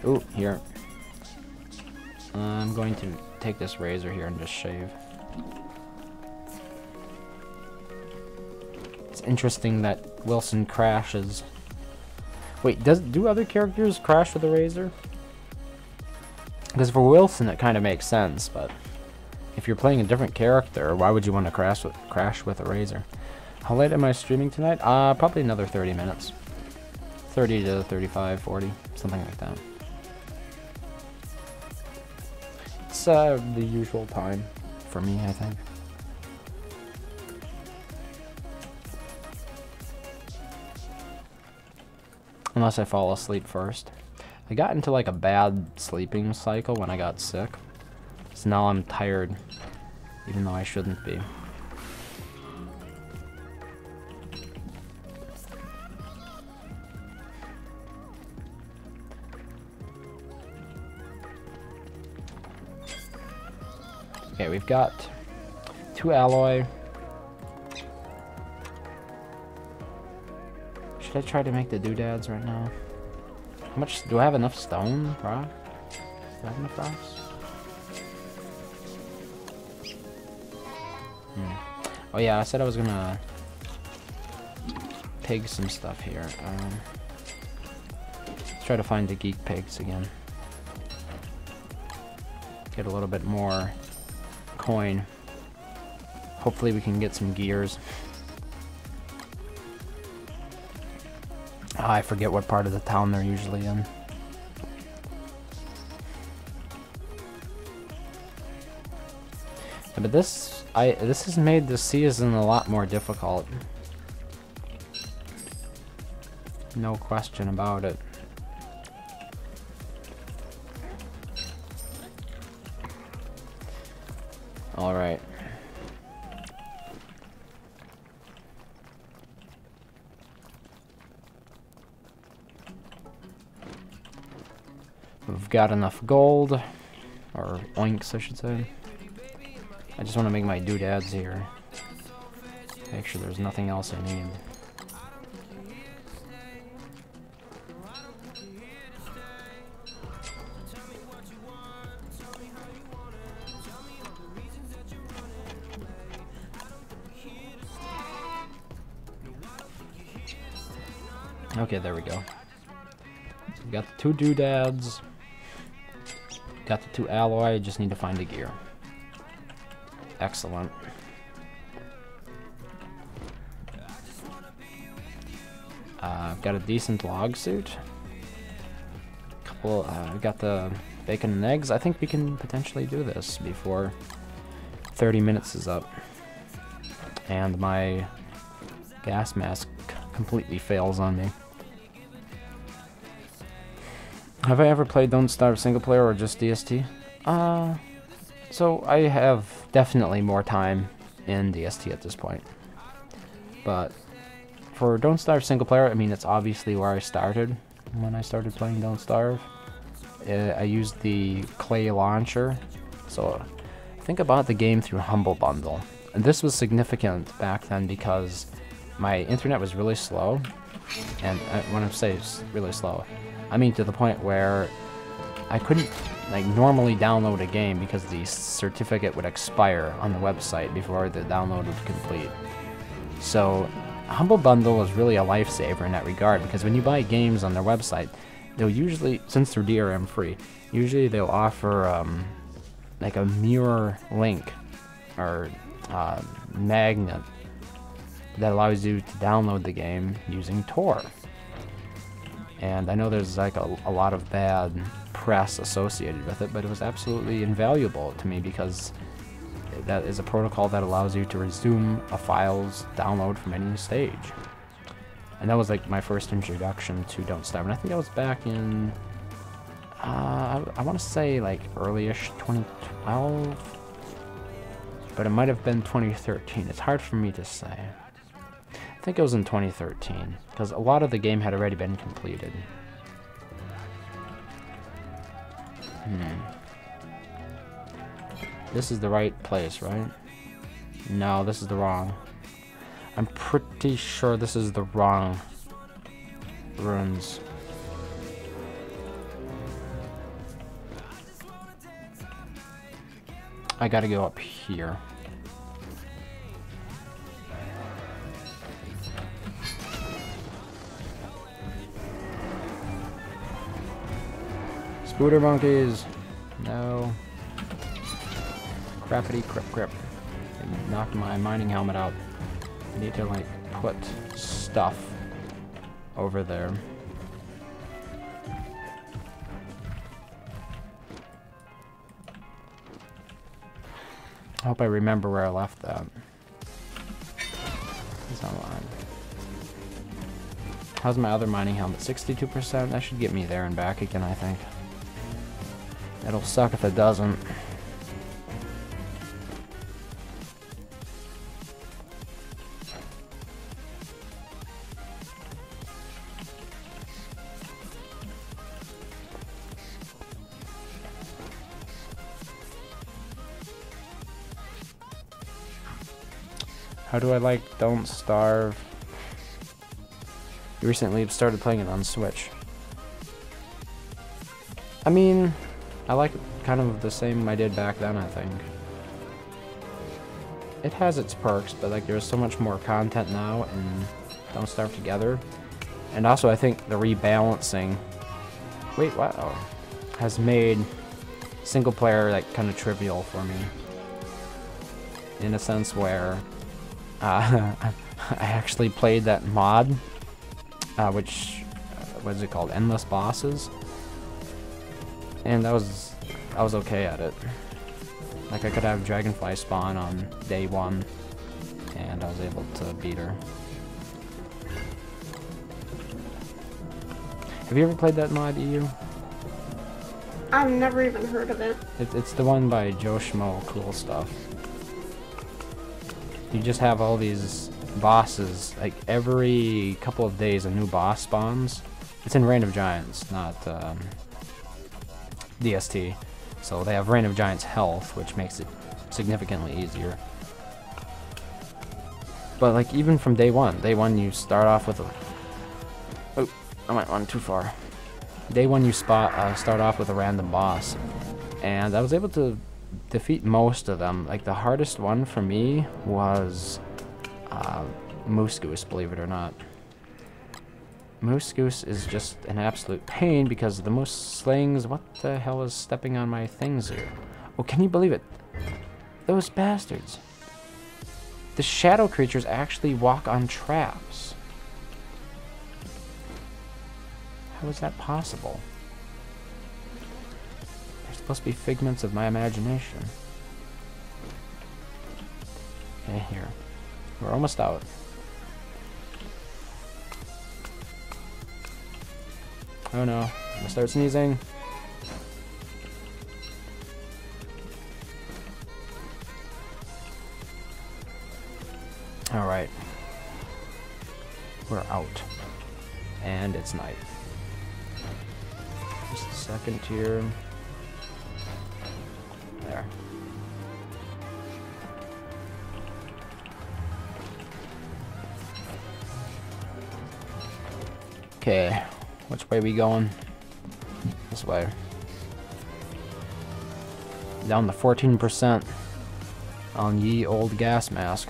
Ooh, here. I'm going to take this razor here and just shave. It's interesting that Wilson crashes. Wait, do other characters crash with a razor? Because for Wilson it kind of makes sense, but if you're playing a different character, why would you want to crash with a razor? How late am I streaming tonight? Probably another 30 minutes. 30 to 35, 40, something like that. It's the usual time for me, I think. Unless I fall asleep first. I got into like a bad sleeping cycle when I got sick. So now I'm tired, even though I shouldn't be. Okay, we've got 2 alloy. Should I try to make the doodads right now? How much do I have? Enough stone? Rock? Do I have enough rocks? Oh yeah, I said I was gonna pig some stuff here. Let's try to find the geek pigs again. Get a little bit more coin. Hopefully we can get some gears. Oh, I forget what part of the town they're usually in. Yeah, but this has made the season a lot more difficult. No question about it. All right. We've got enough gold, or oinks, I should say. I just want to make my doodads here. Make sure there's nothing else I need. Okay, there we go. So we got the 2 doodads. Got the 2 alloy, just need to find a gear. Excellent. I've got a decent log suit. Couple, got the bacon and eggs. I think we can potentially do this before 30 minutes is up. And my gas mask completely fails on me. Have I ever played Don't Starve single player or just DST? So I have definitely more time in DST at this point. But for Don't Starve single player, I mean, it's obviously where I started when I started playing Don't Starve. I used the clay launcher. So I think I bought the game through Humble Bundle. And this was significant back then because my internet was really slow. And when I say really slow, I mean to the point where I couldn't like normally download a game because the certificate would expire on the website before the download would complete. So Humble Bundle is really a lifesaver in that regard because when you buy games on their website, they'll usually, since they're DRM free, usually they'll offer like a mirror link or magnet that allows you to download the game using Tor. And I know there's like a lot of bad press associated with it, but it was absolutely invaluable to me because that is a protocol that allows you to resume a file's download from any stage. And that was like my first introduction to Don't Starve, and I think that was back in, I want to say like early-ish 2012, but it might have been 2013. It's hard for me to say. I think it was in 2013, because a lot of the game had already been completed. This is the right place, right? No, this is the wrong. I'm pretty sure this is the wrong ruins. I gotta go up here. Scooter monkeys! No. Crappity crap. They knocked my mining helmet out. I need to like put stuff over there. I hope I remember where I left that. It's online. How's my other mining helmet? 62%? That should get me there and back again, I think. It'll suck if it doesn't. How do I like Don't Starve? You recently started playing it on Switch. I mean, I like kind of the same I did back then, I think. It has its perks, but like there's so much more content now in Don't Starve Together. And also I think the rebalancing, wow, has made single player like kind of trivial for me. In a sense where I actually played that mod, which, what is it called? Endless Bosses. And I was okay at it. Like I could have Dragonfly spawn on day 1, and I was able to beat her. Have you ever played that mod, EU? I've never even heard of it. It's the one by Joe Schmo, Cool Stuff. You just have all these bosses, like every couple of days a new boss spawns. It's in Reign of Giants, not DST. So they have Reign of Giants health, which makes it significantly easier. But like even from day one you start off with a... Oh, I might run too far. Day 1 you start off with a random boss. And I was able to defeat most of them. Like the hardest one for me was Moose Goose, believe it or not. Moose Goose is just an absolute pain because the moose slings... What the hell is stepping on my things here? Oh, can you believe it? Those bastards. The shadow creatures actually walk on traps. How is that possible? They're supposed to be figments of my imagination. Okay, here. We're almost out. Oh no, I'm gonna start sneezing. Alright. We're out. And it's night. Just a second here. There. Okay. Which way we going? This way. Down to 14% on ye old gas mask.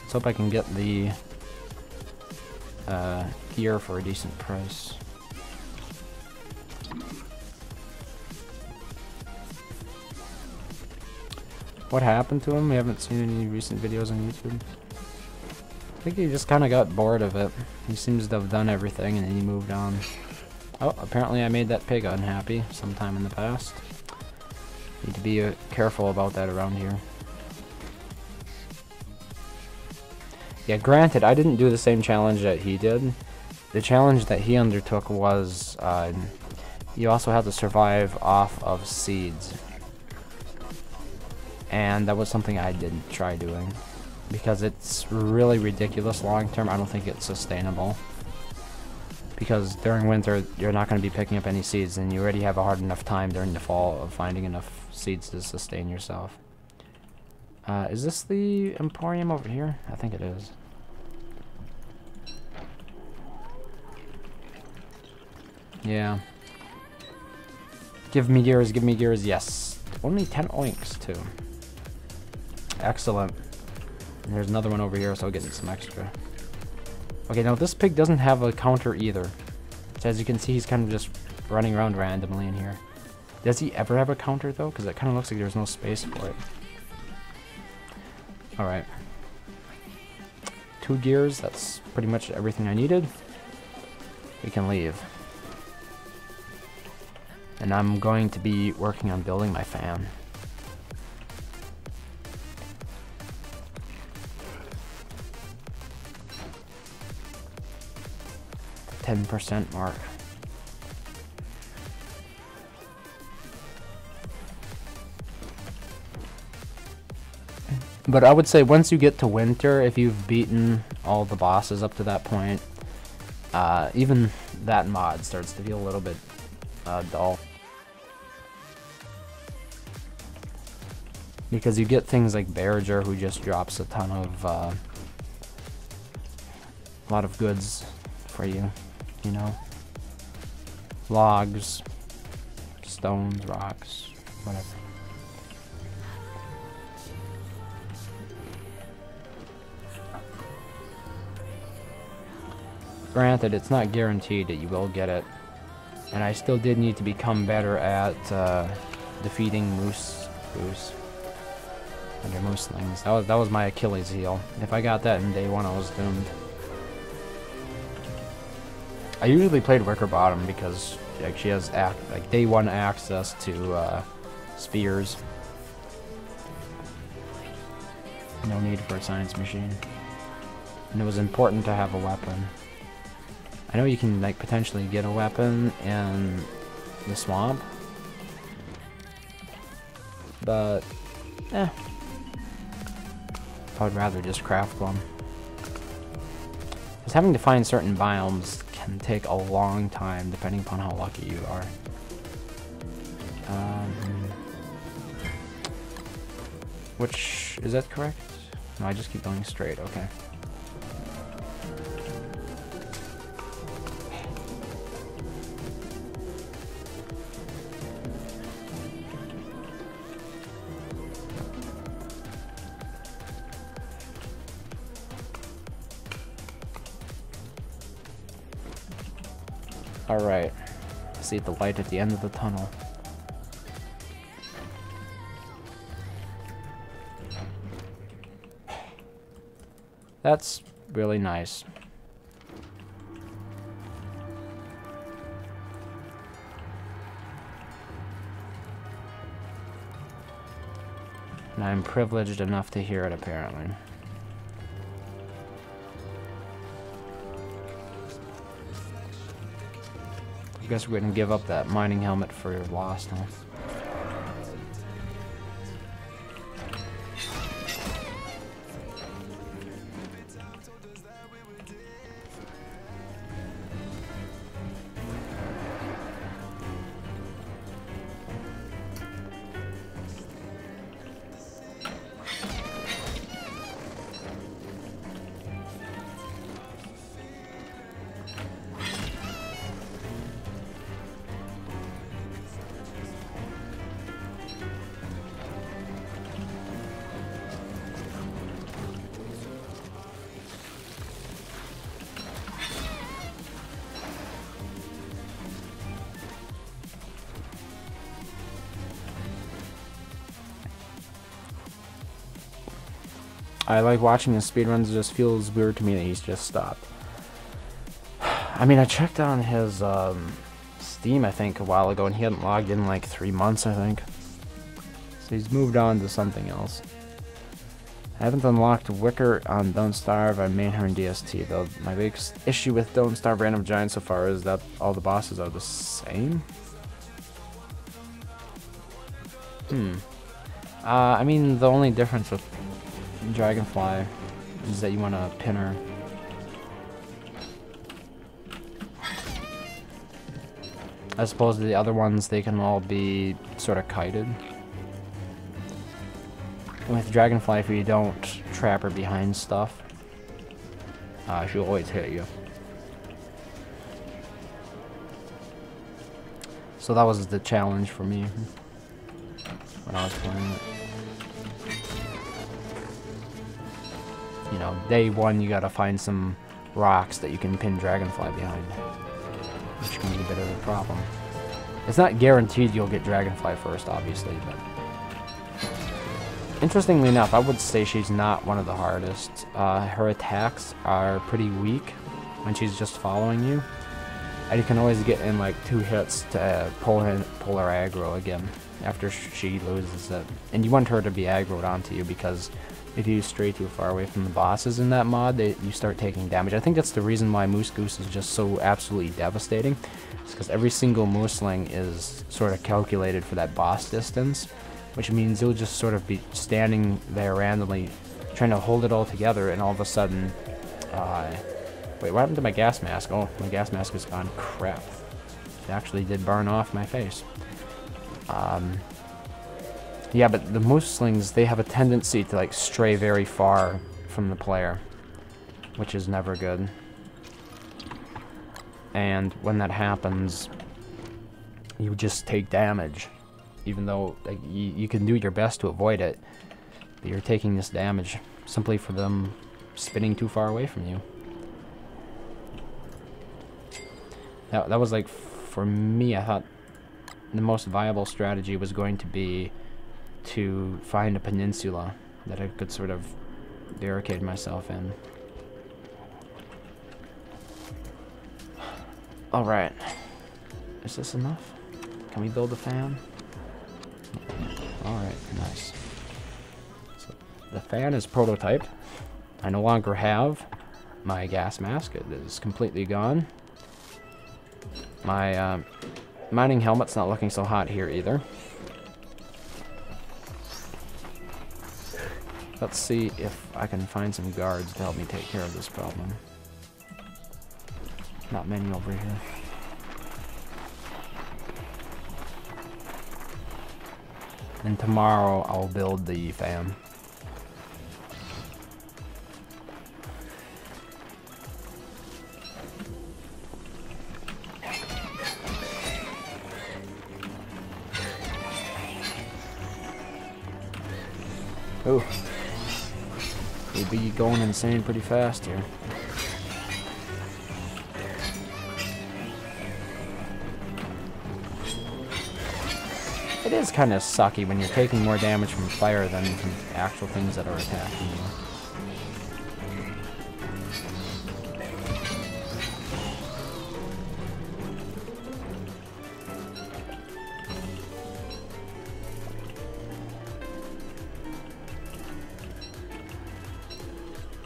Let's hope I can get the gear for a decent price. What happened to him? We haven't seen any recent videos on YouTube. think he just kind of got bored of it. He seems to have done everything and then he moved on. Oh, apparently I made that pig unhappy sometime in the past. Need to be careful about that around here. Yeah, granted, I didn't do the same challenge that he did. The challenge that he undertook was you also have to survive off of seeds. And that was something I didn't try doing. Because it's really ridiculous long term. I don't think it's sustainable. Because during winter, you're not going to be picking up any seeds, and you already have a hard enough time during the fall of finding enough seeds to sustain yourself. Is this the Emporium over here? I think it is. Yeah. Give me gears, yes. Only 10 oinks, too. Excellent. And there's another one over here, so I'll get some extra. Okay, now this pig doesn't have a counter either. So as you can see, he's kind of just running around randomly in here. Does he ever have a counter, though? Because it kind of looks like there's no space for it. Alright. 2 gears, that's pretty much everything I needed. We can leave. And I'm going to be working on building my fan. 10% mark. But I would say once you get to winter, if you've beaten all the bosses up to that point, even that mod starts to feel a little bit dull. Because you get things like Barriger, who just drops a ton of, a lot of goods for you, you know? Logs, stones, rocks, whatever. Granted, it's not guaranteed that you will get it, and I still did need to become better at defeating moose under mooselings. That was my Achilles heel. If I got that in day one, I was doomed. I usually played Wicker Bottom because like she has day one access to spears. No need for a science machine, and it was important to have a weapon. I know you can like potentially get a weapon in the swamp, but I would rather just craft one. Because having to find certain biomes can take a long time depending upon how lucky you are. Which, is that correct? No, I just keep going straight, okay. Alright, see the light at the end of the tunnel. That's really nice. And I'm privileged enough to hear it, apparently. I guess we're gonna give up that mining helmet for lost, huh? I like watching his speedruns. It just feels weird to me that he's just stopped. I mean, I checked on his Steam, I think, a while ago, and he hadn't logged in like 3 months, I think. So he's moved on to something else. I haven't unlocked Wicker on Don't Starve. I main her in DST, though. My biggest issue with Don't Starve Random Giant so far is that all the bosses are the same. I mean, the only difference with Dragonfly is that you want to pin her. I suppose the other ones, they can all be sort of kited. With Dragonfly, if you don't trap her behind stuff, she'll always hit you. So that was the challenge for me when I was playing it. You know, day one you gotta find some rocks that you can pin Dragonfly behind, which can be a bit of a problem. It's not guaranteed you'll get Dragonfly first, obviously, but interestingly enough, I would say she's not one of the hardest. Her attacks are pretty weak when she's just following you, and you can always get in like 2 hits to pull her aggro again after she loses it. And you want her to be aggroed onto you, because if you stray too far away from the bosses in that mod, you start taking damage. I think that's the reason why Moose Goose is just so absolutely devastating. It's because every single Mooseling is sort of calculated for that boss distance, which means you'll just sort of be standing there randomly trying to hold it all together, and all of a sudden, wait, what happened to my gas mask? Oh, my gas mask is gone. Crap. It actually did burn off my face. Yeah, but the Mooselings, they have a tendency to like stray very far from the player, which is never good. And when that happens, you just take damage. Even though like, you can do your best to avoid it, but you're taking this damage simply for them spinning too far away from you. That was like, for me, I thought the most viable strategy was going to be to find a peninsula that I could sort of barricade myself in. Alright. Is this enough? Can we build a fan? Alright, nice. So the fan is prototype. I no longer have my gas mask. It is completely gone. My mining helmet's not looking so hot here either. Let's see if I can find some guards to help me take care of this problem. Not many over here. And tomorrow I'll build the fan. Ooh. We'll be going insane pretty fast here. It is kind of sucky when you're taking more damage from fire than from actual things that are attacking you.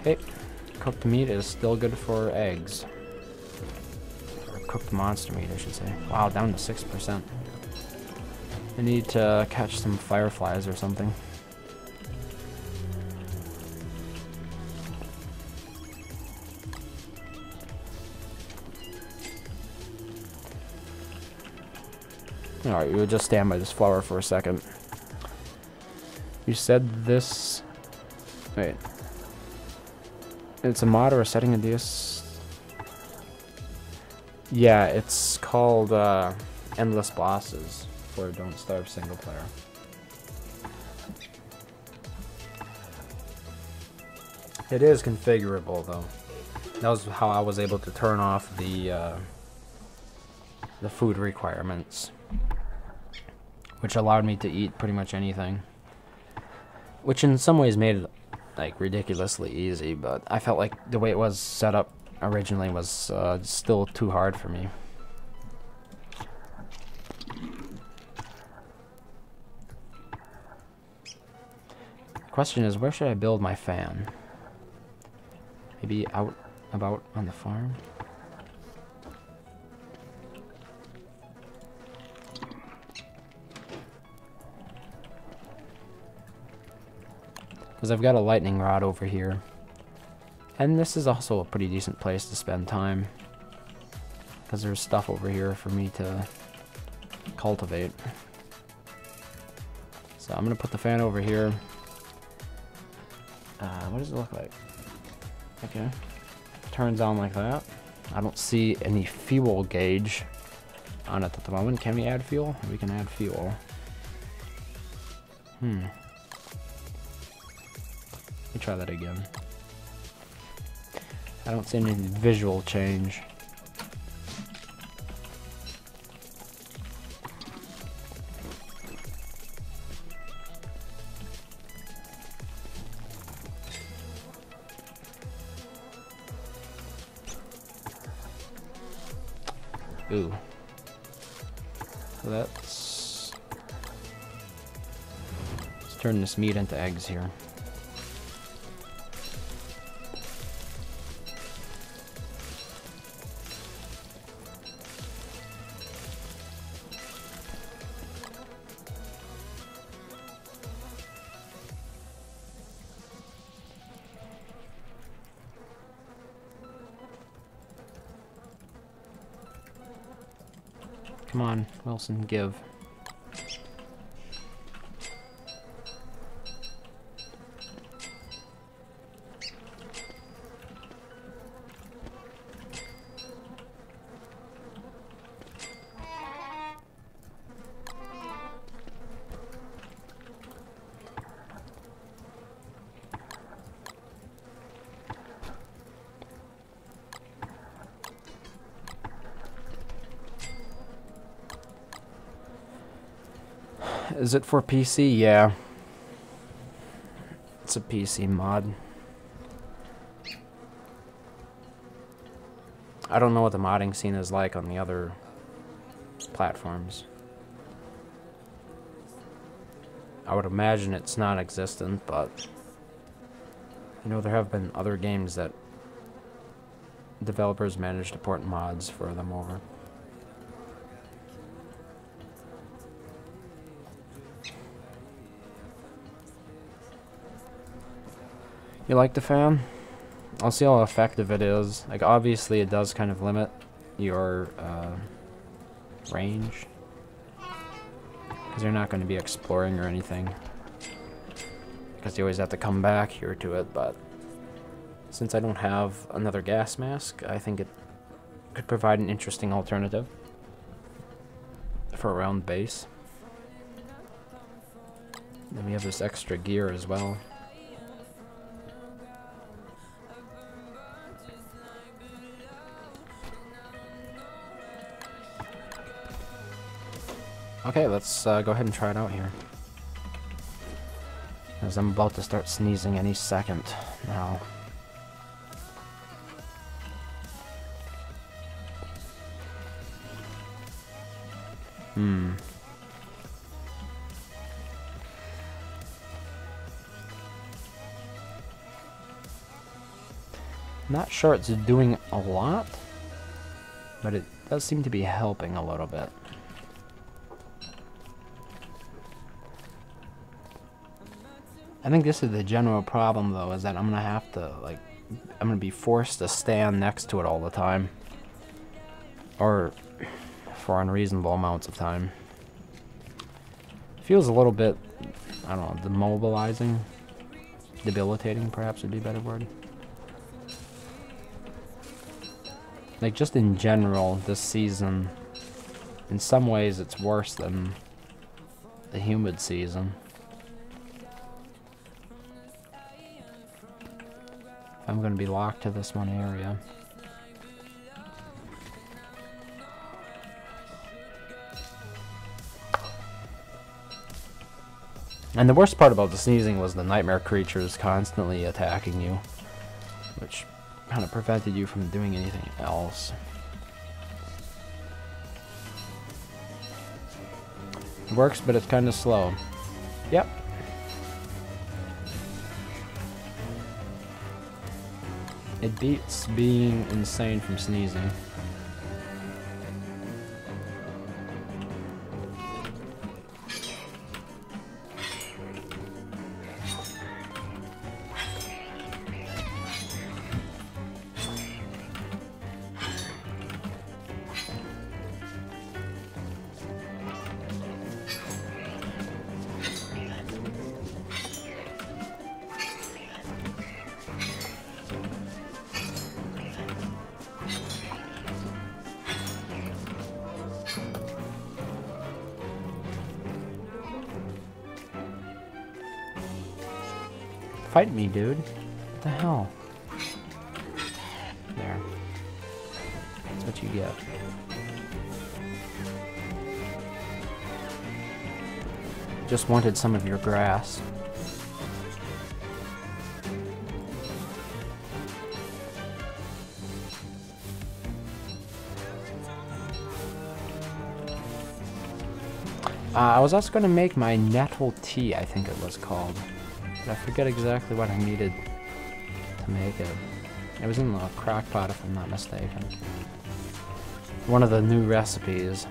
Okay, cooked meat is still good for eggs. Or cooked monster meat, I should say. Wow, down to 6%. I need to catch some fireflies or something. Alright, we'll just stand by this flower for a second. You said this... Wait. It's a mod or a setting in DS? Yeah, it's called Endless Bosses for Don't Starve single player. It is configurable though. That was how I was able to turn off the food requirements, which allowed me to eat pretty much anything. Which in some ways made it like ridiculously easy, but I felt like the way it was set up originally was still too hard for me. The question is, where should I build my fan? Maybe out about on the farm? Because I've got a lightning rod over here. And this is also a pretty decent place to spend time. Because there's stuff over here for me to cultivate. So I'm going to put the fan over here. What does it look like? Okay. Turns on like that. I don't see any fuel gauge on it at the moment. Can we add fuel? We can add fuel. Let me try that again. I don't see any visual change. Ooh. So let's turn this meat into eggs here. Come on, Wilson, give. Is it for PC? Yeah. It's a PC mod. I don't know what the modding scene is like on the other platforms. I would imagine it's non-existent, but you know, there have been other games that developers managed to port mods for them over. You like the fan? I'll see how effective it is. Like, obviously it does kind of limit your range, because you're not going to be exploring or anything, because you always have to come back here to it. But since I don't have another gas mask, I think it could provide an interesting alternative for a round base. Then we have this extra gear as well. Okay, let's go ahead and try it out here, as I'm about to start sneezing any second now. Not sure it's doing a lot, but it does seem to be helping a little bit. I think this is the general problem, though, is that I'm gonna have to, like, I'm gonna be forced to stand next to it all the time, or for unreasonable amounts of time. It feels a little bit, I don't know, demobilizing, debilitating, perhaps would be a better word. Like, just in general, this season, in some ways, it's worse than the humid season. I'm going to be locked to this one area. And the worst part about the sneezing was the nightmare creatures constantly attacking you, which kind of prevented you from doing anything else. It works, but it's kind of slow. Yep. It beats being insane from sneezing. Fight me, dude. What the hell? There. That's what you get. Just wanted some of your grass. I was also going to make my nettle tea, I think it was called. I forget exactly what I needed to make it. It was in the crock pot, if I'm not mistaken. One of the new recipes.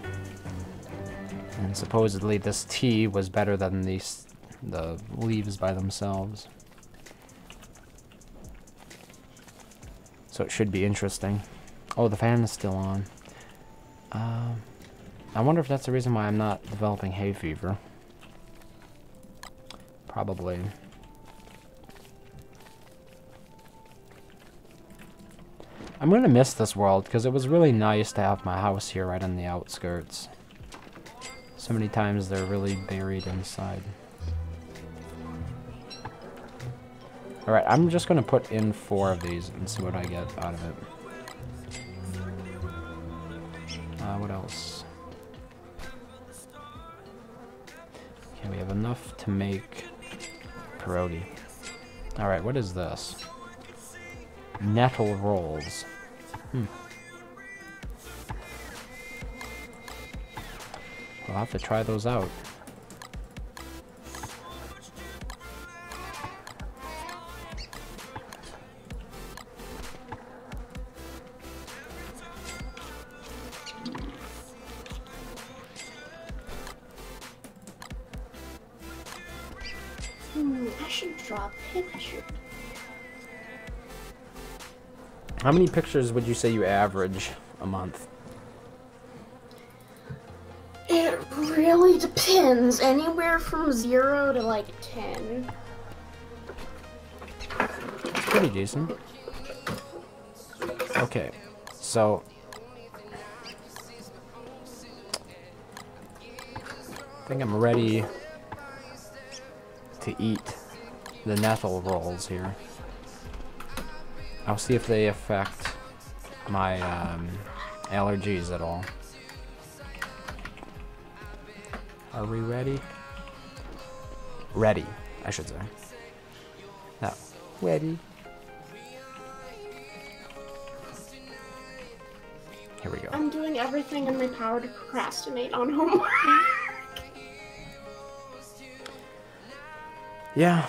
And supposedly this tea was better than the leaves by themselves. So it should be interesting. Oh, the fan is still on. I wonder if that's the reason why I'm not developing hay fever. Probably. I'm gonna miss this world because it was really nice to have my house here right on the outskirts. So many times they're really buried inside. Alright, I'm just gonna put in 4 of these and see what I get out of it. What else? Okay, we have enough to make pierogi. Alright, what is this? Nettle rolls. I'll have to try those out. I should draw a picture. How many pictures would you say you average a month? It really depends. Anywhere from 0 to like 10. Pretty decent. Okay, so I think I'm ready to eat the nettle rolls here. I'll see if they affect my allergies at all. Are we ready? Ready, I should say. No, ready. Here we go. I'm doing everything in my power to procrastinate on homework. Yeah,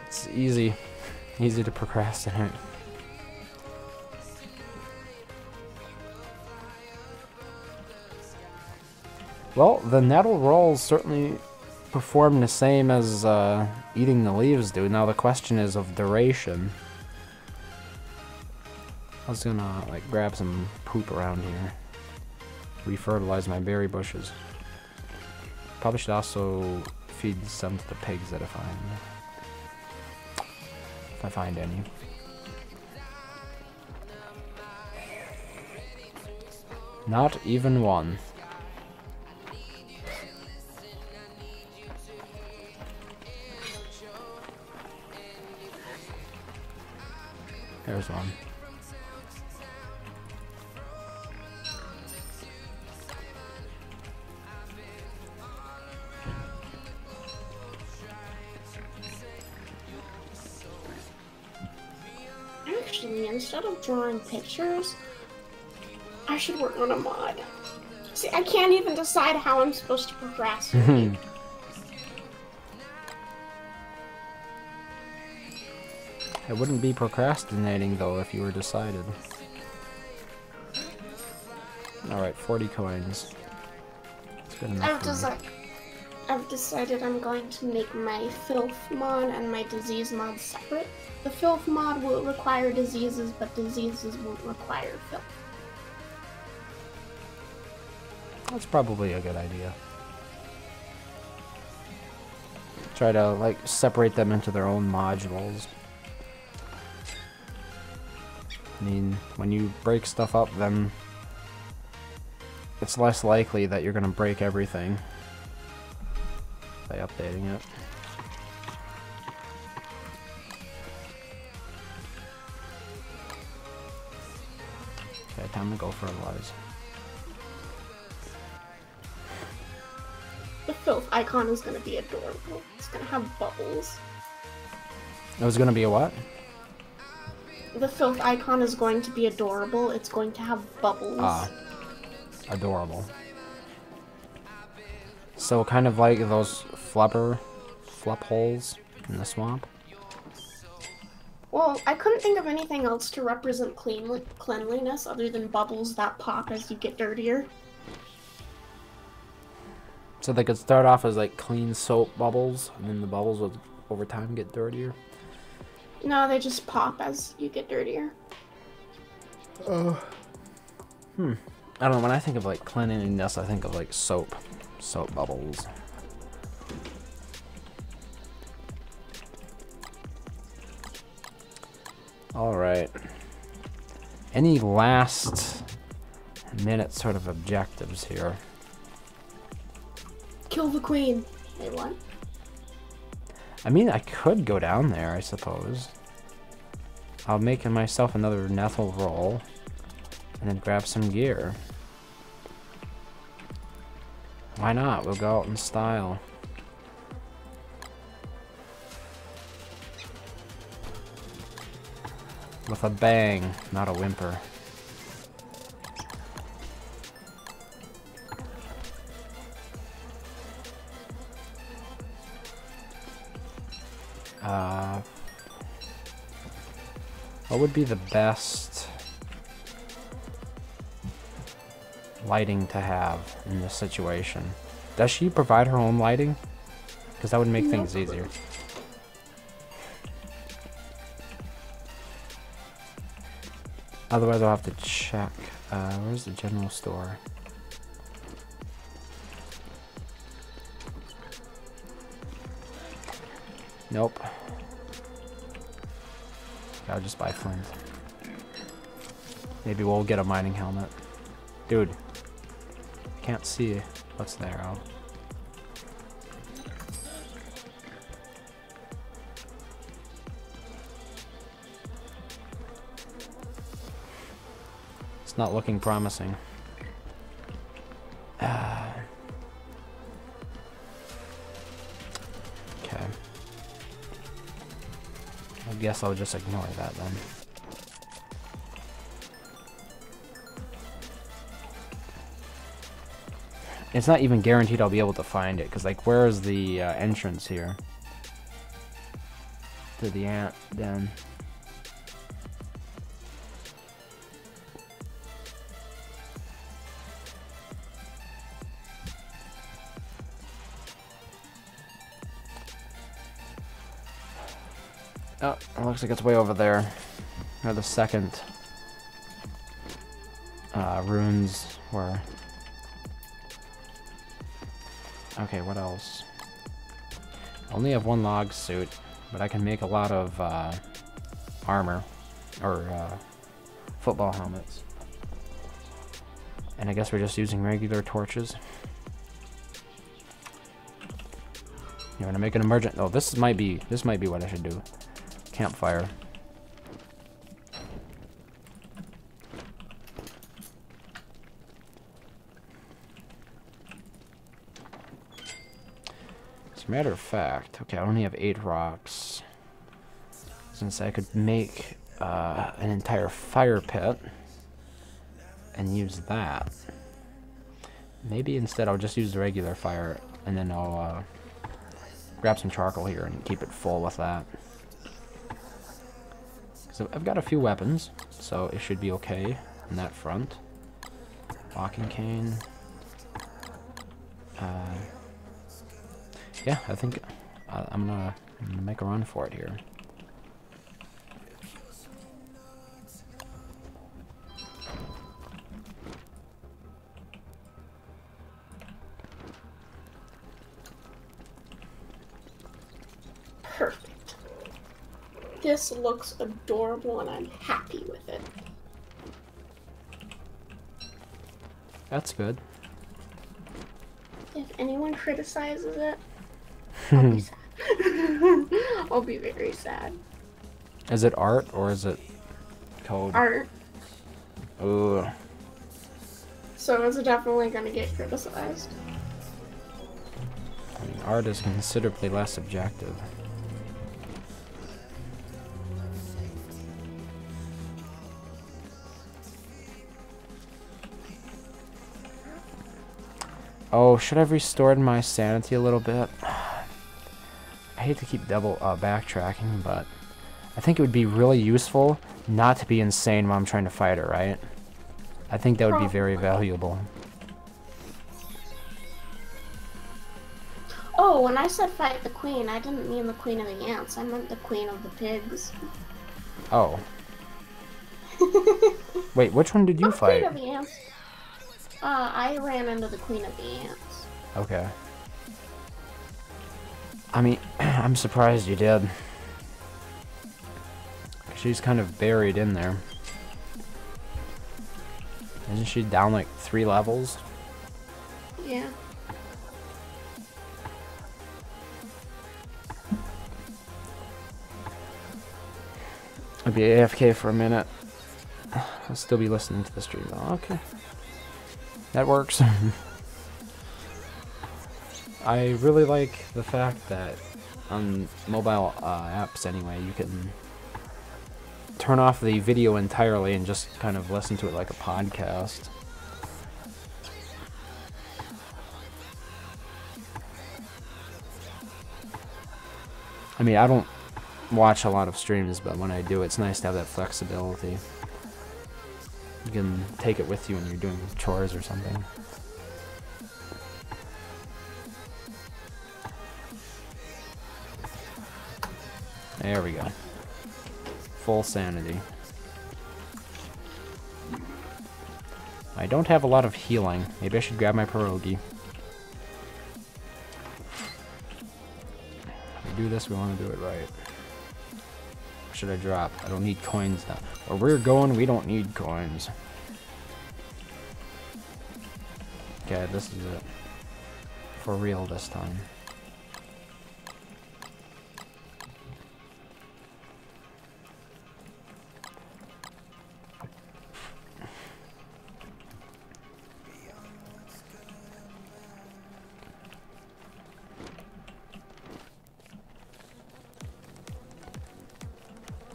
it's easy to procrastinate. Well, the nettle rolls certainly perform the same as eating the leaves do. Now the question is of duration. I was gonna like grab some poop around here, refertilize my berry bushes. Probably should also feed some to the pigs that if I find any. Not even one. There's one. instead of drawing pictures, I should work on a mod. See, I can't even decide how I'm supposed to procrastinate. It wouldn't be procrastinating, though, if you were decided. Alright, 40 coins. That's good enough for me. I've decided I'm going to make my filth mod and my disease mod separate. The filth mod will require diseases, but diseases won't require filth. That's probably a good idea. Try to, like, separate them into their own modules. I mean, when you break stuff up, then it's less likely that you're gonna break everything by updating it. Okay, time to go fertilize. The filth icon is going to be adorable. It's going to have bubbles. It was gonna be a what? The filth icon is going to be adorable. It's going to have bubbles. Ah, adorable. So kind of like those flop holes in the swamp. Well, I couldn't think of anything else to represent cleanliness other than bubbles that pop as you get dirtier. So they could start off as like clean soap bubbles, and then the bubbles would over time get dirtier. No, they just pop as you get dirtier. I don't know, when I think of like cleanliness, I think of like soap bubbles. Alright. Any last minute sort of objectives here? Kill the queen. Wait, what? I mean, I could go down there, I suppose. I'll make myself another Nethel roll, and then grab some gear. Why not? We'll go out in style. With a bang, not a whimper. What would be the best lighting to have in this situation? Does she provide her own lighting? Because that would make things easier. Otherwise I'll have to check. Where's the general store? Nope. I'll just buy flint. Maybe we'll get a mining helmet. Dude. Can't see what's there. Oh. It's not looking promising. Okay. I guess I'll just ignore that then. It's not even guaranteed I'll be able to find it, because like, where is the entrance here? To the ant den. Oh, it looks like it's way over there. Or the second runes were. Okay, what else? I only have one log suit, but I can make a lot of armor or football helmets. And I guess we're just using regular torches. You want to make an emergent? Oh, this might be what I should do. Campfire. As a matter of fact, okay, I only have 8 rocks. Since I could make an entire fire pit and use that. Maybe instead I'll just use the regular fire, and then I'll grab some charcoal here and keep it full with that. So I've got a few weapons, so it should be okay in that front. Walking cane. Yeah, I think I'm gonna make a run for it here. Perfect. This looks adorable and I'm happy with it. That's good. If anyone criticizes it, I'll be sad. I'll be very sad. Is it art or is it code? Art. Ooh. So it's definitely gonna get criticized. I mean, art is considerably less objective. Oh, should I have restored my sanity a little bit? I hate to keep double backtracking, but I think it would be really useful not to be insane while I'm trying to fight her, right? I think that would be very valuable. Oh, when I said fight the queen, I didn't mean the queen of the ants. I meant the queen of the pigs. Oh. Wait, which one did you fight? Queen of the ants. I ran into the queen of the ants. Okay. I mean, I'm surprised you did. She's kind of buried in there. Isn't she down like 3 levels? Yeah. I'll be AFK for a minute. I'll still be listening to the stream though. Okay. That works. I really like the fact that on mobile apps anyway, you can turn off the video entirely and just kind of listen to it like a podcast. I mean, I don't watch a lot of streams, but when I do, it's nice to have that flexibility. You can take it with you when you're doing chores or something. There we go. Full sanity. I don't have a lot of healing. Maybe I should grab my pierogi. If we do this, we want to do it right. What should I drop? I don't need coins now. Where we're going, we don't need coins. Okay, this is it. For real this time.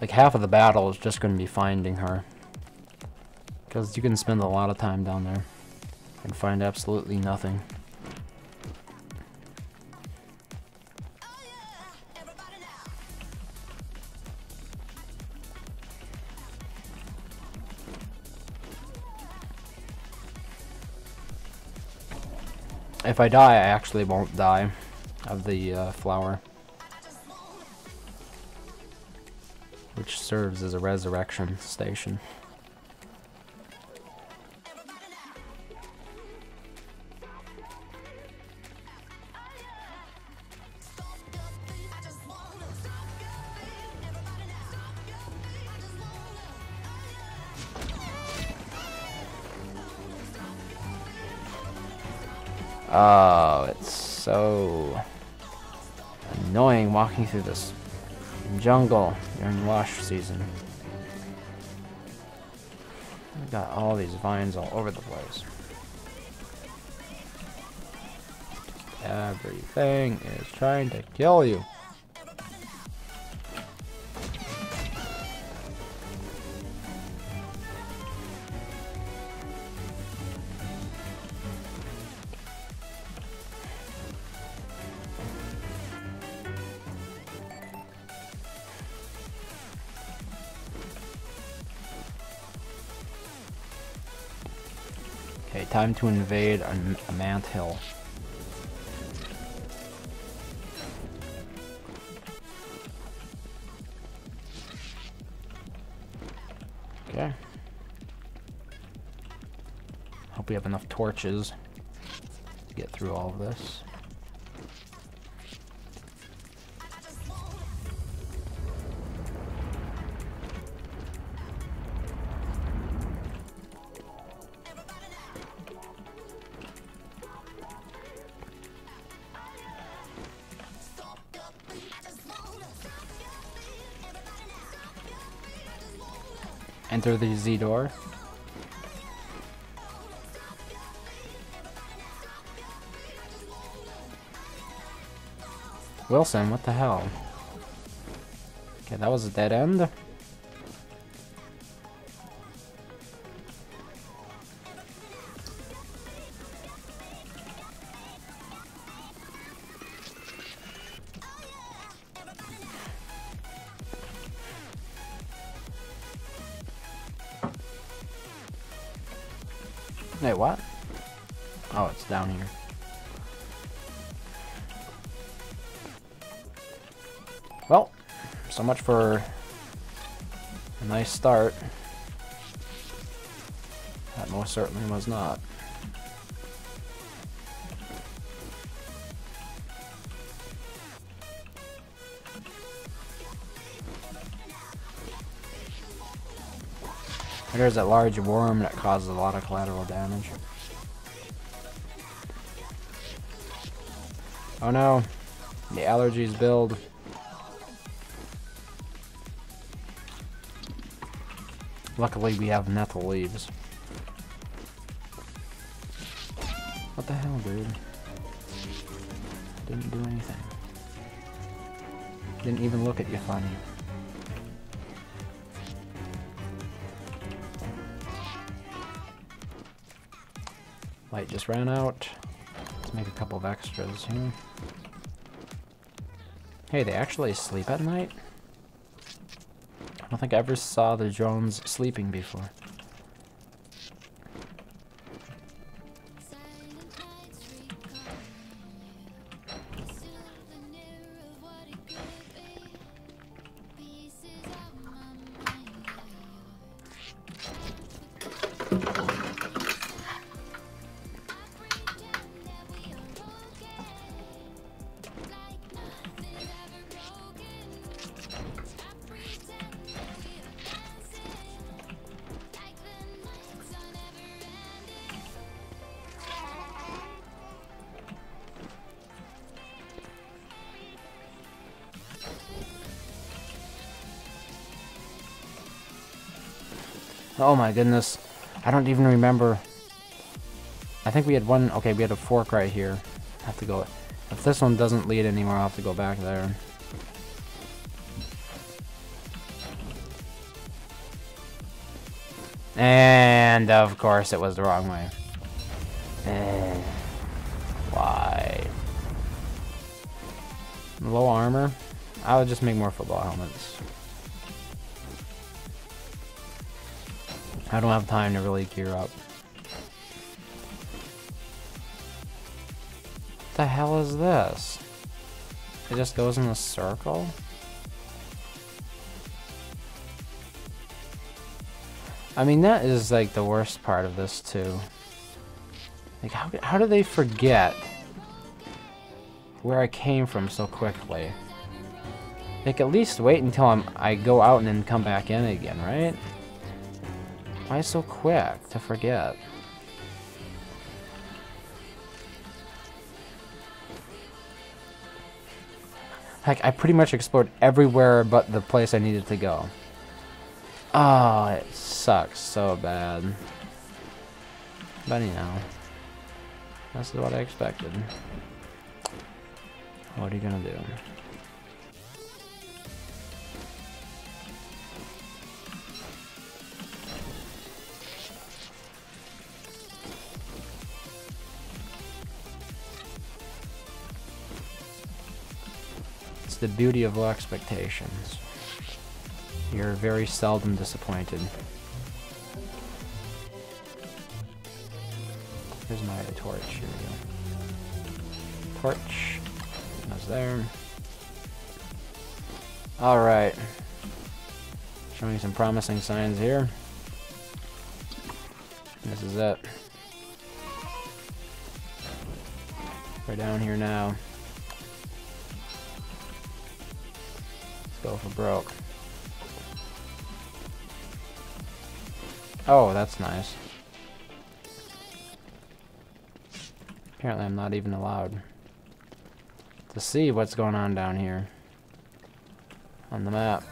Like half of the battle is just going to be finding her. Because you can spend a lot of time down there and find absolutely nothing. If I die, I actually won't die of the flower. Which serves as a resurrection station. Oh, it's so annoying walking through this jungle during wash season. We've got all these vines all over the place. Everything is trying to kill you. Okay, time to invade a Mant Hill. Okay. Hope we have enough torches to get through all of this. Enter the Z door. Wilson, what the hell? Okay, that was a dead end. Wait, what? Oh, it's down here. Well, so much for a nice start. That most certainly was not. There's that large worm that causes a lot of collateral damage. Oh no, the allergies build. Luckily we have nettle leaves. What the hell, dude? Didn't do anything. Didn't even look at you funny. Light just ran out. Let's make a couple of extras here. Hey, they actually sleep at night? I don't think I ever saw the drones sleeping before. Oh my goodness. I don't even remember. I think we had one. Okay, we had a fork right here. I have to go. If this one doesn't lead anymore, I'll have to go back there. And of course, it was the wrong way. Why? Low armor? I would just make more football helmets. I don't have time to really gear up. What the hell is this? It just goes in a circle? I mean, that is like the worst part of this too. Like, how do they forget where I came from so quickly? Like, at least wait until I go out and then come back in again, right? Why so quick to forget? Like, I pretty much explored everywhere but the place I needed to go. Oh, it sucks so bad. But you know, this is what I expected. What are you gonna do? It's the beauty of low expectations. You're very seldom disappointed. torch. Here we go. Torch. That's there. Alright. Showing some promising signs here. This is it. We're down here now. Let's go for broke. Oh, that's nice. Apparently I'm not even allowed to see what's going on down here on the map.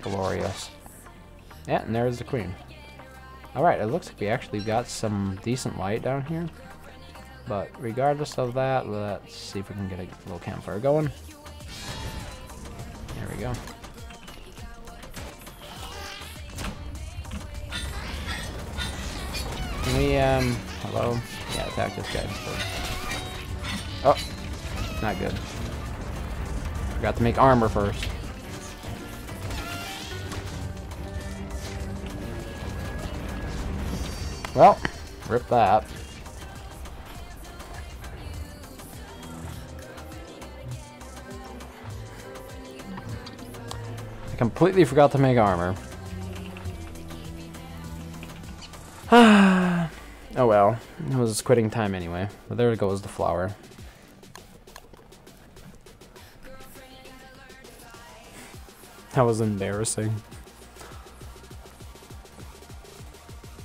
Glorious. Yeah, and there's the queen. Alright, it looks like we actually got some decent light down here. But regardless of that, let's see if we can get a little campfire going. There we go. Can we, hello? Yeah, attack this guy instead. Oh, not good. Forgot to make armor first. Well, rip that. I completely forgot to make armor. Oh well, it was quitting time anyway. But there goes the flower. That was embarrassing.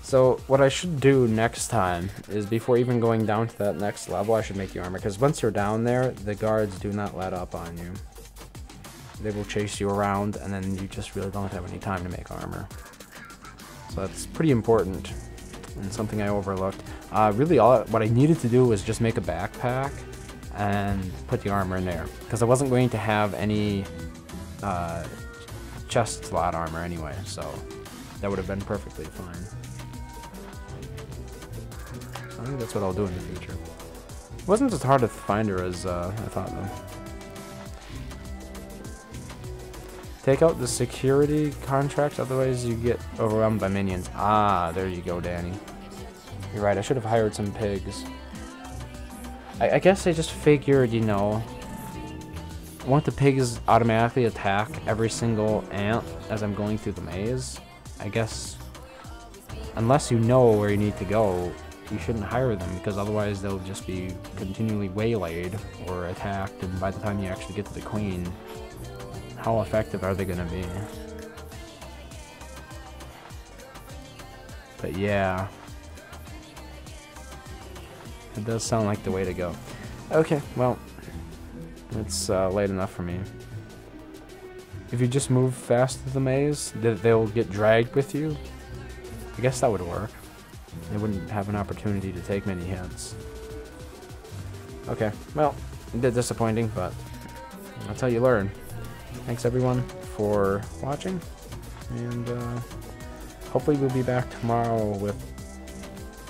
So what I should do next time is, before even going down to that next level, I should make the armor. Because once you're down there, the guards do not let up on you. They will chase you around, and then you just really don't have any time to make armor. So that's pretty important, and something I overlooked. Really, what I needed to do was just make a backpack and put the armor in there. Because I wasn't going to have any chest slot armor anyway, so that would have been perfectly fine. I think that's what I'll do in the future. It wasn't as hard to find her as I thought, though. Take out the security contract, otherwise you get overwhelmed by minions. Ah, there you go, Danny. You're right, I should have hired some pigs. I guess I just figured, you know, won't the pigs automatically attack every single ant as I'm going through the maze? I guess, unless you know where you need to go, you shouldn't hire them, because otherwise they'll just be continually waylaid or attacked, and by the time you actually get to the queen, how effective are they gonna be? But yeah, it does sound like the way to go. Okay, well, it's late enough for me. If you just move fast through the maze, they'll get dragged with you. I guess that would work. They wouldn't have an opportunity to take many hits. Okay, well, a bit disappointing, but that's how you learn. Thanks everyone for watching, and hopefully we'll be back tomorrow with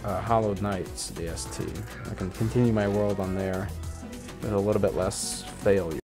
Hollowed Knights DST. I can continue my world on there with a little bit less failure.